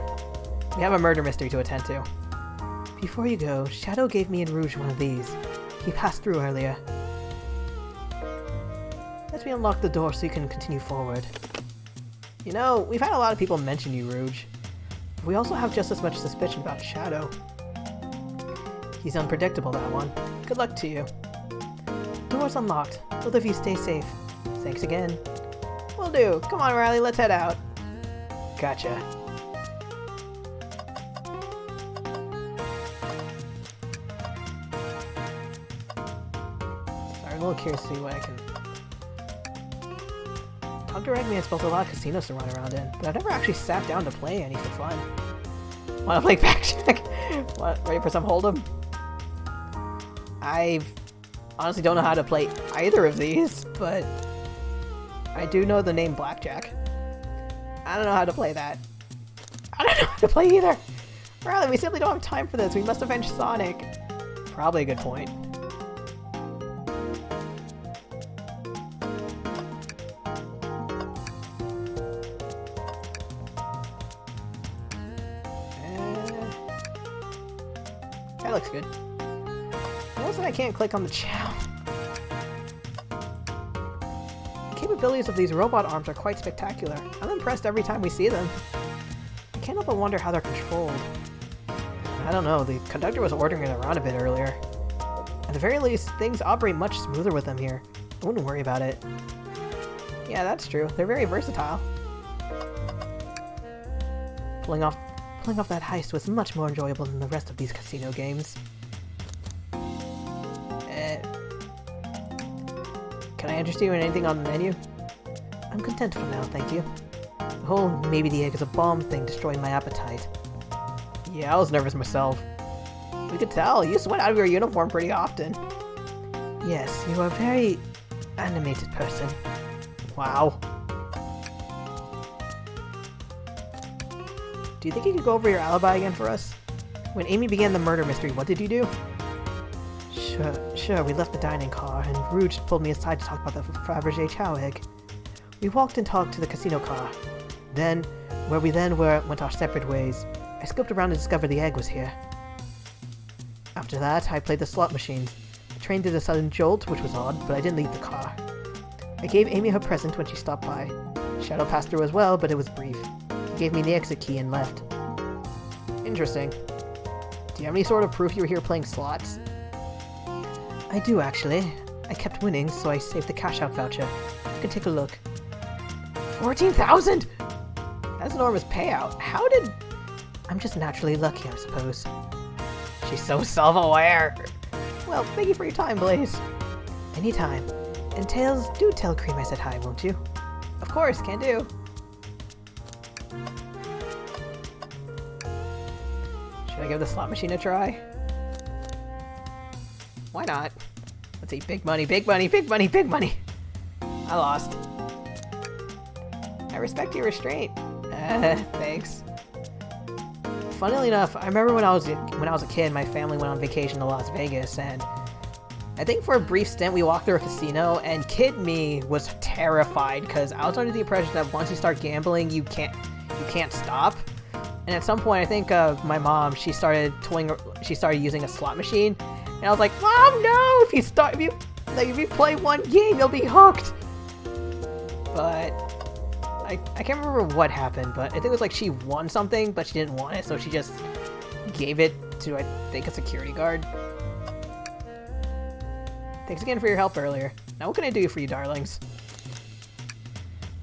We have a murder mystery to attend to. Before you go, Shadow gave me and Rouge one of these. He passed through earlier. Let me unlock the door so you can continue forward. You know, we've had a lot of people mention you, Rouge. We also have just as much suspicion about Shadow. He's unpredictable, that one. Good luck to you. Door's unlocked. Both of you stay safe. Thanks again. Will do. Come on, Riley, let's head out. Gotcha. Sorry, I'm a little curious to see what I can... Dr. Eggman's built a lot of casinos to run around in, but I've never actually sat down to play any for fun. Wanna play Blackjack? What, ready for some Hold'em? I honestly don't know how to play either of these, but I do know the name Blackjack. I don't know how to play that. I don't know how to play either. Riley, we simply don't have time for this. We must avenge Sonic. Probably a good point. That looks good. Notice that I can't click on the chow. The capabilities of these robot arms are quite spectacular. I'm impressed every time we see them. I can't help but wonder how they're controlled. I don't know, the conductor was ordering it around a bit earlier. At the very least, things operate much smoother with them here. I wouldn't worry about it. Yeah, that's true. They're very versatile. Pulling off that heist was much more enjoyable than the rest of these casino games. Can I interest you in anything on the menu? I'm content for now, thank you. Oh, maybe the egg is a bomb thing destroying my appetite. Yeah, I was nervous myself. We could tell, you sweat out of your uniform pretty often. Yes, you are a very animated person. Wow. Do you think you could go over your alibi again for us? When Amy began the murder mystery, what did you do? Sure, we left the dining car, and Rouge pulled me aside to talk about the Fabergé chow egg. We walked and talked to the casino car. Then, where we went our separate ways, I scoped around and discovered the egg was here. After that, I played the slot machines. The train did a sudden jolt, which was odd, but I didn't leave the car. I gave Amy her present when she stopped by. Shadow passed through as well, but it was brief. He gave me the exit key and left. Interesting. Do you have any sort of proof you were here playing slots? I do, actually. I kept winning, so I saved the cash-out voucher. You can take a look. 14,000! That's an enormous payout. How did... I'm just naturally lucky, I suppose. She's so self-aware. Well, thank you for your time, Blaze. Anytime. And Tails, do tell Cream I said hi, won't you? Of course, can do. Should I give the slot machine a try? Why not? Let's see, big money, big money, big money, big money! I lost. I respect your restraint. Thanks. Funnily enough, I remember when I was a kid, my family went on vacation to Las Vegas, and I think for a brief stint we walked through a casino, and kid me was terrified because I was under the impression that once you start gambling, you can't stop. And at some point, I think my mom, she started using a slot machine, and I was like, Mom, no! If you play one game, you'll be hooked. But I can't remember what happened, but I think it was like she won something, but she didn't want it, so she just gave it to, I think, a security guard. Thanks again for your help earlier. Now what can I do for you, darlings?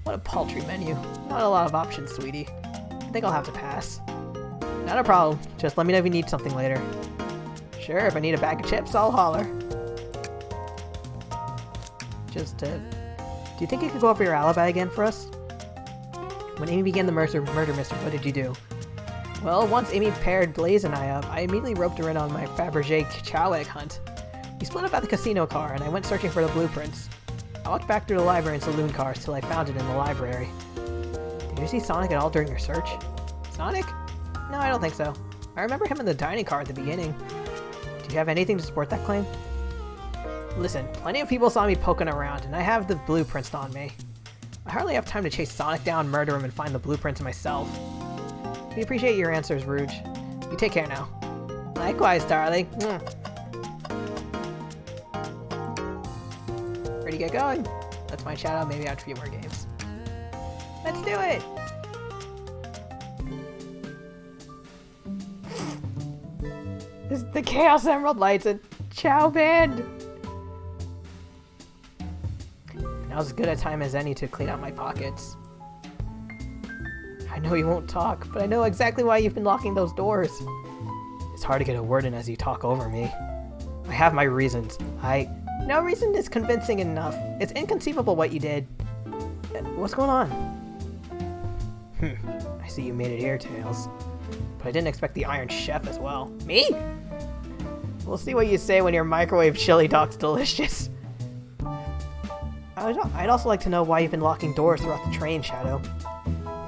What a paltry menu. Not a lot of options, sweetie. I think I'll have to pass. Not a problem. Just let me know if you need something later. Sure, if I need a bag of chips, I'll holler. Do you think you could go over your alibi again for us? When Amy began the murder mystery, what did you do? Well, once Amy paired Blaze and I up, I immediately roped her in on my Fabergé chow egg hunt. We split up at the casino car, and I went searching for the blueprints. I walked back through the library and saloon cars till I found it in the library. Did you see Sonic at all during your search? Sonic? No, I don't think so. I remember him in the dining car at the beginning. Do you have anything to support that claim? Listen, plenty of people saw me poking around, and I have the blueprints on me. I hardly have time to chase Sonic down, murder him, and find the blueprints myself. We appreciate your answers, Rouge. You take care now. Likewise, darling. Ready to get going? Let's find Shadow, maybe after a few more games. Let's do it! This is the Chaos Emerald Lights and Chow Band! Now's as good a time as any to clean out my pockets. I know you won't talk, but I know exactly why you've been locking those doors. It's hard to get a word in as you talk over me. I have my reasons. No reason is convincing enough. It's inconceivable what you did. What's going on? I see you made it here, Tails. But I didn't expect the Iron Chef as well. Me? We'll see what you say when your microwave chili dog's delicious. I'd also like to know why you've been locking doors throughout the train, Shadow.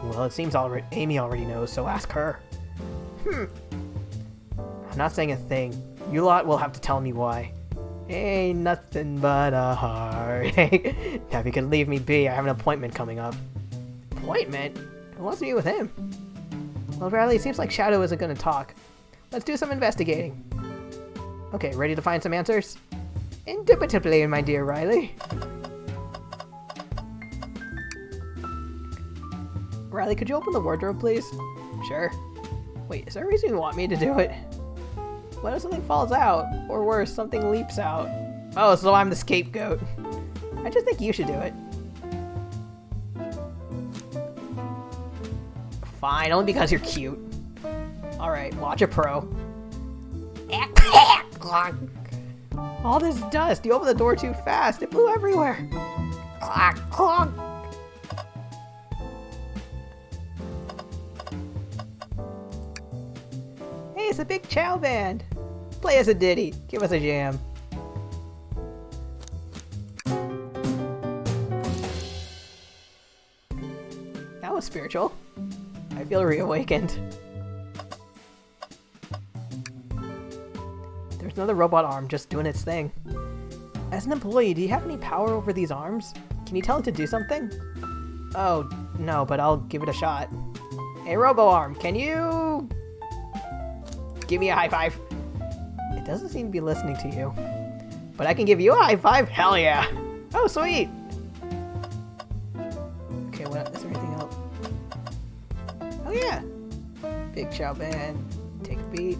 Well, it seems Amy already knows, so ask her. I'm not saying a thing. You lot will have to tell me why. Ain't nothing but a heartache. Now if you could leave me be, I have an appointment coming up. Appointment? Who wants to meet with him? Well, Riley, it seems like Shadow isn't going to talk. Let's do some investigating. Okay, ready to find some answers? Indubitably, my dear Riley. Riley, could you open the wardrobe, please? Sure. Wait, is there a reason you want me to do it? What if something falls out? Or worse, something leaps out? Oh, so I'm the scapegoat. I just think you should do it. Fine, only because you're cute. Alright, watch a pro. All this dust! You opened the door too fast! It flew everywhere! Hey, it's a big chow band! Play us a ditty. Give us a jam. That was spiritual. I feel reawakened. There's another robot arm just doing its thing. As an employee, do you have any power over these arms? Can you tell it to do something? Oh, no, but I'll give it a shot. Hey, robo arm, can you... give me a high five? It doesn't seem to be listening to you. But I can give you a high five? Hell yeah! Oh, sweet! Okay, what is there anything else? Oh yeah! Big Chow Band. Take a beat.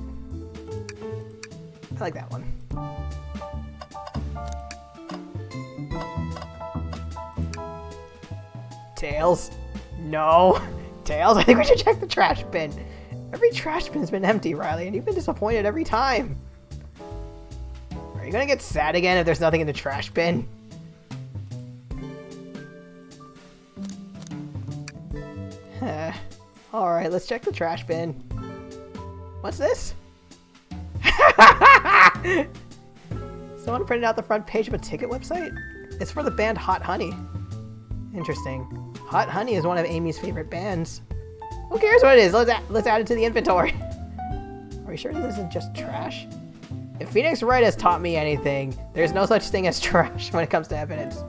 I like that one. Tails? No! Tails, I think we should check the trash bin. Every trash bin's been empty, Riley, and you've been disappointed every time. Are you gonna get sad again if there's nothing in the trash bin? Alright, let's check the trash bin. What's this? Someone printed out the front page of a ticket website? It's for the band Hot Honey. Interesting. Hot Honey is one of Amy's favorite bands. Who cares what it is? Let's add it to the inventory. Are you sure this isn't just trash? If Phoenix Wright has taught me anything, there's no such thing as trash when it comes to evidence.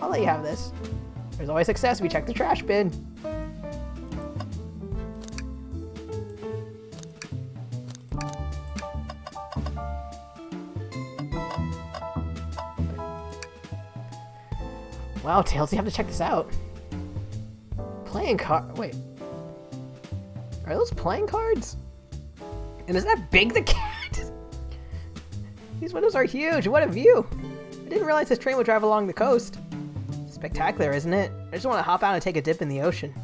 I'll let you have this. There's always success if we check the trash bin. Wow, Tails, you have to check this out. Playing card. Wait. Are those playing cards? And is that Big the Cat? These windows are huge. What a view. I didn't realize this train would drive along the coast. Spectacular, isn't it? I just want to hop out and take a dip in the ocean.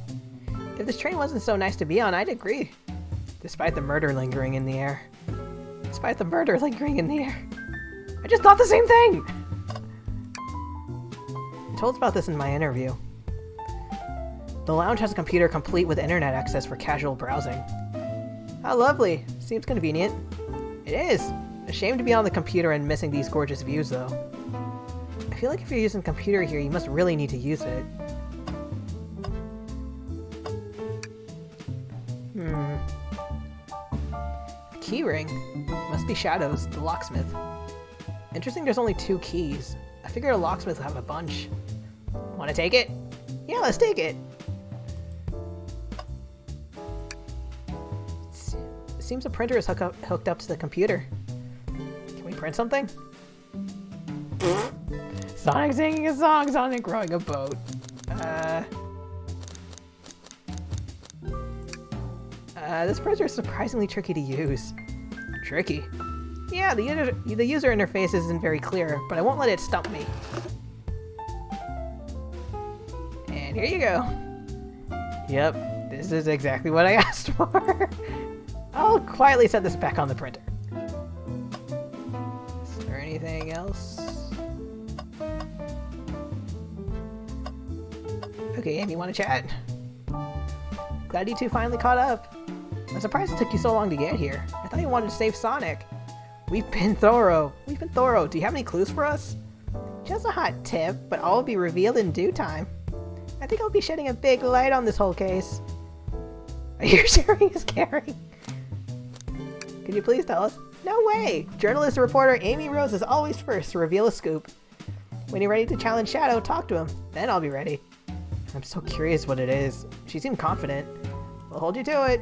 If this train wasn't so nice to be on, I'd agree. Despite the murder lingering in the air. Despite the murder lingering in the air. I just thought the same thing! I told us about this in my interview. The lounge has a computer complete with internet access for casual browsing. How lovely. Seems convenient. It is. A shame to be on the computer and missing these gorgeous views, though. I feel like if you're using a computer here, you must really need to use it. A key ring. Must be Shadow's, the locksmith. Interesting there's only 2 keys. I figured a locksmith would have a bunch. Wanna take it? Yeah, let's take it! It seems the printer is hooked up to the computer. Can we print something? Sonic singing a song, Sonic rowing a boat. This printer is surprisingly tricky to use. Tricky? Yeah, the user interface isn't very clear, but I won't let it stump me. And here you go. Yep, this is exactly what I asked for. I'll quietly set this back on the printer. Is there anything else? Okay, Amy, wanna chat? Glad you two finally caught up. I'm surprised it took you so long to get here. I thought you wanted to save Sonic. We've been thorough. Do you have any clues for us? Just a hot tip, but all will be revealed in due time. I think I'll be shedding a big light on this whole case. Are you sharing is caring? Could you please tell us? No way! Journalist and reporter Amy Rose is always first to reveal a scoop. When you're ready to challenge Shadow, talk to him. Then I'll be ready. I'm so curious what it is. She seemed confident. We'll hold you to it.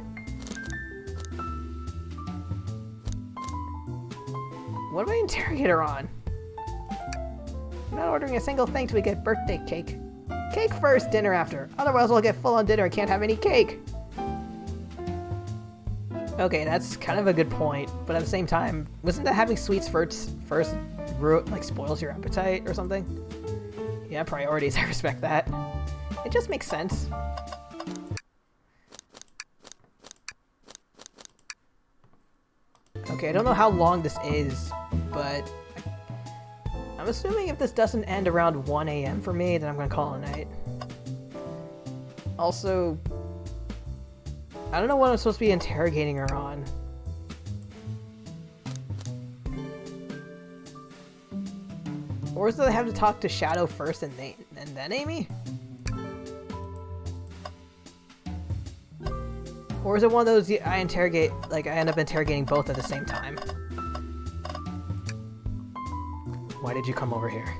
What do I interrogate her on? I'm not ordering a single thing till we get birthday cake. Cake first, dinner after. Otherwise we'll get full on dinner and can't have any cake. Okay, that's kind of a good point, but at the same time, wasn't that having sweets first like spoils your appetite or something? Yeah, priorities, I respect that. It just makes sense. Okay, I don't know how long this is, but I'm assuming if this doesn't end around 1 AM for me, then I'm gonna call it a night. Also, I don't know what I'm supposed to be interrogating her on. Or is it I have to talk to Shadow first and then Amy? Or is it one of those I end up interrogating both at the same time? Why did you come over here?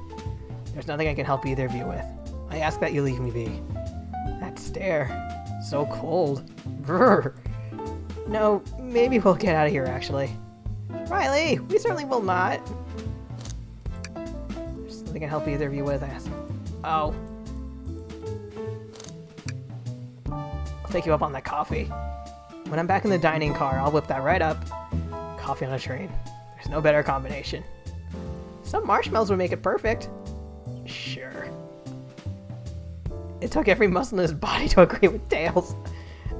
There's nothing I can help either of you with. I ask that you leave me be. That stare. So cold. Brr. No, maybe we'll get out of here, actually. Riley, we certainly will not. There's nothing I can help either of you with. Oh. I'll take you up on that coffee. When I'm back in the dining car, I'll whip that right up. Coffee on a train. There's no better combination. Some marshmallows would make it perfect. Sure. It took every muscle in his body to agree with Tails.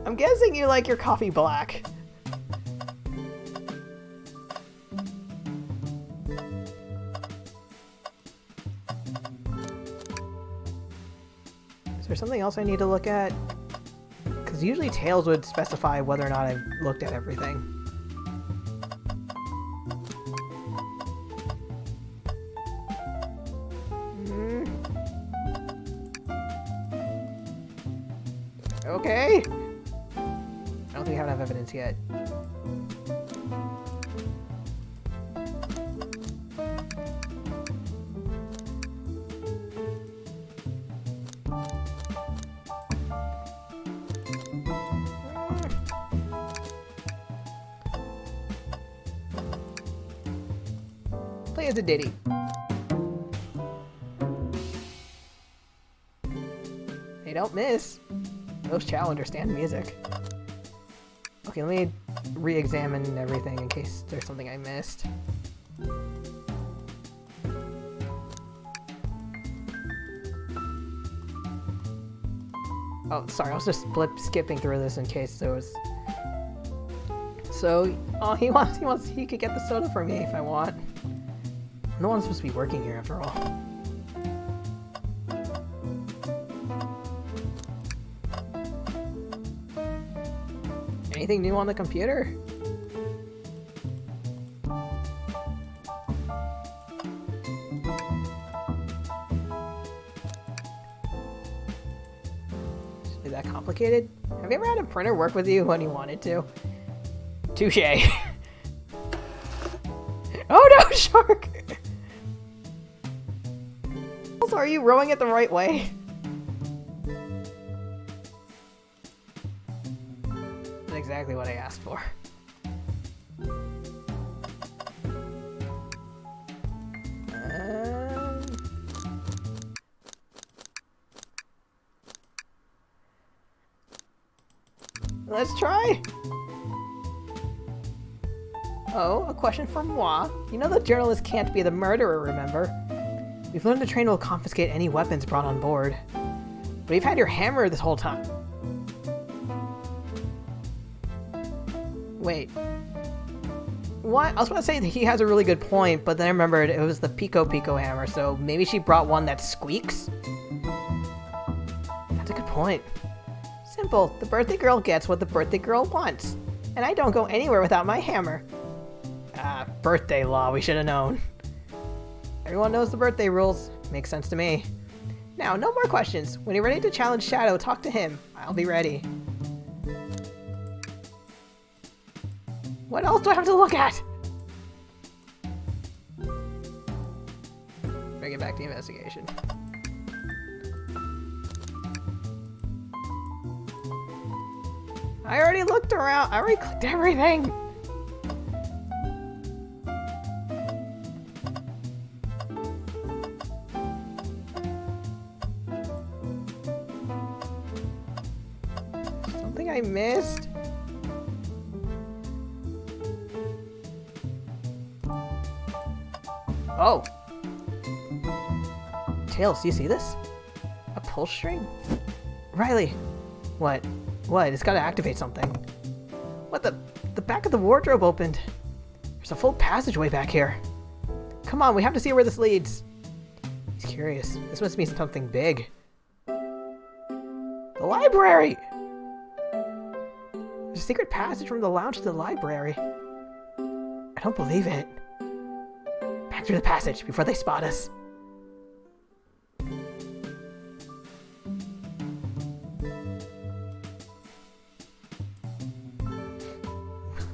I'm guessing you like your coffee black. Is there something else I need to look at? Because usually Tails would specify whether or not I've looked at everything. Okay. I don't think we have enough evidence yet. Play as a ditty. They don't miss. Those Chow understand music. Okay, let me re-examine everything in case there's something I missed. Oh, sorry, I was just skipping through this in case there was... So, oh, he could get the soda for me if I want. No one's supposed to be working here after all. Anything new on the computer? Is that complicated? Have you ever had a printer work with you when you wanted to? Touché. Oh no, shark! Also, are you rowing it the right way? Exactly what I asked for. Let's try. Oh, a question from moi. You know the journalist can't be the murderer, remember? We've learned the train will confiscate any weapons brought on board. But you've had your hammer this whole time. Wait. What? I was about to say that he has a really good point, but then I remembered it was the Pico Pico hammer, so maybe she brought one that squeaks? That's a good point. Simple. The birthday girl gets what the birthday girl wants. And I don't go anywhere without my hammer. Ah, birthday law, we should have known. Everyone knows the birthday rules. Makes sense to me. Now, no more questions. When you're ready to challenge Shadow, talk to him. I'll be ready. What else do I have to look at? Bring it back to the investigation. I already looked around. I already clicked everything. Something I missed? Oh! Tails, do you see this? A pull string? Riley! What? What? It's gotta activate something. What the? The back of the wardrobe opened. There's a full passageway back here. Come on, we have to see where this leads. He's curious. This must mean something big. The library! There's a secret passage from the lounge to the library. I don't believe it. Back through the passage before they spot us.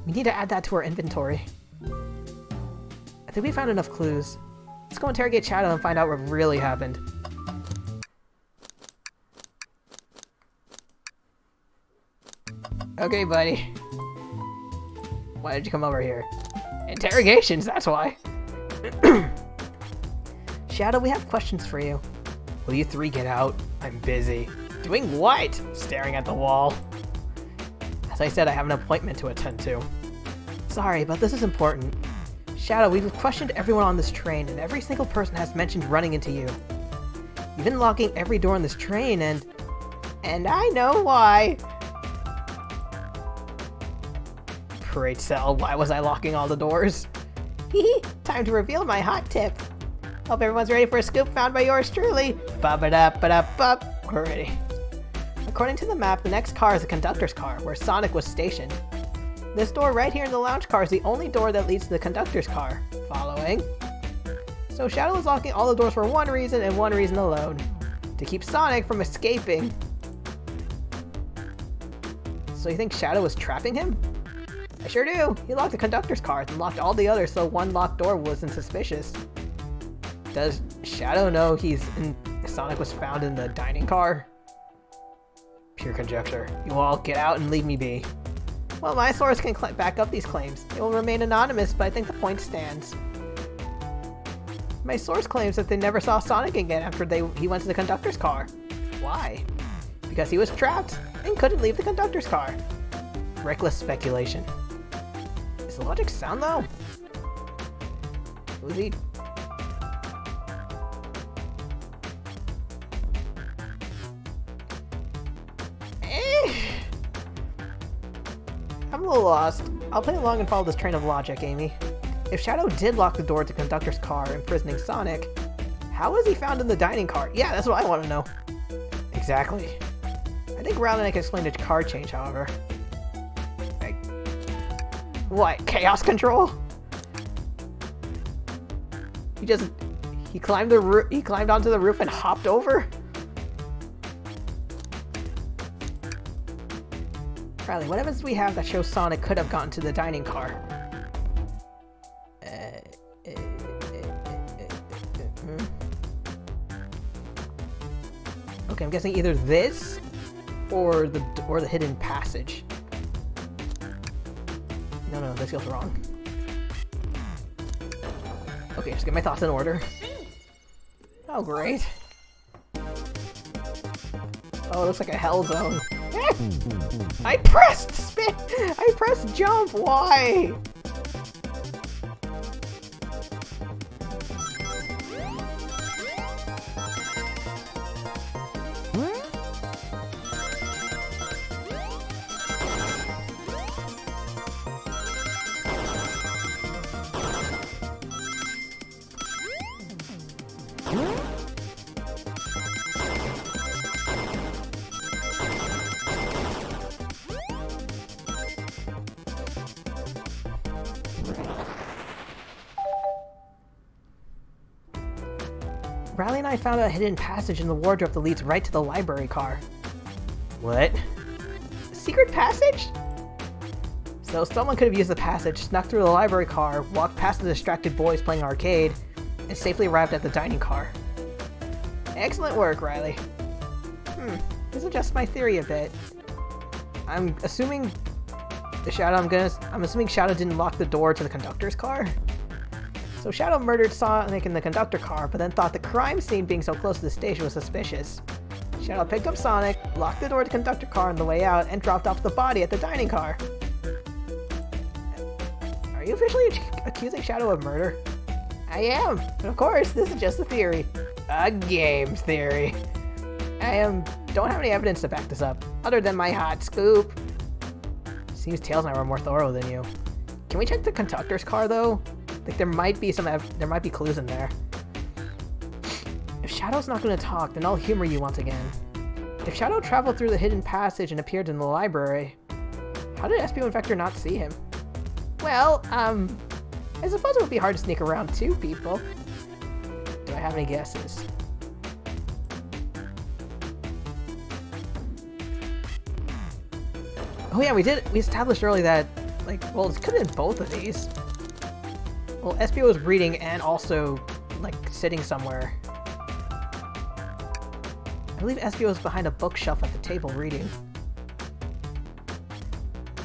We need to add that to our inventory. I think we found enough clues. Let's go interrogate Shadow and find out what really happened. Okay, buddy. Why did you come over here? Interrogations, that's why. Shadow, we have questions for you. Will you three get out? I'm busy. Doing what? Staring at the wall. As I said, I have an appointment to attend to. Sorry, but this is important. Shadow, we've questioned everyone on this train, and every single person has mentioned running into you. You've been locking every door on this train, and I know why. Great Cell, why was I locking all the doors? Hehe, time to reveal my hot tip. Hope everyone's ready for a scoop found by yours truly. Ba-ba-da-ba-da-ba. We're ready. According to the map, the next car is the Conductor's car, where Sonic was stationed. This door right here in the lounge car is the only door that leads to the Conductor's car. Following? So Shadow is locking all the doors for one reason and one reason alone. To keep Sonic from escaping. So you think Shadow was trapping him? I sure do! He locked the Conductor's car and locked all the others so one locked door wasn't suspicious. Does Shadow know Sonic was found in the dining car? Pure conjecture. You all get out and leave me be. Well, my source can back up these claims. They will remain anonymous, but I think the point stands. My source claims that they never saw Sonic again after he went to the Conductor's car. Why? Because he was trapped and couldn't leave the Conductor's car. Reckless speculation. Is the logic sound though? Who's he? I'm a little lost. I'll play along and follow this train of logic, Amy. If Shadow did lock the door to Conductor's car, imprisoning Sonic, how was he found in the dining car? Yeah, that's what I want to know. Exactly. I think Rowland can explain the car change, however. What? Chaos control? He climbed onto the roof and hopped over? Riley, what evidence do we have that shows Sonic could have gotten to the dining car? Okay, I'm guessing either this or the hidden passage. No, this feels wrong. Okay, just get my thoughts in order. Oh, great. Oh, it looks like a hell zone. I pressed spin! I pressed jump! Why? Riley and I found a hidden passage in the wardrobe that leads right to the library car. What? A secret passage? So someone could have used the passage, snuck through the library car, walked past the distracted boys playing arcade, and safely arrived at the dining car. Excellent work, Riley. This adjusts my theory a bit. I'm assuming Shadow didn't lock the door to the Conductor's car. So Shadow murdered Sonic in the Conductor car, but then thought the crime scene being so close to the station was suspicious. Shadow picked up Sonic, locked the door to the Conductor car on the way out, and dropped off the body at the dining car. Are you officially accusing Shadow of murder? I am, but of course, this is just a theory. A games theory. Don't have any evidence to back this up, other than my hot scoop. Seems Tails and I were more thorough than you. Can we check the Conductor's car, though? Like, there might be clues in there. If Shadow's not going to talk, then I'll humor you once again. If Shadow traveled through the hidden passage and appeared in the library, how did Espio and Vector not see him? Well, I suppose it would be hard to sneak around two people. Do I have any guesses? Oh yeah, we established earlier that, like, well, it could have been both of these. Well, Espio was reading and also like, sitting somewhere. I believe Espio is behind a bookshelf at the table reading.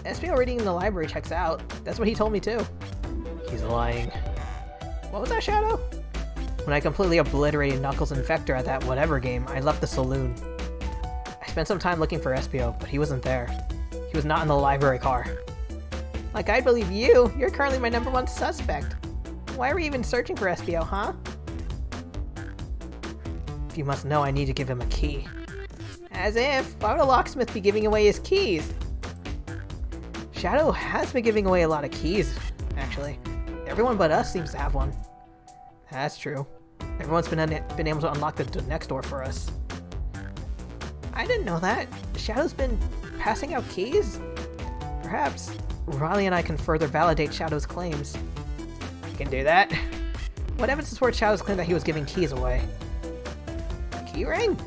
Espio reading in the library checks out. That's what he told me too. He's lying. What was that, Shadow? When I completely obliterated Knuckles and Vector at that whatever game, I left the saloon. I spent some time looking for Espio, but he wasn't there. He was not in the library car. Like I believe you, you're currently my #1 suspect. Why are we even searching for Espio, huh? If you must know, I need to give him a key. As if! Why would a locksmith be giving away his keys? Shadow has been giving away a lot of keys, actually. Everyone but us seems to have one. That's true. Everyone's been able to unlock the next door for us. I didn't know that. Shadow's been passing out keys? Perhaps Riley and I can further validate Shadow's claims. We can do that. What evidence supports Shadow's claim that he was giving keys away? Key ring?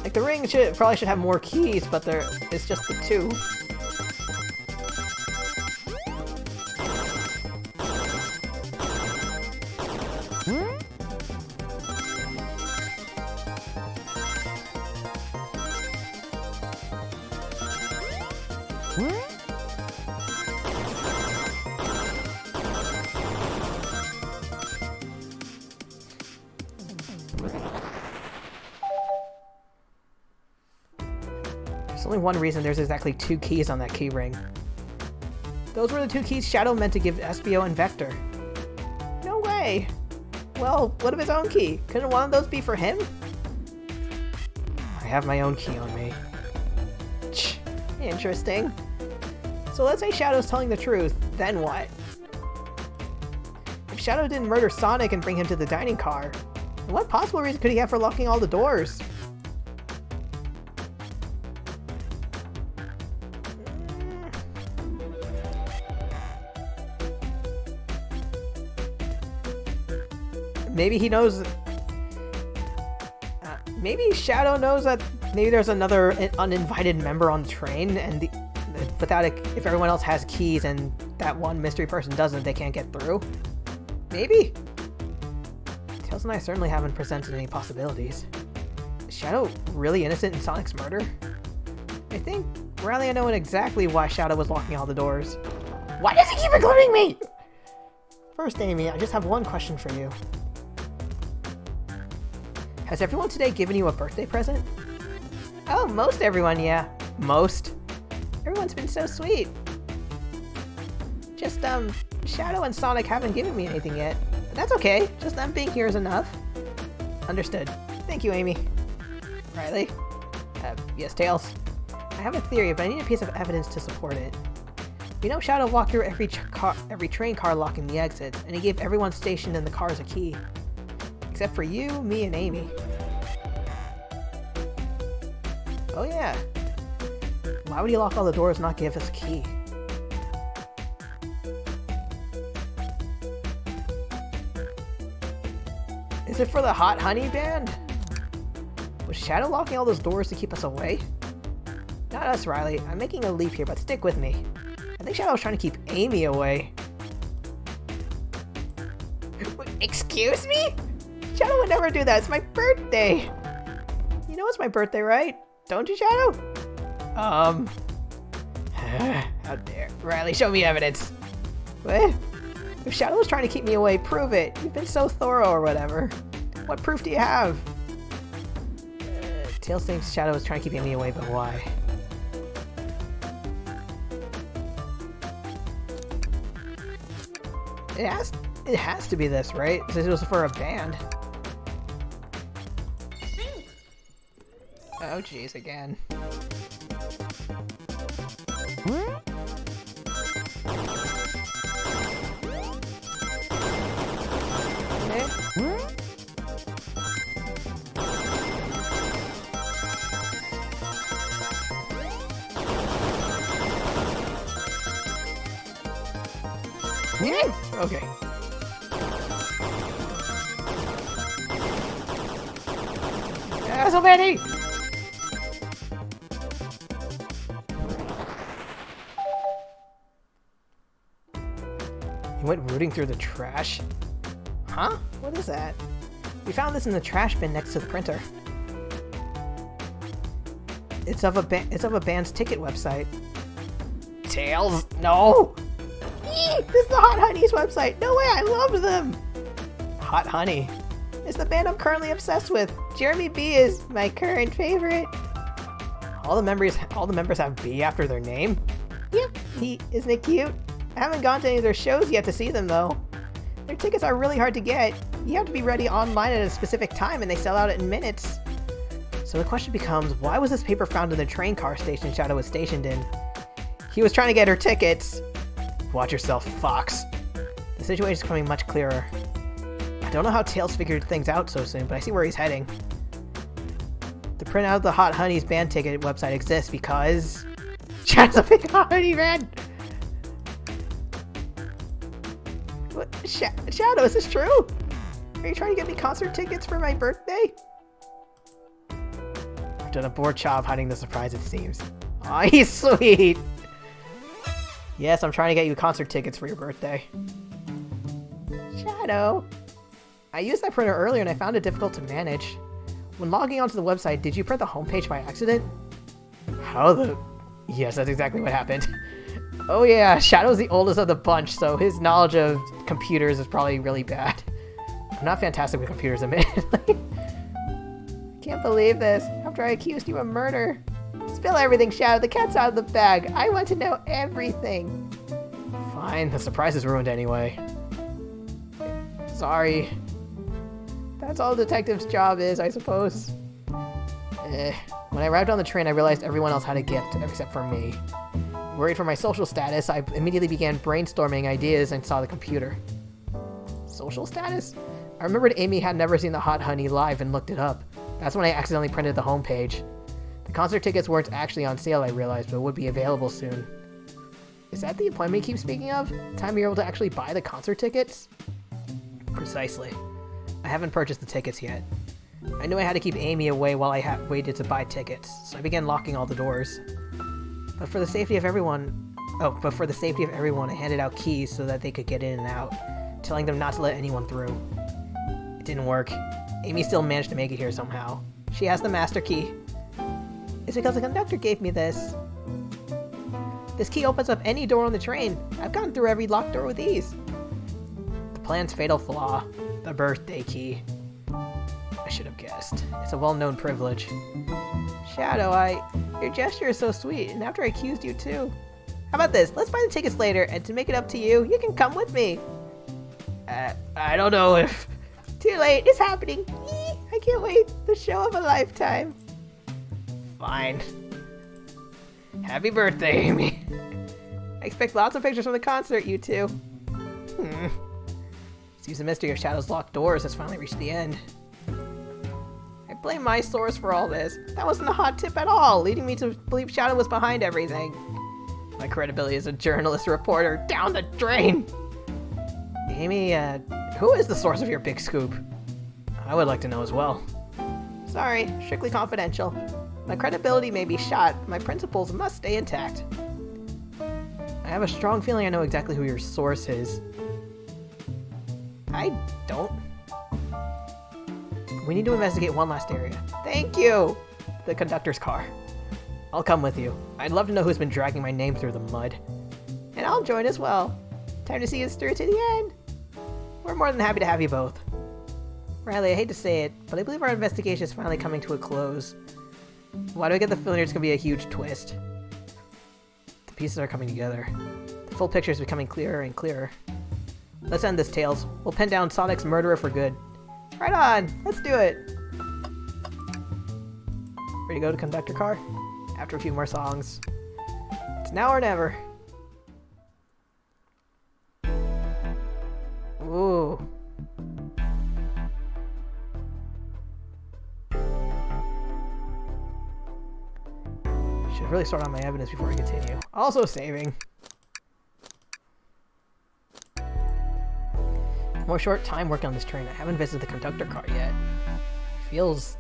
Like the ring probably should have more keys, but it's just the 2. There's only one reason there's exactly 2 keys on that key ring. Those were the 2 keys Shadow meant to give Espio and Vector. No way! Well, what of his own key? Couldn't one of those be for him? I have my own key on me. Interesting. So let's say Shadow's telling the truth, then what? If Shadow didn't murder Sonic and bring him to the dining car, then what possible reason could he have for locking all the doors? Maybe he knows... maybe Shadow knows that maybe there's another uninvited member on the train, and if everyone else has keys and that one mystery person doesn't, they can't get through? Maybe? Tails and I certainly haven't presented any possibilities. Is Shadow really innocent in Sonic's murder? I think Riley and I know exactly why Shadow was locking all the doors. Why does he keep including me? First, Amy, I just have one question for you. Has everyone today given you a birthday present? Oh, most everyone, yeah. Most. Everyone's been so sweet. Just, Shadow and Sonic haven't given me anything yet. But that's okay. Just them being here is enough. Understood. Thank you, Amy. Riley? Yes, Tails? I have a theory, but I need a piece of evidence to support it. We know Shadow walked through every train car locking the exits, and he gave everyone stationed in the cars a key. Except for you, me, and Amy. Oh yeah. Why would he lock all the doors and not give us a key? Is it for the Hot Honey Band? Was Shadow locking all those doors to keep us away? Not us, Riley. I'm making a leap here, but stick with me. I think Shadow was trying to keep Amy away. Excuse me? Shadow would never do that. It's my birthday. You know it's my birthday, right? Don't you, Shadow? How dare. Riley, show me evidence. What? If Shadow was trying to keep me away, prove it. You've been so thorough or whatever. What proof do you have? Tails thinks Shadow was trying to keep Amy away, but why? It has to be this, right? Since it was for a band. Oh jeez, again. Okay. So many! went rooting through the trash. Huh? What is that? We found this in the trash bin next to the printer. It's of a band's ticket website. Tails? No! This is the Hot Honey's website. No way, I love them. Hot Honey. It's the band I'm currently obsessed with. Jeremy B is my current favorite. All the members have B after their name? Yep. Isn't it cute? I haven't gone to any of their shows yet to see them though. Their tickets are really hard to get. You have to be ready online at a specific time and they sell out in minutes. So the question becomes, why was this paper found in the train car station Shadow was stationed in? He was trying to get her tickets. Watch yourself, Fox. The situation is becoming much clearer. I don't know how Tails figured things out so soon, but I see where he's heading. The printout of the Hot Honey's band ticket website exists because... Shadow's a big Hot Honey fan! What? Shadow, is this true? Are you trying to get me concert tickets for my birthday? I've done a poor job hiding the surprise, it seems. Aw, he's sweet! Yes, I'm trying to get you concert tickets for your birthday. Shadow! I used that printer earlier and I found it difficult to manage. When logging onto the website, did you print the homepage by accident? How the... Yes, that's exactly what happened. Oh yeah, Shadow's the oldest of the bunch, so his knowledge of computers is probably really bad. I'm not fantastic with computers, admittedly. Can't believe this. After I accused you of murder. Spill everything, Shadow. The cat's out of the bag. I want to know everything. Fine, the surprise is ruined anyway. Sorry. That's all a detective's job is, I suppose. When I arrived on the train, I realized everyone else had a gift, except for me. Worried for my social status, I immediately began brainstorming ideas and saw the computer. Social status? I remembered Amy had never seen the Hot Honey live and looked it up. That's when I accidentally printed the homepage. The concert tickets weren't actually on sale, I realized, but would be available soon. Is that the appointment you keep speaking of? Time you're able to actually buy the concert tickets? Precisely. I haven't purchased the tickets yet. I knew I had to keep Amy away while I waited to buy tickets, so I began locking all the doors. But for the safety of everyone, I handed out keys so that they could get in and out, telling them not to let anyone through. It didn't work. Amy still managed to make it here somehow. She has the master key. It's because the conductor gave me this. This key opens up any door on the train. I've gone through every locked door with ease. The plan's fatal flaw, the birthday key. I should have guessed. It's a well-known privilege. Shadow, your gesture is so sweet, and after I accused you too. How about this? Let's buy the tickets later, and to make it up to you, you can come with me. I don't know if... Too late, it's happening. Yee, I can't wait. The show of a lifetime. Fine. Happy birthday, Amy. I expect lots of pictures from the concert, you two. Seems the mystery of Shadow's locked doors has finally reached the end. I blame my source for all this. That wasn't a hot tip at all, leading me to believe Shadow was behind everything. My credibility as a journalist reporter down the drain. Amy, who is the source of your big scoop? I would like to know as well. Sorry, strictly confidential. My credibility may be shot, but my principles must stay intact. I have a strong feeling I know exactly who your source is. I don't. We need to investigate one last area. Thank you! The conductor's car. I'll come with you. I'd love to know who's been dragging my name through the mud. And I'll join as well. Time to see us through to the end. We're more than happy to have you both. Riley, I hate to say it, but I believe our investigation is finally coming to a close. Why do I get the feeling there's going to be a huge twist? The pieces are coming together. The full picture is becoming clearer and clearer. Let's end this, Tails. We'll pin down Sonic's murderer for good. Right on! Let's do it! Ready to go to Conductor car? After a few more songs. It's now or never. Ooh. Should really sort out my evidence before I continue. Also saving. More short time working on this train. I haven't visited the conductor car yet. Feels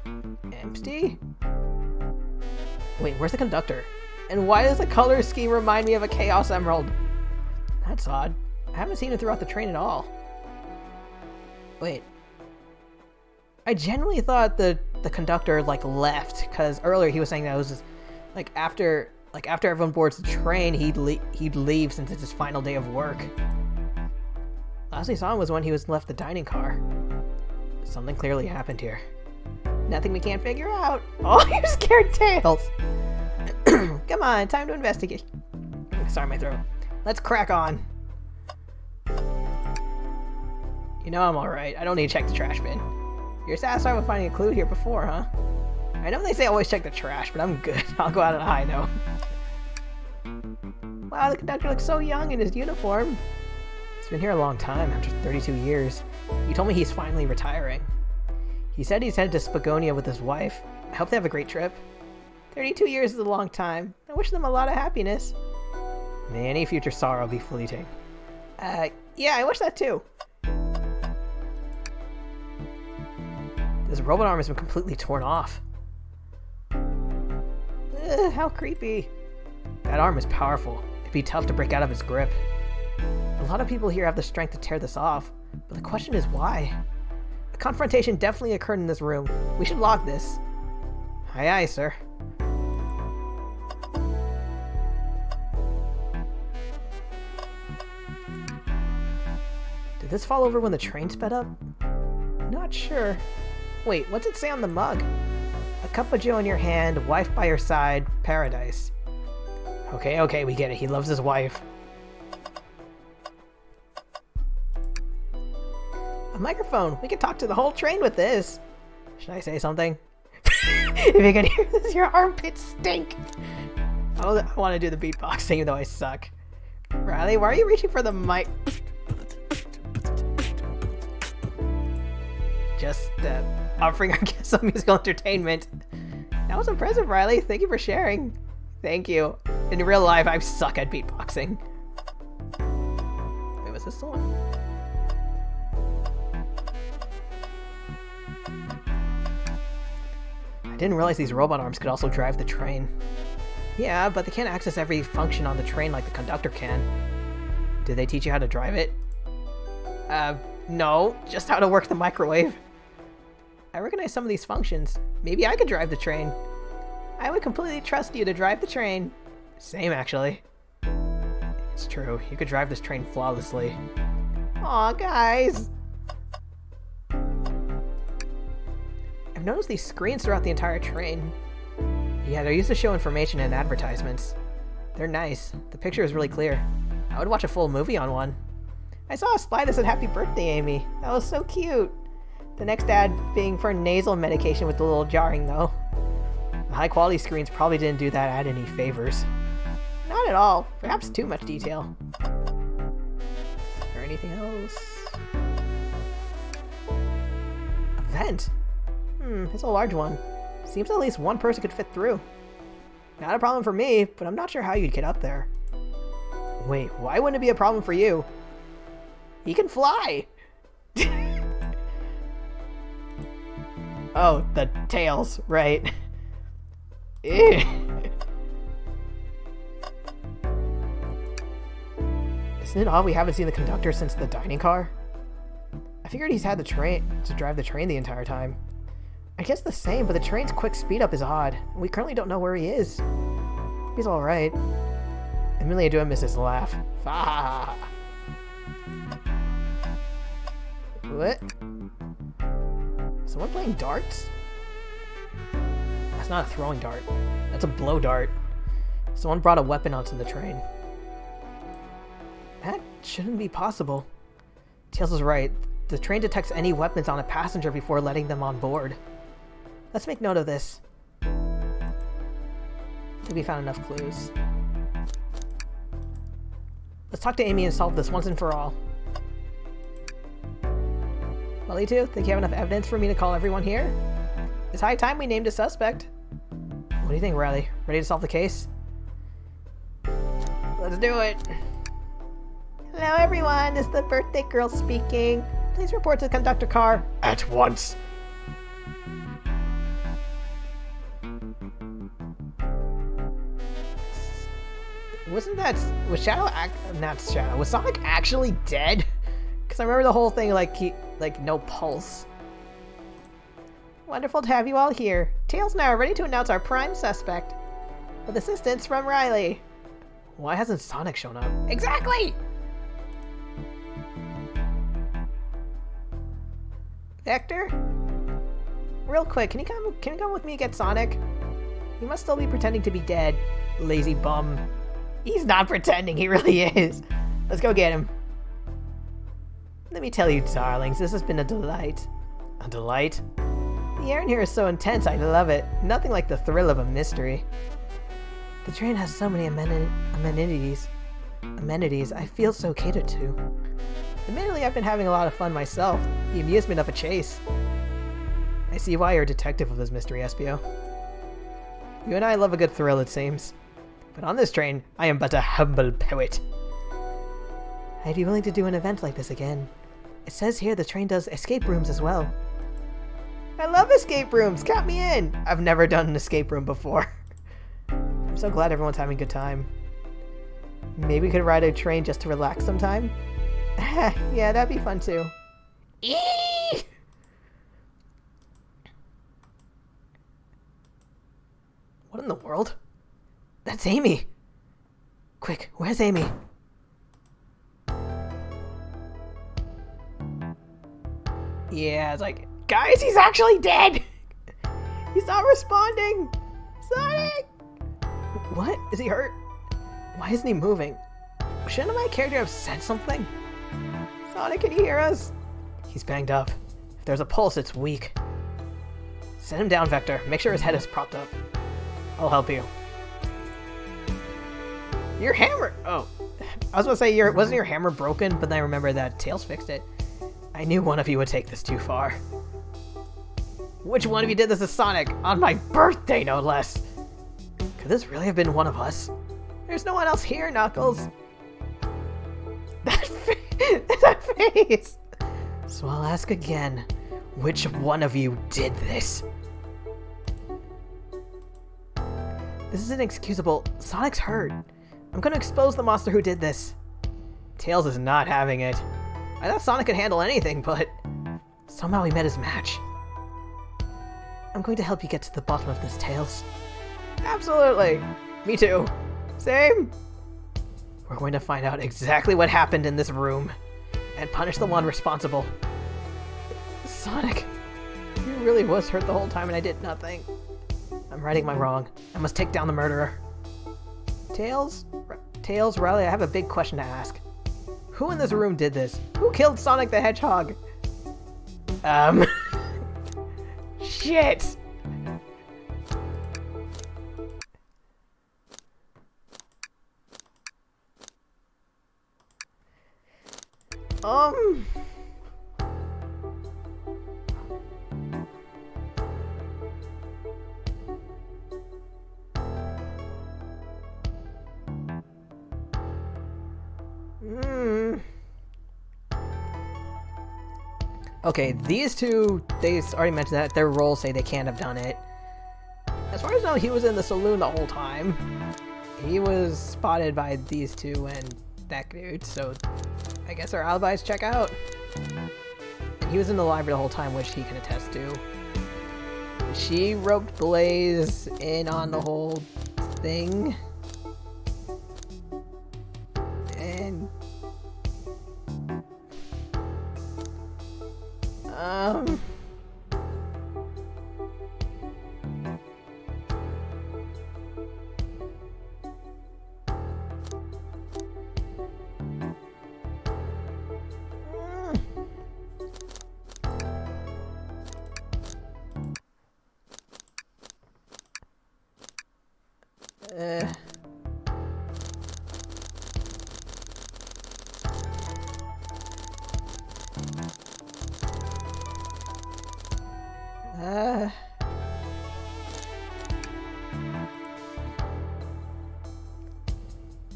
empty? Wait, where's the conductor? And why does the color scheme remind me of a Chaos Emerald? That's odd. haven't seen him throughout the train at all. Wait. I genuinely thought the conductor, like, left, because earlier he was saying that it was just, like, after everyone boards the train, he'd leave since it's his final day of work. Last we saw him was when he was left the dining car. Something clearly happened here. Nothing we can't figure out. Oh, you're scared, Tails! Come on, time to investigate. Sorry, my throat. Let's crack on. You know I'm alright. I don't need to check the trash bin. You're satisfied with finding a clue here before, huh? I know they say always check the trash, but I'm good. I'll go out on a high note. Wow, the conductor looks so young in his uniform. He's been here a long time, after 32 years. He told me he's finally retiring. He said he's headed to Spagonia with his wife. I hope they have a great trip. 32 years is a long time. I wish them a lot of happiness. May any future sorrow be fleeting. Yeah, I wish that too. This robot arm has been completely torn off. Ugh, how creepy. That arm is powerful. It'd be tough to break out of its grip. A lot of people here have the strength to tear this off, but the question is why? A confrontation definitely occurred in this room. We should log this. Aye aye, sir. Did this fall over when the train sped up? Not sure. Wait, what's it say on the mug? A cup of joe in your hand, wife by your side, paradise. Okay, we get it. He loves his wife. A microphone. We can talk to the whole train with this. Should I say something? If you can hear this, your armpits stink. I want to do the beatboxing, even though I suck. Riley, why are you reaching for the mic? Just offering our guests some musical entertainment. That was impressive, Riley. Thank you for sharing. Thank you. In real life, I suck at beatboxing. Wait, was this the one? I didn't realize these robot arms could also drive the train. Yeah, but they can't access every function on the train like the conductor can. Did they teach you how to drive it? No, just how to work the microwave. I recognize some of these functions. Maybe I could drive the train. I would completely trust you to drive the train. Same, actually. It's true. You could drive this train flawlessly. Aw, guys! I've noticed these screens throughout the entire train. Yeah, they're used to show information and advertisements. They're nice. The picture is really clear. I would watch a full movie on one. I saw a slide that said "Happy Birthday, Amy." That was so cute. The next ad being for nasal medication with a little jarring, though. The high-quality screens probably didn't do that ad any favors. Not at all. Perhaps too much detail. Is there anything else? A vent? It's a large one. Seems at least one person could fit through. Not a problem for me, but I'm not sure how you'd get up there. Wait, why wouldn't it be a problem for you? He can fly! Oh, the tails, right. Isn't it odd we haven't seen the conductor since the dining car? I figured he's had the train to drive the train the entire time. I guess the same, but the train's quick speed up is odd. We currently don't know where he is. He's alright. Admittedly, I do miss his laugh. What? Someone playing darts? That's not a throwing dart. That's a blow dart. Someone brought a weapon onto the train. That shouldn't be possible. Tails is right. The train detects any weapons on a passenger before letting them on board. Let's make note of this. I think we found enough clues. Let's talk to Amy and solve this once and for all. Well, you two, think you have enough evidence for me to call everyone here? It's high time we named a suspect. What do you think, Riley? Ready to solve the case? Let's do it! Hello, everyone. It's the birthday girl speaking. Please report to the conductor car. At once! Was Sonic actually dead? Because I remember the whole thing like no pulse. Wonderful to have you all here. Tails and I are ready to announce our prime suspect. With assistance from Riley. Why hasn't Sonic shown up? Exactly! Vector? Real quick, can you come with me and get Sonic? He must still be pretending to be dead. Lazy bum. He's not pretending, he really is. Let's go get him. Let me tell you, darlings, this has been a delight. A delight? The air in here is so intense, I love it. Nothing like the thrill of a mystery. The train has so many amenities. I feel so catered to. Admittedly, I've been having a lot of fun myself. The amusement of a chase. I see why you're a detective of this mystery, Espio. You and I love a good thrill, it seems. But on this train, I am but a humble poet. I'd be willing to do an event like this again. It says here the train does escape rooms as well. I love escape rooms! Count me in! I've never done an escape room before. I'm so glad everyone's having a good time. Maybe we could ride a train just to relax sometime? Yeah, that'd be fun too. Eee! What in the world? That's Amy! Quick, where's Amy? Yeah, it's like, guys, he's actually dead! He's not responding! Sonic! What? Is he hurt? Why isn't he moving? Shouldn't my character have said something? Sonic, can you hear us? He's banged up. If there's a pulse, it's weak. Set him down, Vector. Make sure his head is propped up. I'll help you. Your hammer! Oh. I was gonna say, wasn't your hammer broken? But then I remember that Tails fixed it. I knew one of you would take this too far. Which one of you did this to Sonic? On my birthday, no less! Could this really have been one of us? There's no one else here, Knuckles! That face! So I'll ask again, which one of you did this? This is inexcusable. Sonic's hurt. I'm gonna expose the monster who did this. Tails is not having it. I thought Sonic could handle anything, but somehow he met his match. I'm going to help you get to the bottom of this, Tails. Absolutely. Me too. Same. We're going to find out exactly what happened in this room and punish the one responsible. Sonic, you really was hurt the whole time and I did nothing. I'm righting my wrong. I must take down the murderer. Tails, Riley, I have a big question to ask. Who in this room did this? Who killed Sonic the Hedgehog? Shit! Okay, these two, they already mentioned that their roles say they can't have done it. As far as I know, he was in the saloon the whole time. He was spotted by these two and that dude, so I guess our alibis check out. And he was in the library the whole time, which he can attest to. She roped Blaze in on the whole thing. And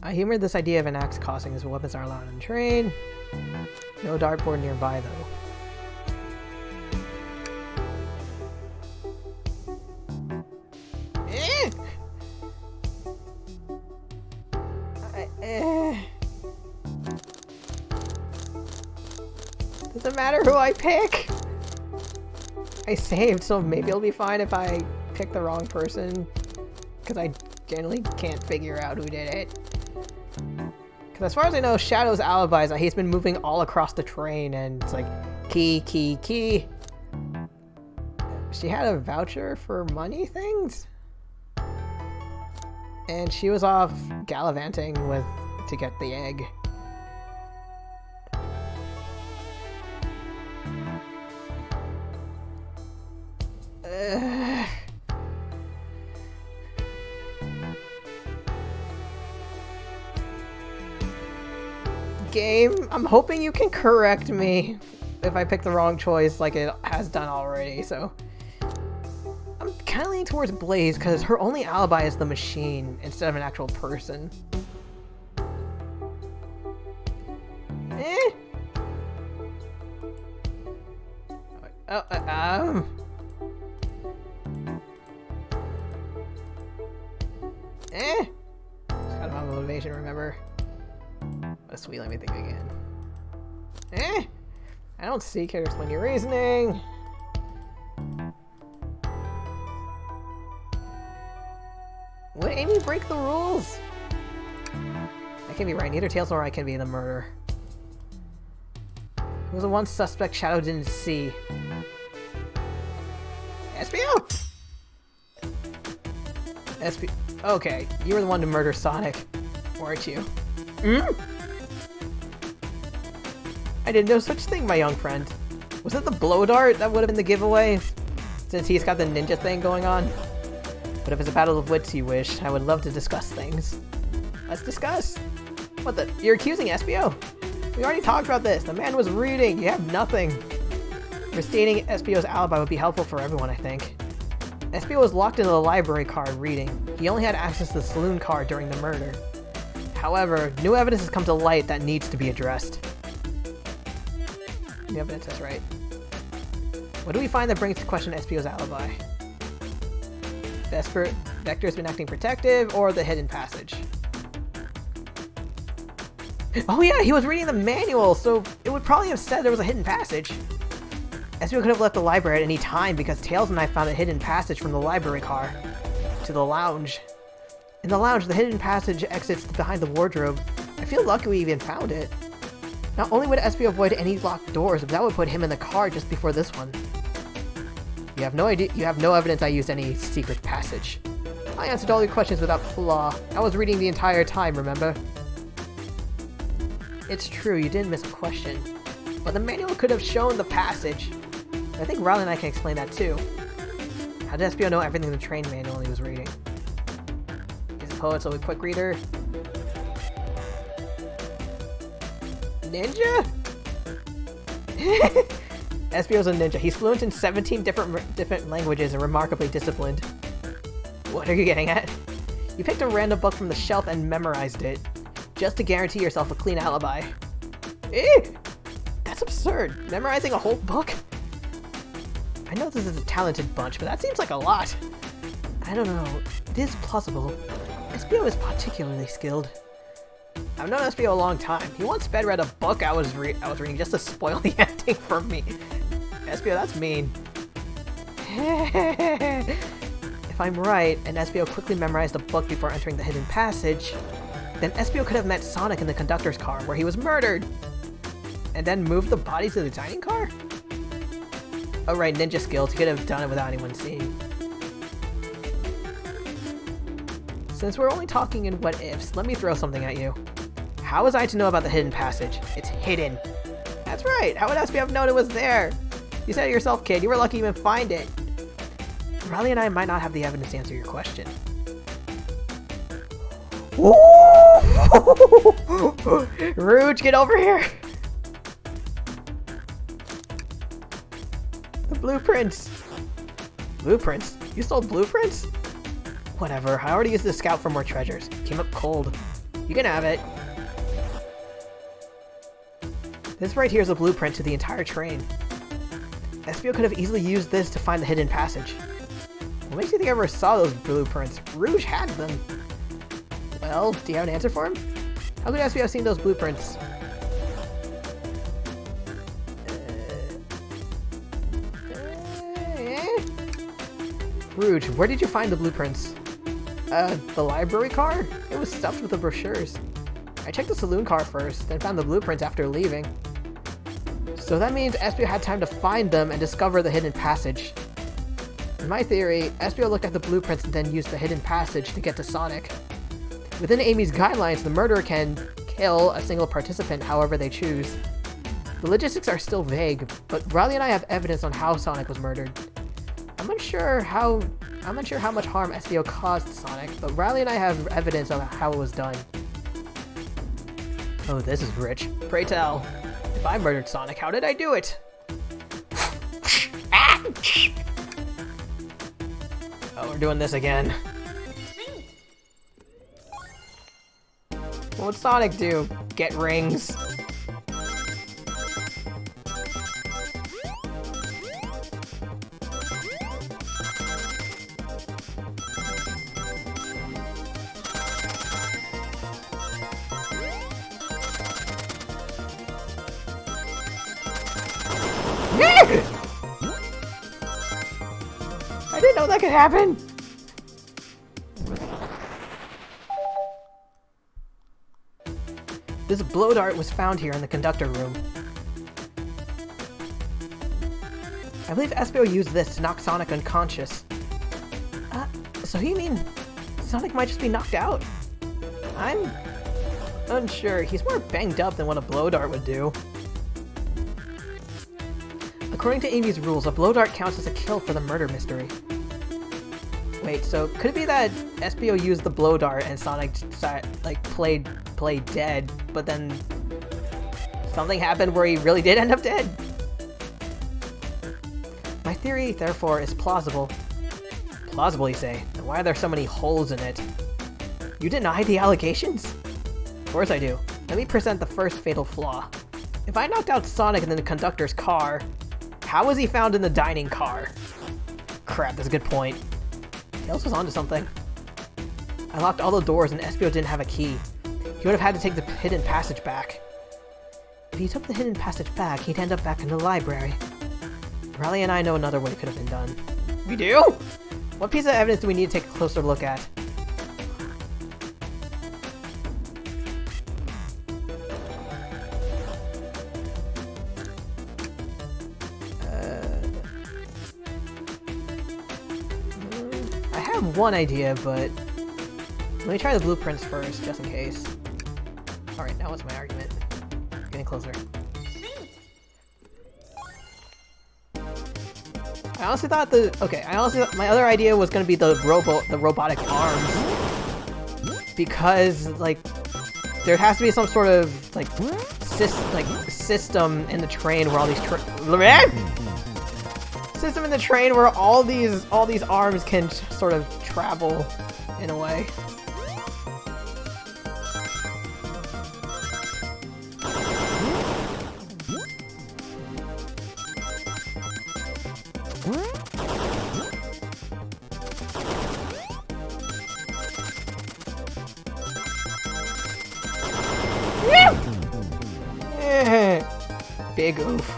I humored this idea of an axe costing as weapons are allowed on the train. No dartboard nearby, though. Doesn't matter who I pick! I saved, so maybe it'll be fine if I pick the wrong person. Because I generally can't figure out who did it. Because as far as I know, Shadow's alibi is that he's been moving all across the train, and it's like, key, key, key. She had a voucher for money things? And she was off gallivanting to get the egg. Game, I'm hoping you can correct me if I pick the wrong choice like it has done already, so... I'm kind of leaning towards Blaze because her only alibi is the machine instead of an actual person. Just gotta have motivation, remember? What a sweet, let me think again. I don't see care to explain your reasoning. Would Amy break the rules? That can't be right. Neither Tails nor I can be the murderer. Who was the one suspect Shadow didn't see? SPO! Okay, you were the one to murder Sonic, weren't you? I didn't know such thing, my young friend. Was it the blow dart that would have been the giveaway? Since he's got the ninja thing going on? But if it's a battle of wits you wish, I would love to discuss things. Let's discuss. What the? You're accusing SPO? We already talked about this. The man was reading. You have nothing. Restating SPO's alibi would be helpful for everyone, I think. SPO was locked into the library card reading. He only had access to the Saloon card during the murder. However, new evidence has come to light that needs to be addressed. New evidence, that's right. What do we find that brings to question SPO's alibi? Vector's been acting protective, or the hidden passage? Oh yeah, he was reading the manual, so it would probably have said there was a hidden passage. SPO could have left the library at any time because Tails and I found a hidden passage from the library car to the lounge. In the lounge, the hidden passage exits behind the wardrobe. I feel lucky we even found it. Not only would SPO avoid any locked doors, but that would put him in the car just before this one. You have no idea. You have no evidence I used any secret passage. I answered all your questions without flaw. I was reading the entire time, remember? It's true, you didn't miss a question. But the manual could have shown the passage. I think Riley and I can explain that too. How did SPO know everything in the train manual he was reading? He's a poet, so a quick reader. Ninja? SPO's a ninja. He's fluent in 17 different languages and remarkably disciplined. What are you getting at? You picked a random book from the shelf and memorized it, just to guarantee yourself a clean alibi. That's absurd. Memorizing a whole book? I know this is a talented bunch, but that seems like a lot. I don't know. It is plausible. SPO is particularly skilled. I've known SPO a long time. He once sped read a book I was reading just to spoil the ending for me. SPO, that's mean. If I'm right, and SPO quickly memorized the book before entering the hidden passage, then SPO could have met Sonic in the Conductor's car, where he was murdered, and then moved the body to the dining car? Oh right, ninja skills. He could have done it without anyone seeing. Since we're only talking in what-ifs, let me throw something at you. How was I to know about the hidden passage? It's hidden. That's right. How would SPO have known it was there? You said it yourself, kid. You were lucky to even find it. Riley and I might not have the evidence to answer your question. Rouge, get over here! The blueprints! Blueprints? You stole blueprints? Whatever, I already used the scout for more treasures. Came up cold. You can have it. This right here is a blueprint to the entire train. SPO could have easily used this to find the hidden passage. What makes you think I ever saw those blueprints? Rouge had them. Well, do you have an answer for him? How could SPO have seen those blueprints? Rouge, where did you find the blueprints? The library car? It was stuffed with the brochures. I checked the saloon car first, then found the blueprints after leaving. So that means Espio had time to find them and discover the hidden passage. In my theory, Espio looked at the blueprints and then used the hidden passage to get to Sonic. Within Amy's guidelines, the murderer can kill a single participant however they choose. The logistics are still vague, but Riley and I have evidence on how Sonic was murdered. I'm unsure how much harm Espio caused Sonic, but Riley and I have evidence of how it was done. Oh, this is rich. Pray tell, if I murdered Sonic, how did I do it? Oh, we're doing this again. What would Sonic do? Get rings. I didn't know that could happen! This blow dart was found here in the conductor room. I believe Espio used this to knock Sonic unconscious. So you mean Sonic might just be knocked out? I'm unsure. He's more banged up than what a blow dart would do. According to Amy's rules, a blow dart counts as a kill for the murder mystery. Wait, so could it be that Espio used the blow dart and Sonic like played dead, but then something happened where he really did end up dead? My theory, therefore, is plausible. Plausible, you say? Then why are there so many holes in it? You deny the allegations? Of course I do. Let me present the first fatal flaw. If I knocked out Sonic in the conductor's car, how was he found in the dining car? Crap, that's a good point. Tails was onto something. I locked all the doors and Espio didn't have a key. He would have had to take the hidden passage back. If he took the hidden passage back, he'd end up back in the library. Riley and I know another way it could have been done. We do? What piece of evidence do we need to take a closer look at? I have one idea, but let me try the blueprints first, just in case. Alright, now what's my argument? Getting closer. I honestly thought my other idea was gonna be the robotic arms. Because, like, there has to be some sort of, system in the train where all these system in the train where all these arms can sort of travel in a way. Big oof.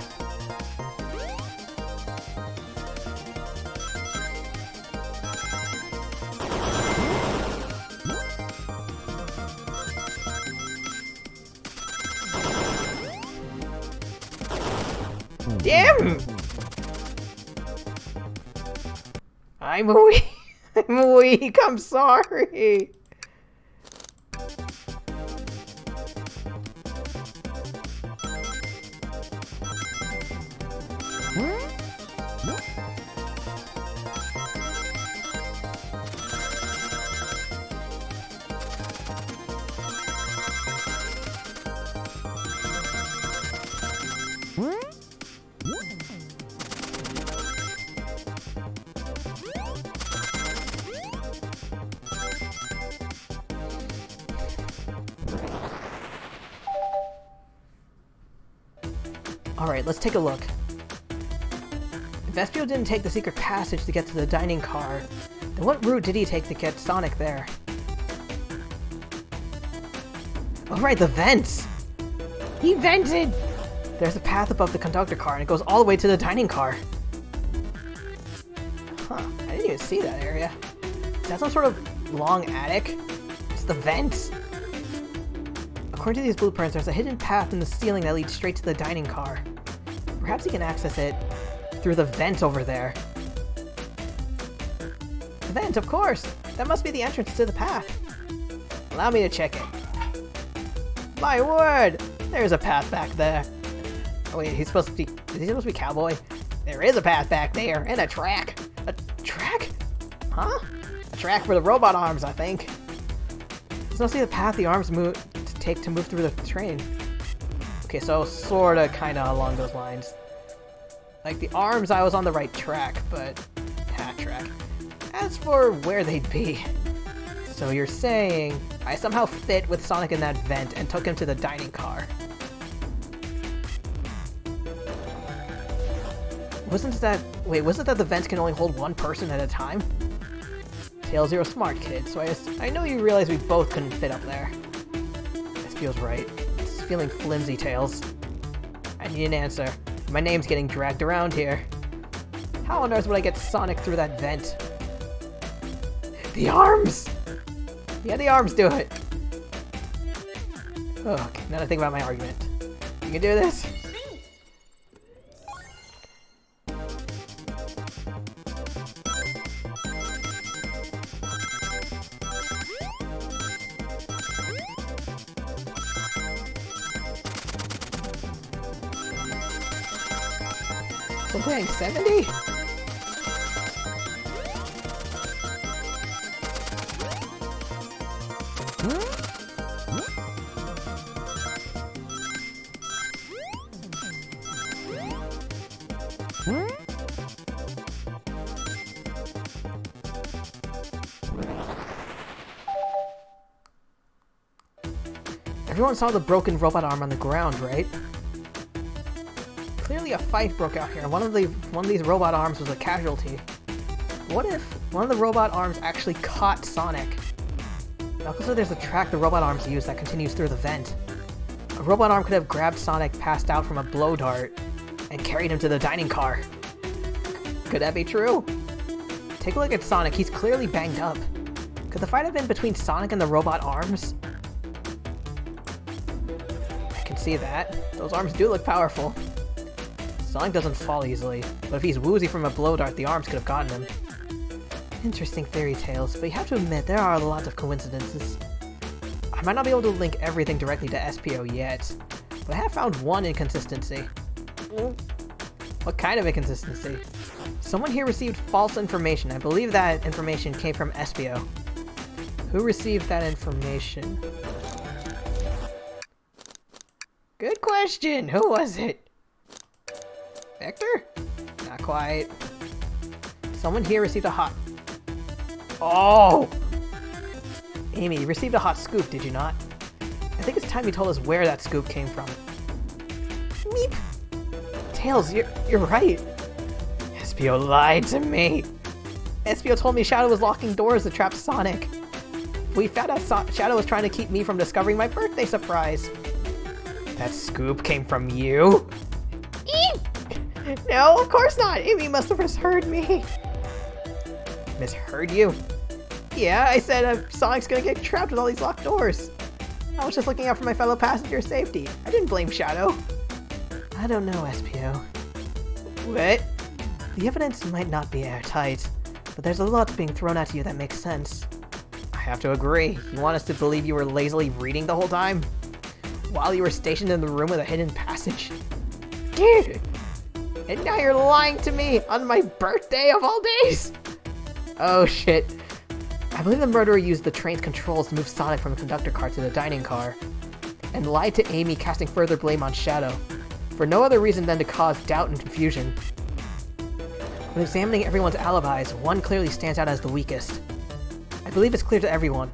Damn! I'm weak. I'm weak. I'm sorry. Alright, let's take a look. If Espio didn't take the secret passage to get to the dining car, then what route did he take to get Sonic there? Oh right, the vents! He vented! There's a path above the conductor car and it goes all the way to the dining car. Huh, I didn't can't see that area. Is that some sort of long attic? It's the vents. According to these blueprints, there's a hidden path in the ceiling that leads straight to the dining car. Perhaps you can access it through the vent over there. The vent, of course! That must be the entrance to the path. Allow me to check it. My word! There's a path back there. Oh wait, is he supposed to be cowboy? There is a path back there, and a track. A track? Huh? A track for the robot arms, I think. This must be the path the arms take to move through the train. Okay, so sorta, kinda along those lines. Like the arms, I was on the right track, but hat track. As for where they'd be, so you're saying I somehow fit with Sonic in that vent and took him to the dining car. Wasn't it that the vents can only hold one person at a time? Tails, you're a smart kid, so I know you realize we both couldn't fit up there. This feels right. This is feeling flimsy, Tails. I need an answer. My name's getting dragged around here. How on earth would I get Sonic through that vent? The arms! Yeah, the arms do it. Oh, okay, now that I think about my argument. You can do this? So I'm playing 70? Everyone saw the broken robot arm on the ground, right? Clearly a fight broke out here, and one of these robot arms was a casualty. What if one of the robot arms actually caught Sonic? Also, there's a track the robot arms use that continues through the vent. A robot arm could have grabbed Sonic passed out from a blow dart and carried him to the dining car. Could that be true? Take a look at Sonic, he's clearly banged up. Could the fight have been between Sonic and the robot arms? I can see that. Those arms do look powerful. Sonic doesn't fall easily, but if he's woozy from a blow dart, the arms could have gotten him. Interesting theory, Tails, but you have to admit there are a lot of coincidences. I might not be able to link everything directly to SPO yet, but I have found one inconsistency. What kind of inconsistency? Someone here received false information. I believe that information came from SPO. Who received that information? Good question! Who was it? Vector? Not quite. Someone here received a hot... Oh! Amy, you received a hot scoop, did you not? I think it's time you told us where that scoop came from. Meep! Tails, you're right. SPO lied to me. SPO told me Shadow was locking doors to trap Sonic. We found out Shadow was trying to keep me from discovering my birthday surprise. That scoop came from you? No, of course not. Amy must have misheard me. Misheard you? Yeah, I said Sonic's gonna get trapped with all these locked doors. I was just looking out for my fellow passenger's safety. I didn't blame Shadow. I don't know, SPO. What? The evidence might not be airtight, but there's a lot being thrown at you that makes sense. I have to agree. You want us to believe you were lazily reading the whole time? While you were stationed in the room with a hidden passage? Dude! And now you're lying to me on my birthday of all days? Oh shit. I believe the murderer used the train's controls to move Sonic from the conductor car to the dining car, and lied to Amy, casting further blame on Shadow, for no other reason than to cause doubt and confusion. When examining everyone's alibis, one clearly stands out as the weakest. I believe it's clear to everyone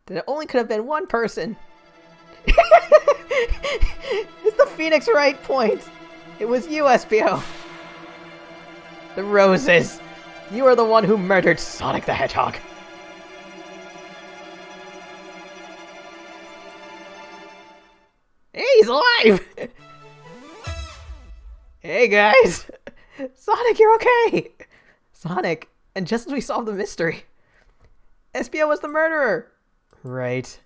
that it only could have been one person. It's the Phoenix Wright point. It was you, SPO. The roses. You are the one who murdered Sonic the Hedgehog. Hey, he's alive! Hey, guys. Sonic, you're okay. Sonic, And just as we solved the mystery, SBO was the murderer! Right.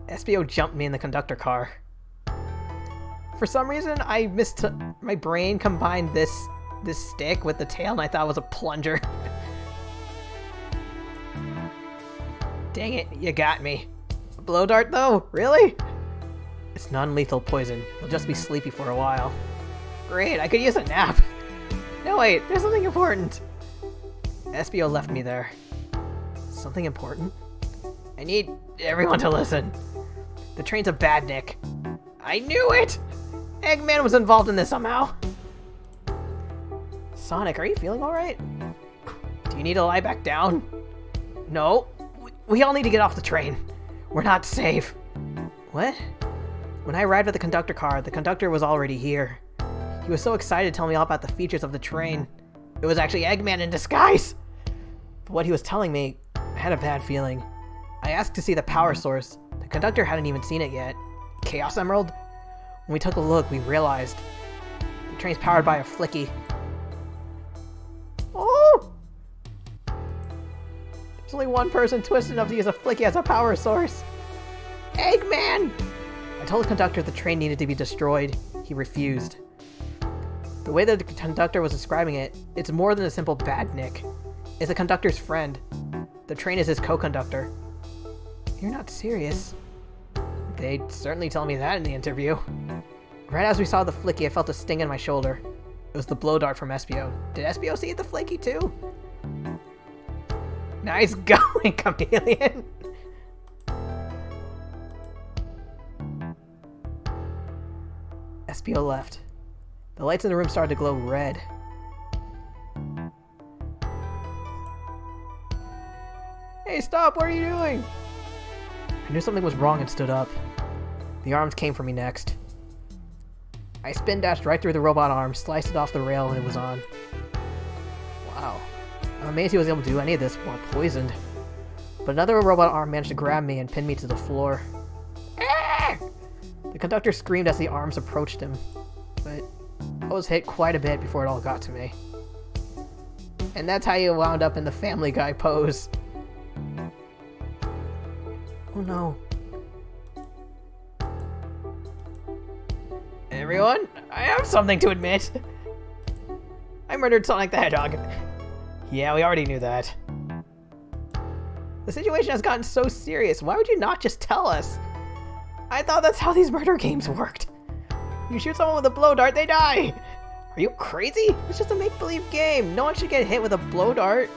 SBO jumped me in the conductor car. For some reason, my brain combined this stick with the tail, and I thought it was a plunger. Dang it, you got me. A blow dart, though? Really? It's non-lethal poison. You'll just be sleepy for a while. Great, I could use a nap. No, wait, there's something important. SBO left me there. Something important? I need everyone to listen. The train's a badnik. I knew it! Eggman was involved in this somehow. Sonic, are you feeling alright? Do you need to lie back down? No. We all need to get off the train. We're not safe. What? When I arrived at the conductor car, the conductor was already here. He was so excited to tell me all about the features of the train. It was actually Eggman in disguise! But what he was telling me, I had a bad feeling. I asked to see the power source. The conductor hadn't even seen it yet. Chaos Emerald? When we took a look, we realized the train's powered by a flicky. Oh! There's only one person twisted enough to use a flicky as a power source. Eggman! I told the conductor the train needed to be destroyed. He refused. The way that the conductor was describing it, it's more than a simple badnik. It's the conductor's friend. The train is his co-conductor. You're not serious. They certainly tell me that in the interview. Right as we saw the flicky, I felt a sting in my shoulder. It was the blow dart from SBO. Did SBO see the flicky too? Nice going, Chameleon! SBO left. The lights in the room started to glow red. Hey, stop! What are you doing? I knew something was wrong and stood up. The arms came for me next. I spin dashed right through the robot arm, sliced it off the rail, and it was on. Wow. I'm amazed he was able to do any of this while poisoned. But another robot arm managed to grab me and pin me to the floor. Ah! The conductor screamed as the arms approached him, but I was hit quite a bit before it all got to me. And that's how you wound up in the Family Guy pose. Oh no. Everyone, I have something to admit. I murdered Sonic the Hedgehog. Yeah, we already knew that. The situation has gotten so serious, why would you not just tell us? I thought that's how these murder games worked. You shoot someone with a blow dart, they die! Are you crazy? It's just a make-believe game. No one should get hit with a blow dart.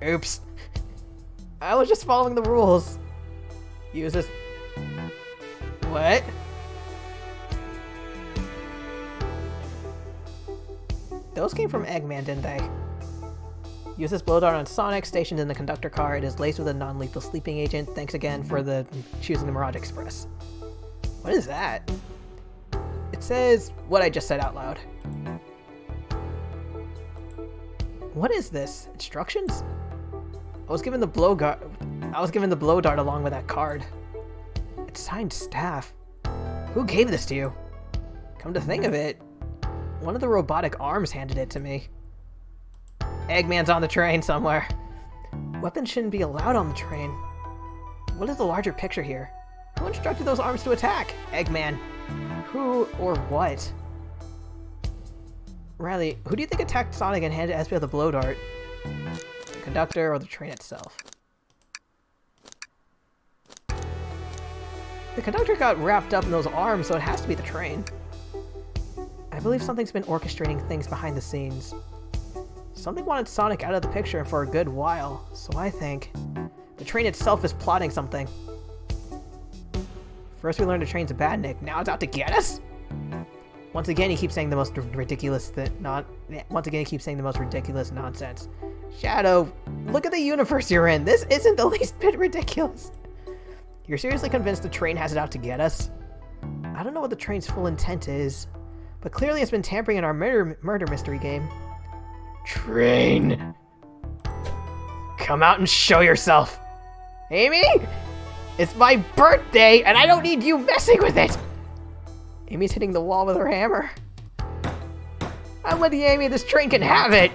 Oops. I was just following the rules. Use this. What? Those came from Eggman, didn't they? Use this blow dart on Sonic, stationed in the conductor car. It is laced with a non-lethal sleeping agent. Thanks again for choosing the Mirage Express. What is that? It says what I just said out loud. What is this? Instructions? I was given the blow dart along with that card. It's signed Staff. Who gave this to you? Come to think of it, one of the robotic arms handed it to me. Eggman's on the train somewhere. Weapons shouldn't be allowed on the train. What is the larger picture here? Who instructed those arms to attack? Eggman. Who or what? Riley, who do you think attacked Sonic and handed SBO the blow dart? The conductor or the train itself? The conductor got wrapped up in those arms, so it has to be the train. I believe something's been orchestrating things behind the scenes. Something wanted Sonic out of the picture for a good while, so I think the train itself is plotting something. First we learned the train's a badnik, now it's out to get us? Once again he keeps saying the most ridiculous nonsense. Shadow, look at the universe you're in. This isn't the least bit ridiculous. You're seriously convinced the train has it out to get us? I don't know what the train's full intent is, but clearly it's been tampering in our murder mystery game. Train! Come out and show yourself! Amy? It's my birthday, and I don't need you messing with it! Amy's hitting the wall with her hammer. I'm with you, Amy. This train can have it.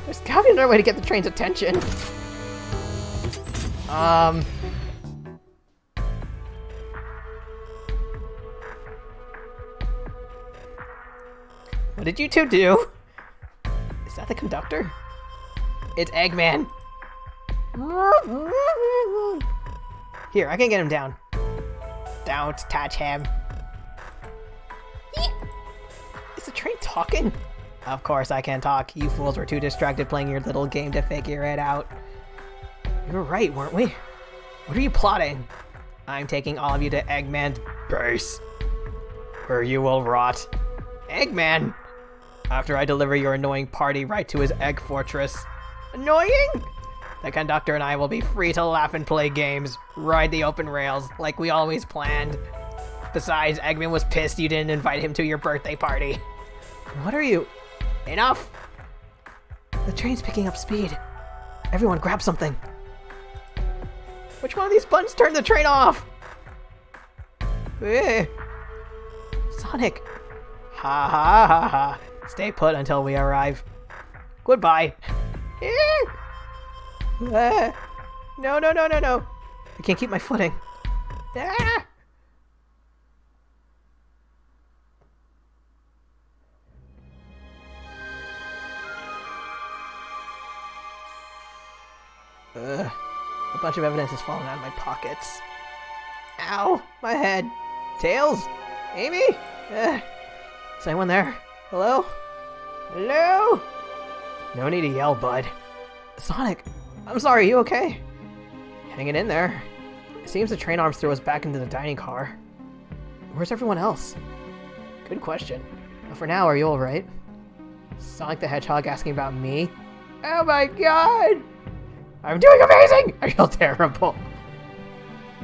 There's gotta be another way to get the train's attention. What did you two do? Is that the conductor? It's Eggman. Here, I can get him down. Don't touch him. Is the train talking? Of course I can talk. You fools were too distracted playing your little game to figure it out. You were right, weren't we? What are you plotting? I'm taking all of you to Eggman's base, where you will rot. Eggman! After I deliver your annoying party right to his egg fortress. Annoying? The conductor and I will be free to laugh and play games, ride the open rails, like we always planned. Besides, Eggman was pissed you didn't invite him to your birthday party. What are you? Enough! The train's picking up speed. Everyone grab something. Which one of these buttons turned the train off? Sonic. Ha ha ha ha. Stay put until we arrive. Goodbye. No, no, no, no, no. I can't keep my footing. Ah! A bunch of evidence is falling out of my pockets. Ow! My head. Tails? Amy? Is anyone there? Hello? Hello? No need to yell, bud. Sonic, I'm sorry, you okay? Hanging in there. It seems the train arms threw us back into the dining car. Where's everyone else? Good question. But for now, are you alright? Sonic the Hedgehog asking about me? Oh my god! I'm doing amazing! I feel terrible.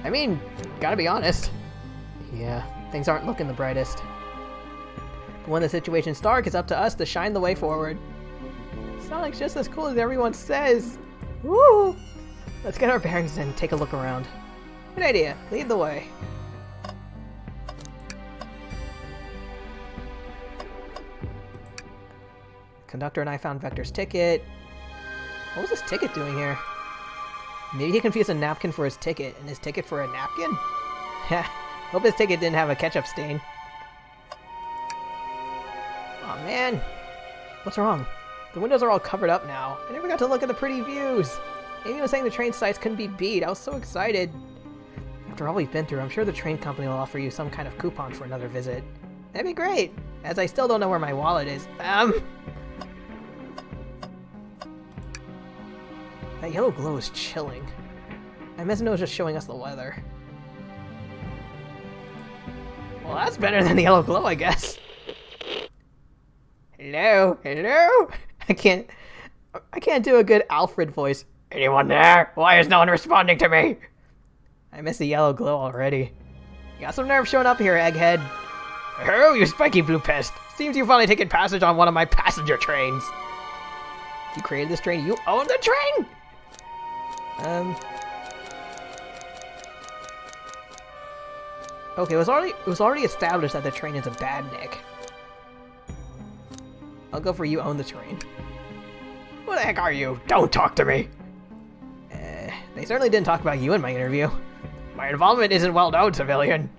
I mean, gotta be honest. Yeah, things aren't looking the brightest. But when the situation's dark, it's up to us to shine the way forward. Sonic's just as cool as everyone says. Woo! Let's get our bearings and take a look around. Good idea. Lead the way. Conductor and I found Vector's ticket. What was his ticket doing here? Maybe he confused a napkin for his ticket, and his ticket for a napkin? Heh, hope his ticket didn't have a ketchup stain. Aw, man. What's wrong? The windows are all covered up now. I never got to look at the pretty views. Amy was saying the train sites couldn't be beat. I was so excited. After all we've been through, I'm sure the train company will offer you some kind of coupon for another visit. That'd be great, as I still don't know where my wallet is. That yellow glow is chilling. I imagine it was just showing us the weather. Well, that's better than the yellow glow, I guess. Hello? Hello? I can't do a good Alfred voice. Anyone there? Why is no one responding to me? I miss the yellow glow already. You got some nerve showing up here, Egghead. Oh, you spiky blue pest. Seems you've finally taken passage on one of my passenger trains. You created this train, you own the train? Okay, it was already established that the train is a badnik. I'll go for you own the train. Who the heck are you? Don't talk to me! They certainly didn't talk about you in my interview. My involvement isn't well known, civilian.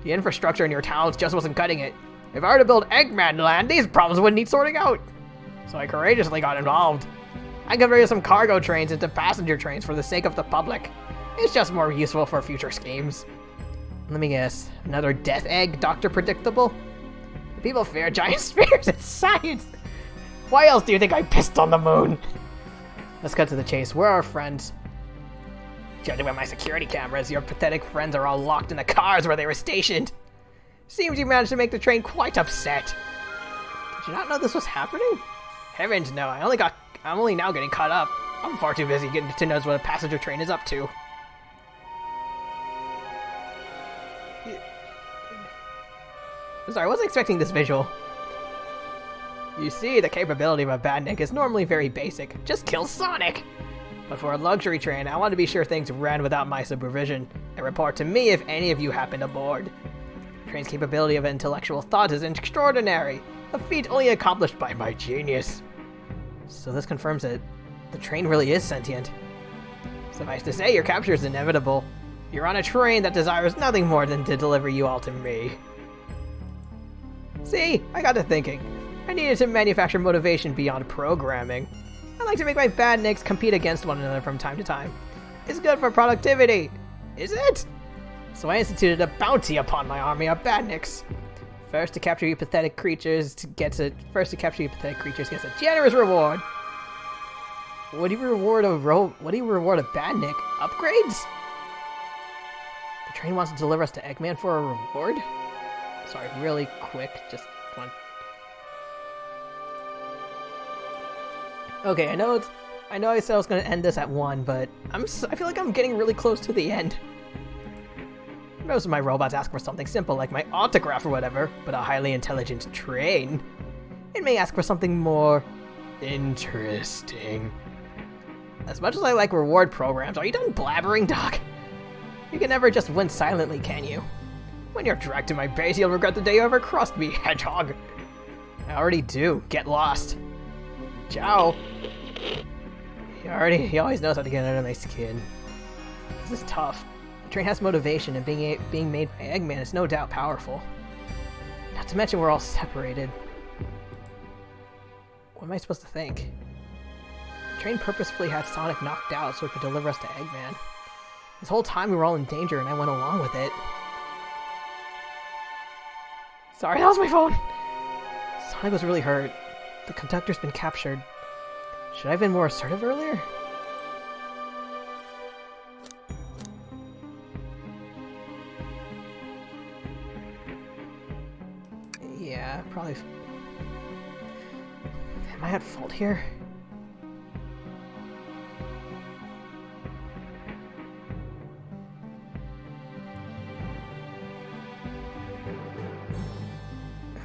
The infrastructure in your towns just wasn't cutting it. If I were to build Eggman Land, these problems wouldn't need sorting out. So I courageously got involved. I converted some cargo trains into passenger trains for the sake of the public. It's just more useful for future schemes. Let me guess, another death egg, Dr. Predictable? People fear giant spheres in science! Why else do you think I pissed on the moon? Let's cut to the chase. Where are our friends? Judging by my security cameras, your pathetic friends are all locked in the cars where they were stationed. Seems you managed to make the train quite upset. Did you not know this was happening? Heavens no, I'm only now getting caught up. I'm far too busy getting to know what a passenger train is up to. I'm sorry, I wasn't expecting this visual. You see, the capability of a badnik is normally very basic. Just kill Sonic! But for a luxury train, I want to be sure things ran without my supervision, and report to me if any of you happen aboard. The train's capability of intellectual thought is extraordinary. A feat only accomplished by my genius. So this confirms that the train really is sentient. Suffice to say, your capture is inevitable. You're on a train that desires nothing more than to deliver you all to me. See, I got to thinking. I needed to manufacture motivation beyond programming. I like to make my badniks compete against one another from time to time. It's good for productivity. Is it? So I instituted a bounty upon my army of badniks. First to capture you pathetic creatures gets a generous reward. What do you reward a badnik? Upgrades? The train wants to deliver us to Eggman for a reward? Sorry, really quick, just one. Okay, I know I said I was gonna end this at 1, but I feel like I'm getting really close to the end. Most of my robots ask for something simple like my autograph or whatever, but a highly intelligent train, it may ask for something more interesting. As much as I like reward programs, are you done blabbering, Doc? You can never just win silently, can you? When you're dragged to my base, you'll regret the day you ever crossed me, Hedgehog. I already do. Get lost. Ciao. He always knows how to get under my skin. This is tough. The train has motivation, and being made by Eggman is no doubt powerful. Not to mention we're all separated. What am I supposed to think? The train purposefully had Sonic knocked out so it could deliver us to Eggman. This whole time we were all in danger and I went along with it. Sorry, that was my phone! Sonic was really hurt. The conductor's been captured. Should I have been more assertive earlier? Yeah, probably. Am I at fault here?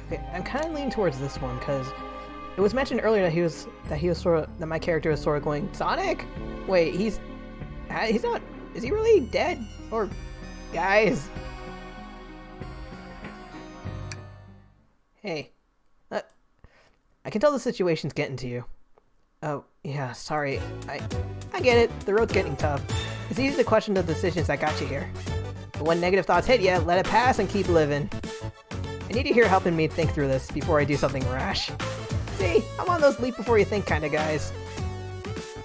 Okay, I'm kind of leaning towards this one because it was mentioned earlier that my character was sort of going, Sonic? Wait, he's not. Is he really dead? Or guys? Hey, I can tell the situation's getting to you. Oh, yeah, sorry. I get it. The road's getting tough. It's easy to question the decisions that got you here. But when negative thoughts hit you, let it pass and keep living. I need you here helping me think through this before I do something rash. See, I'm one of those leap before you think kind of guys.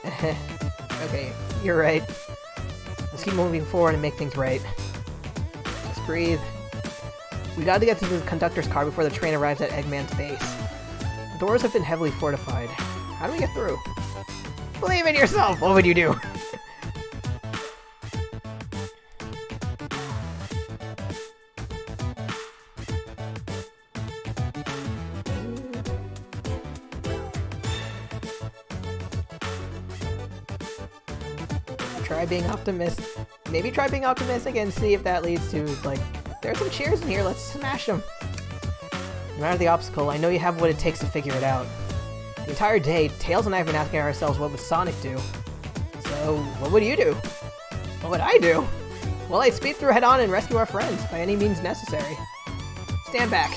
Okay, you're right. Let's keep moving forward and make things right. Just breathe. We gotta get to the conductor's car before the train arrives at Eggman's base. The doors have been heavily fortified. How do we get through? Believe in yourself! What would you do? Try being optimistic. Maybe try being optimistic and see if that leads to, like, there's some chairs in here, let's smash them. No matter the obstacle, I know you have what it takes to figure it out. The entire day, Tails and I have been asking ourselves what would Sonic do. So, what would you do? What would I do? Well, I'd speed through head-on and rescue our friends, by any means necessary. Stand back.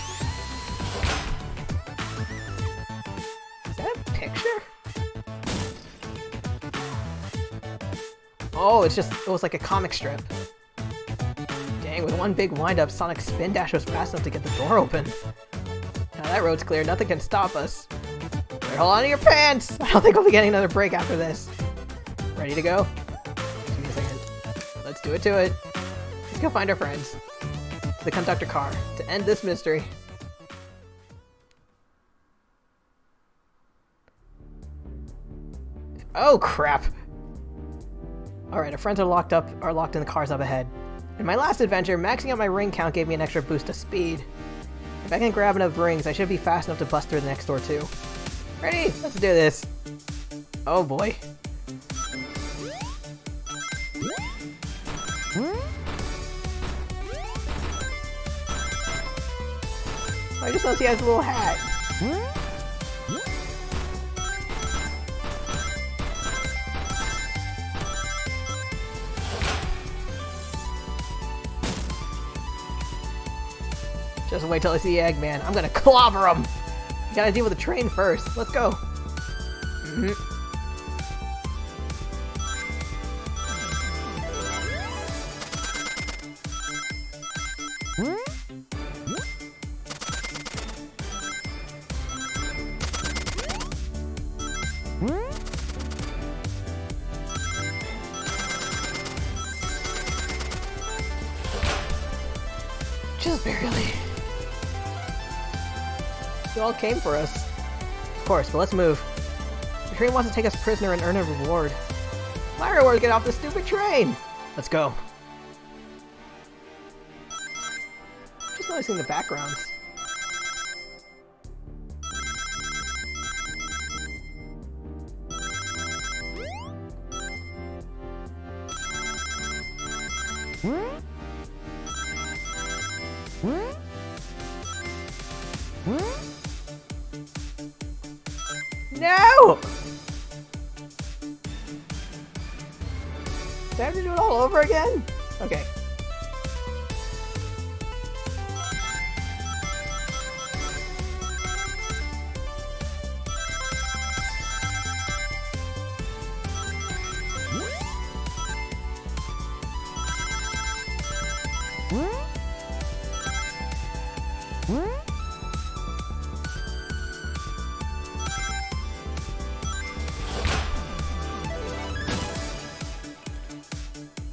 Is that a picture? Oh, it was like a comic strip. Dang, with one big wind-up, Sonic's spin dash was fast enough to get the door open. Now that road's clear, nothing can stop us. Better hold on to your pants! I don't think we'll be getting another break after this. Ready to go? Give me a second. Let's do it to it. Let's go find our friends. To the conductor car, to end this mystery. Oh crap! Alright, our friends are locked in the cars up ahead. In my last adventure, maxing out my ring count gave me an extra boost of speed. If I can grab enough rings, I should be fast enough to bust through the next door too. Ready? Let's do this. Oh boy. I just noticed he has a little hat. Just wait till I see Eggman. I'm gonna clobber him! Gotta deal with the train first. Let's go. Just barely. You all came for us. Of course, but let's move. The train wants to take us prisoner and earn a reward. My reward, get off this stupid train! Let's go. Just noticing the backgrounds. No! Do I have to do it all over again? Okay.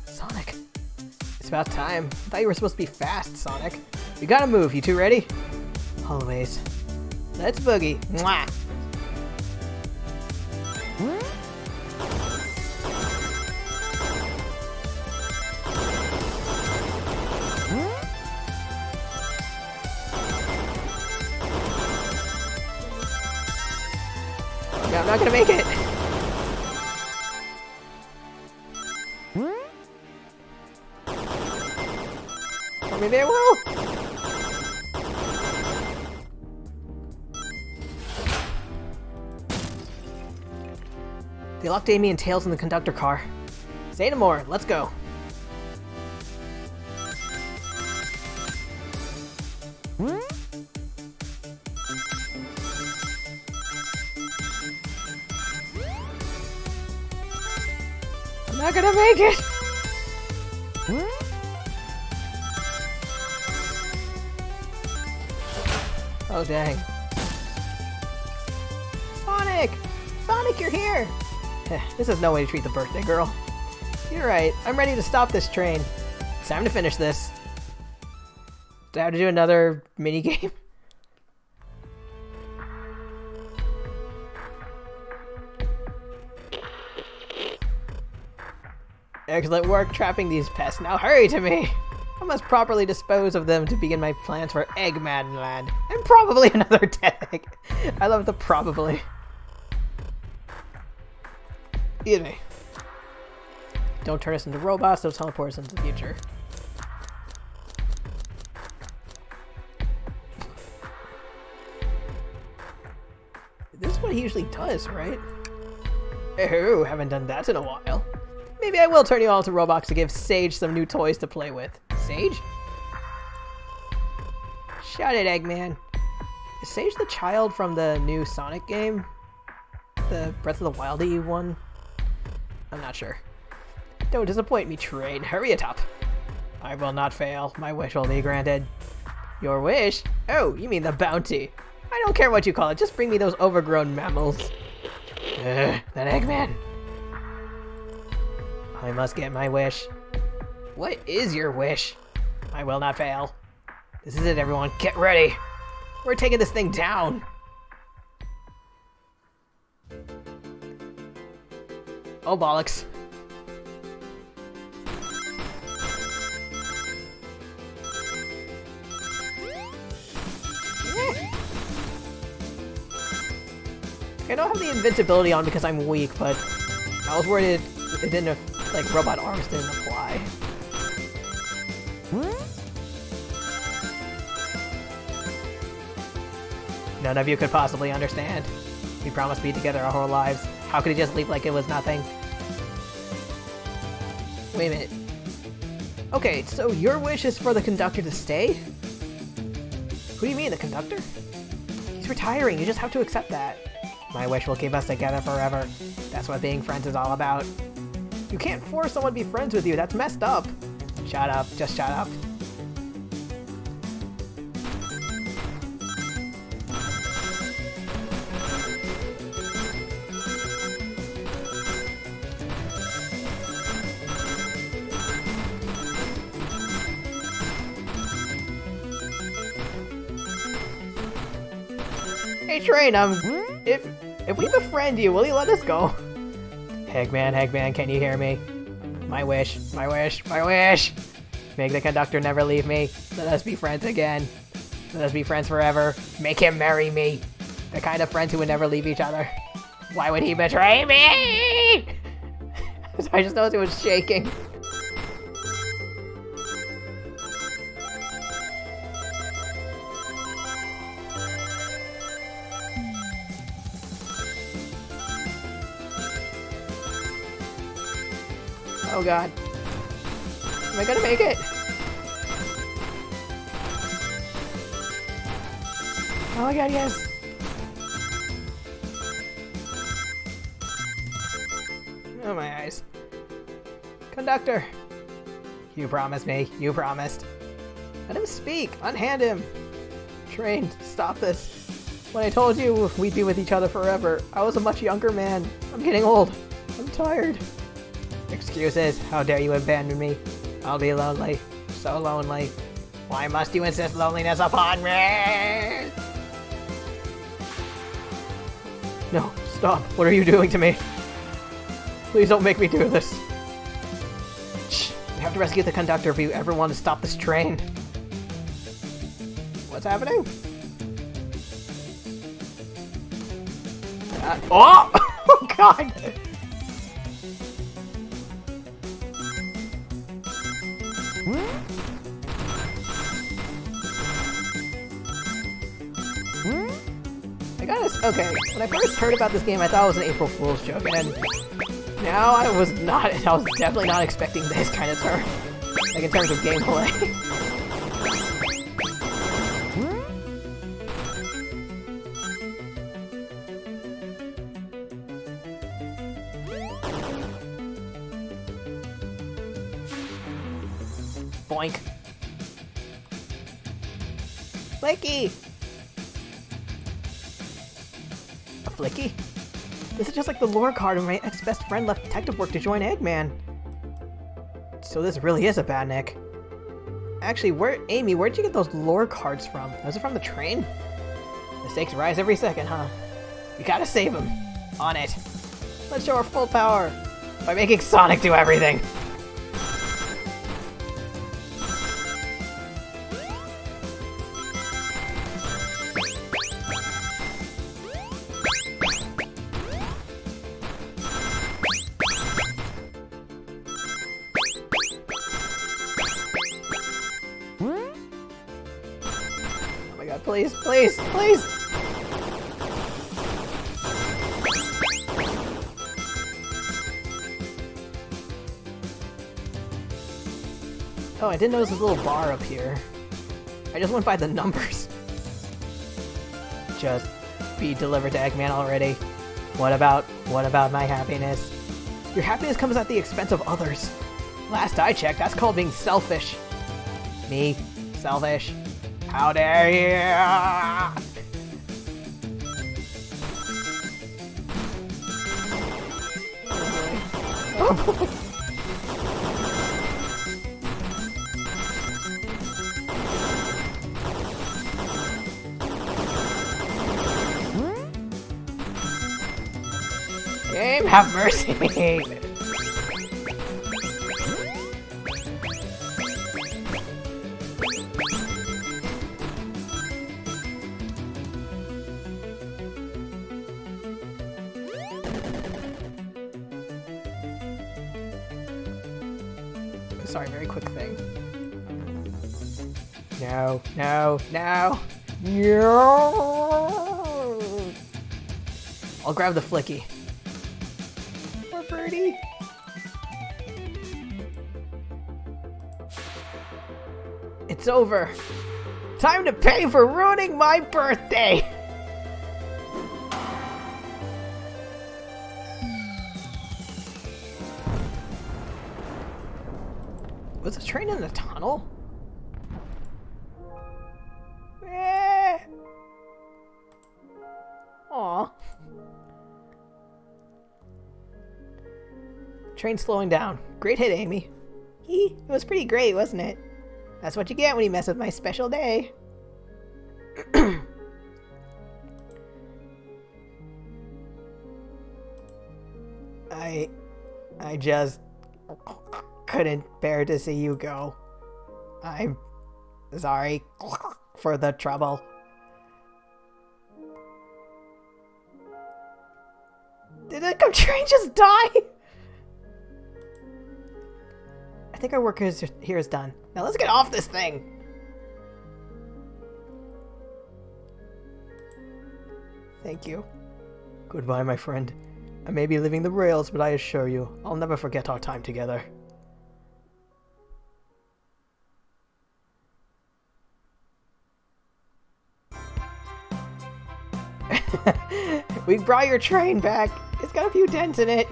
Sonic. It's about time. I thought you were supposed to be fast, Sonic. You gotta move. You two ready? Always. Let's boogie. Mwah! No, I'm not gonna make it. Or maybe I will. They locked Amy and Tails in the conductor car. Say no more. Let's go. I'm not gonna make it! Oh dang. Sonic! Sonic, you're here! This is no way to treat the birthday girl. You're right, I'm ready to stop this train. It's time to finish this. Do I have to do another minigame? Excellent work trapping these pests. Now hurry to me! I must properly dispose of them to begin my plans for Eggman Land. And probably another death egg. I love the probably. Excuse me. Don't turn us into robots, they'll teleport us into the future. This is what he usually does, right? Oh, haven't done that in a while. Maybe I will turn you all into robots to give Sage some new toys to play with. Sage? Shut it, Eggman. Is Sage the child from the new Sonic game? The Breath of the Wildy one? I'm not sure. Don't disappoint me, train. Hurry it up. I will not fail. My wish will be granted. Your wish? Oh, you mean the bounty. I don't care what you call it. Just bring me those overgrown mammals. That Eggman. I must get my wish. What is your wish? I will not fail. This is it, everyone. Get ready. We're taking this thing down. Oh, bollocks. I don't have the invincibility on because I'm weak, but I was worried it didn't, like, robot arms didn't apply. None of you could possibly understand. We promised to be together our whole lives. How could he just leave like it was nothing? Wait a minute. Okay, so your wish is for the conductor to stay? Who do you mean, the conductor? He's retiring. You just have to accept that. My wish will keep us together forever. That's what being friends is all about. You can't force someone to be friends with you. That's messed up. Shut up. Just shut up. Hey Train, if we befriend you, will you let us go? Hegman, can you hear me? My wish. Make the conductor never leave me. Let us be friends again. Let us be friends forever. Make him marry me. The kind of friends who would never leave each other. Why would he betray me? I just noticed it was shaking. Oh god. Am I gonna make it? Oh my god, yes! Oh my eyes. Conductor! You promised me. You promised. Let him speak! Unhand him! Train, stop this. When I told you we'd be with each other forever, I was a much younger man. I'm getting old. I'm tired. Excuses. How dare you abandon me? I'll be lonely. So lonely. Why must you insist loneliness upon me? No, stop. What are you doing to me? Please don't make me do this. Shh. We have to rescue the conductor if you ever want to stop this train. What's happening? Oh! Oh god! Okay, when I first heard about this game, I thought it was an April Fool's joke, and now I was definitely not expecting this kind of turn, like in terms of gameplay. Boink. Flicky! Flicky? This is just like the lore card when my ex-best friend left detective work to join Eggman. So this really is a bad nick. Actually, Amy, where'd you get those lore cards from? Was it from the train? The stakes rise every second, huh? We gotta save him. On it. Let's show our full power by making Sonic do everything. Please, please, please! Oh, I didn't notice this little bar up here. I just went by the numbers. Just be delivered to Eggman already. What about my happiness? Your happiness comes at the expense of others. Last I checked, that's called being selfish. Me? Selfish? How dare you! Oh boy. Game, have mercy! Sorry, very quick thing. No, no, no, no! I'll grab the Flicky. Poor birdie. It's over. Time to pay for ruining my birthday! train in the tunnel? Aw. Train's slowing down. Great hit, Amy. It was pretty great, wasn't it? That's what you get when you mess with my special day. I just couldn't bear to see you go. I'm sorry for the trouble. Did the train just die? I think our work here is done. Now let's get off this thing. Thank you. Goodbye, my friend. I may be leaving the rails, but I assure you, I'll never forget our time together. We brought your train back. It's got a few dents in it.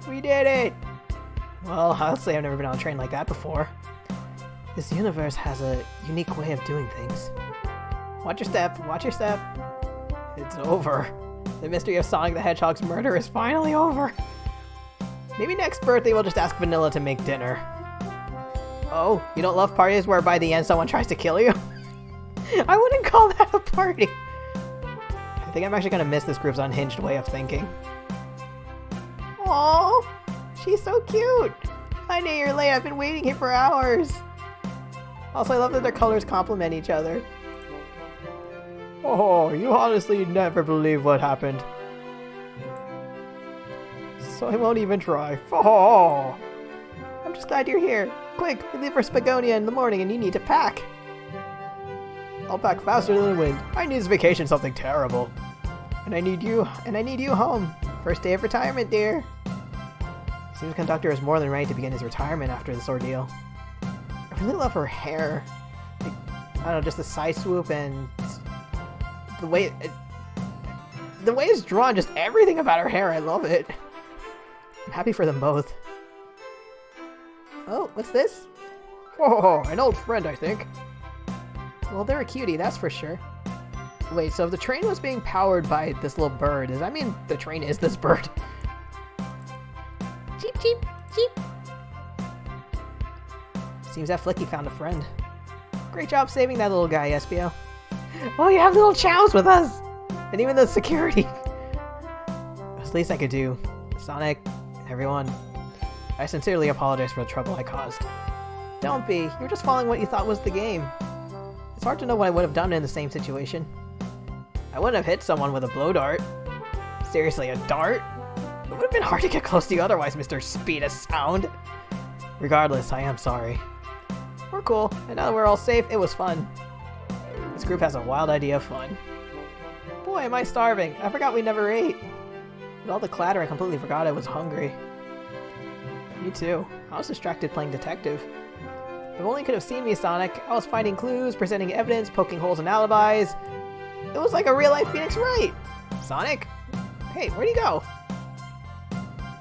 We did it! Well, I'll say I've never been on a train like that before. This universe has a unique way of doing things. Watch your step, watch your step. It's over. The mystery of Sonic the Hedgehog's murder is finally over. Maybe next birthday we'll just ask Vanilla to make dinner. Oh, you don't love parties where by the end someone tries to kill you? I wouldn't call that a party. I think I'm actually gonna miss this group's unhinged way of thinking. Aww, she's so cute. I know you're late, I've been waiting here for hours. Also, I love that their colors complement each other. Oh, you honestly never believe what happened. So I won't even try. Oh, I'm just glad you're here. Quick, we leave for Spagonia in the morning and you need to pack. I'll pack faster than the wind. I need this vacation something terrible. And I need you home. First day of retirement, dear. Seems Conductor is more than ready to begin his retirement after this ordeal. I really love her hair. Like, I don't know, just the side swoop and the way it's drawn, just everything about her hair, I love it. I'm happy for them both. Oh, what's this? Oh, an old friend, I think. Well, they're a cutie, that's for sure. Wait, so if the train was being powered by this little bird, does that mean the train is this bird? Cheep, cheep, cheep. Seems that Flicky found a friend. Great job saving that little guy, Espio. Oh, you have little chows with us! And even the security. That's the least I could do. Sonic, everyone, I sincerely apologize for the trouble I caused. Don't be. You're just following what you thought was the game. It's hard to know what I would have done in the same situation. I wouldn't have hit someone with a blow dart. Seriously, a dart? It would have been hard to get close to you otherwise, Mr. Speed of Sound. Regardless, I am sorry. We're cool, and now that we're all safe, it was fun. This group has a wild idea of fun. Boy, am I starving. I forgot we never ate. With all the clatter, I completely forgot I was hungry. Me too. I was distracted playing detective. If only you could have seen me, Sonic. I was finding clues, presenting evidence, poking holes in alibis. It was like a real-life Phoenix Wright. Sonic? Hey, where'd he go?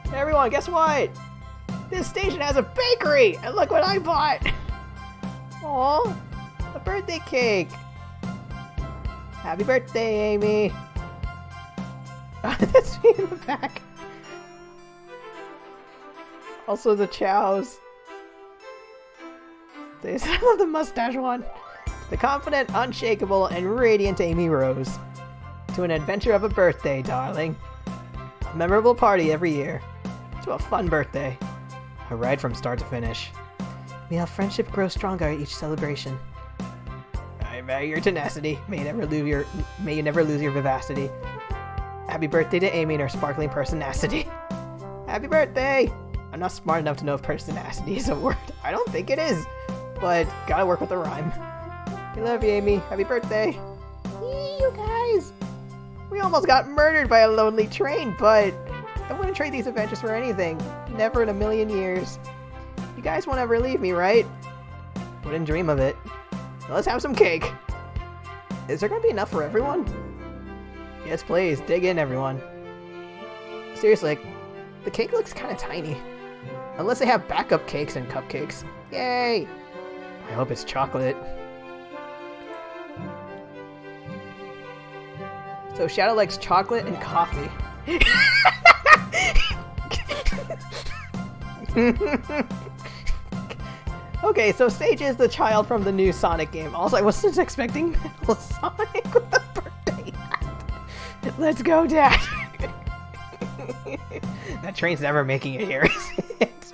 Hey everyone, guess what? This station has a bakery! And look what I bought! Aww, a birthday cake! Happy birthday, Amy! That's me in the back. Also the chows. I love the mustache one. The confident, unshakable, and radiant Amy Rose. To an adventure of a birthday, darling. A memorable party every year. To a fun birthday. A ride from start to finish. May our friendship grow stronger at each celebration. I value your tenacity. May you never lose your vivacity. Happy birthday to Amy and her sparkling personacity. Happy birthday! I'm not smart enough to know if personacity is a word. I don't think it is. But gotta work with the rhyme. I love you, Amy. Happy birthday. Yee, you guys. We almost got murdered by a lonely train, but I wouldn't trade these adventures for anything. Never in a million years. You guys won't ever leave me, right? Wouldn't dream of it. Now let's have some cake. Is there gonna be enough for everyone? Yes, please. Dig in, everyone. Seriously, the cake looks kind of tiny. Unless they have backup cakes and cupcakes. Yay! I hope it's chocolate. So Shadow likes chocolate and coffee. Okay, so Sage is the child from the new Sonic game. Also, I wasn't expecting Metal Sonic with a birthday hat. Let's go, Dad! That train's never making it here, is it?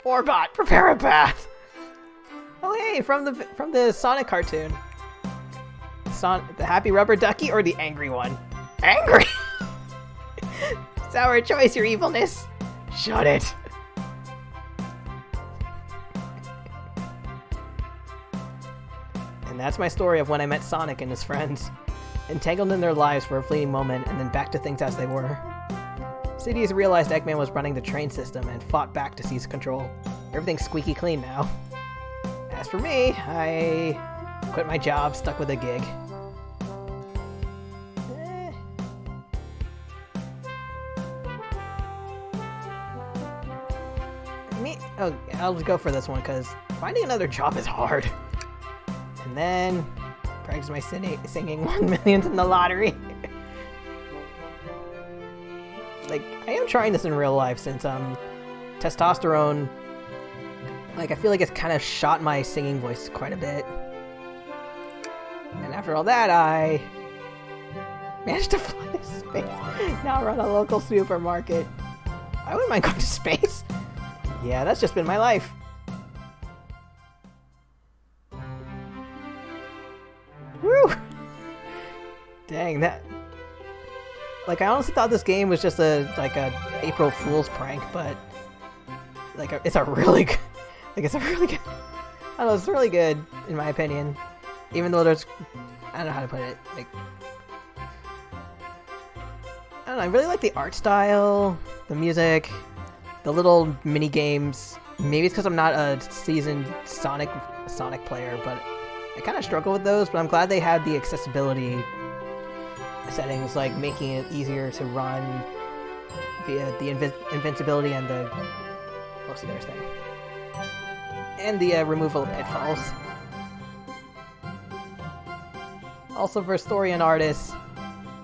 Orbot, prepare a path! Oh hey, from the Sonic cartoon. The happy rubber ducky or the angry one? Angry! Sour choice, your evilness! Shut it! And that's my story of when I met Sonic and his friends. Entangled in their lives for a fleeting moment, and then back to things as they were. Cities realized Eggman was running the train system and fought back to seize control. Everything's squeaky clean now. As for me, I quit my job, stuck with a gig. Oh, I'll just go for this one, because finding another job is hard. And then, practice my singing 1 million in the lottery. Like, I am trying this in real life, since, testosterone, like, I feel like it's kind of shot my singing voice quite a bit. And after all that, I managed to fly to space. Now run a local supermarket. I wouldn't mind going to space. Yeah, that's just been my life. Woo! Dang, that... Like, I honestly thought this game was just a April Fool's prank, but... Like, it's a really good... Like, it's a really good... I don't know, it's really good, in my opinion. Even though there's... I don't know how to put it, like... I don't know, I really like the art style, the music... The little mini games. Maybe it's because I'm not a seasoned Sonic player, but I kind of struggle with those. But I'm glad they had the accessibility settings, like making it easier to run via the invincibility and the what's the other thing, and the removal of pitfalls. Also, for story and artists,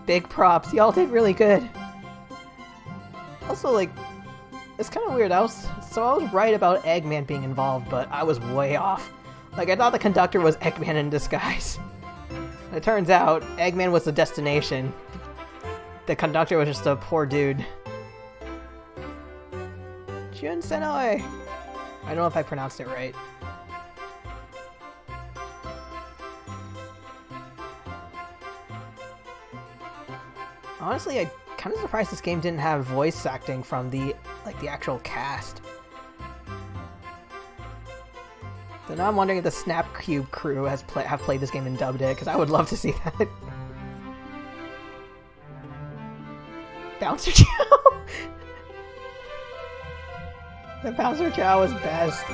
big props. Y'all did really good. Also, like. It's kind of weird, I was right about Eggman being involved, but I was way off. Like, I thought the Conductor was Eggman in disguise. It turns out, Eggman was the destination. The Conductor was just a poor dude. Jun Senoi! I don't know if I pronounced it right. Honestly, I'm kind of surprised this game didn't have voice acting from the actual cast. So now I'm wondering if the Snap Cube crew have played this game and dubbed it, because I would love to see that. Bouncer Chow! The Bouncer Chow was best.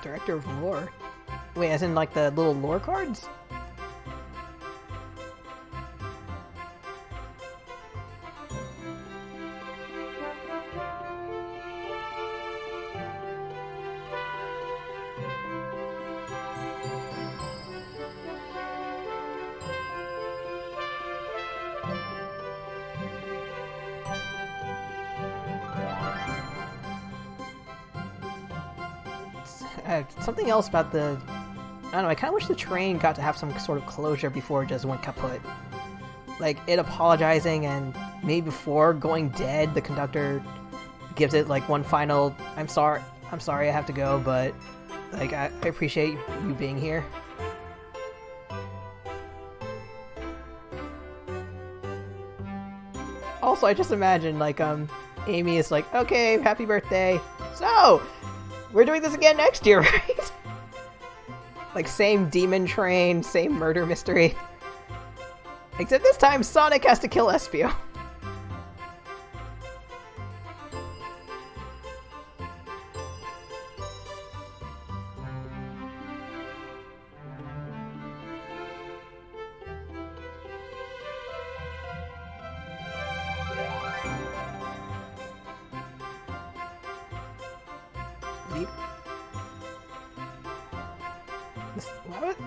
Director of Lore? Wait, as in like the little lore cards? Something else about the... I don't know, I kind of wish the train got to have some sort of closure before it just went kaput. Like, it apologizing, and maybe before going dead, the Conductor gives it, like, one final, I'm sorry I have to go, but, like, I appreciate you being here. Also, I just imagine, like, Amy is like, okay, happy birthday. So, we're doing this again next year, right? Like, same demon train, same murder mystery. Except this time, Sonic has to kill Espio.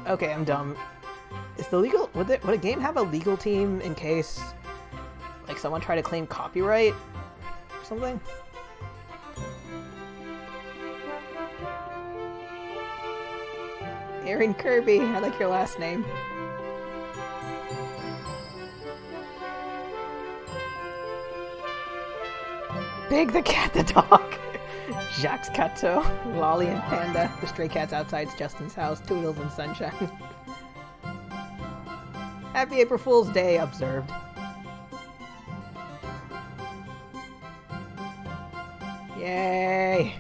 Okay, I'm dumb. Is the legal... Would a game have a legal team in case, like, someone tried to claim copyright or something? Aaron Kirby, I like your last name. Big the cat, the dog. Jacques Cateau, Lolly and Panda, the stray cats outside Justin's house, Toodles and Sunshine. Happy April Fool's Day, observed. Yay!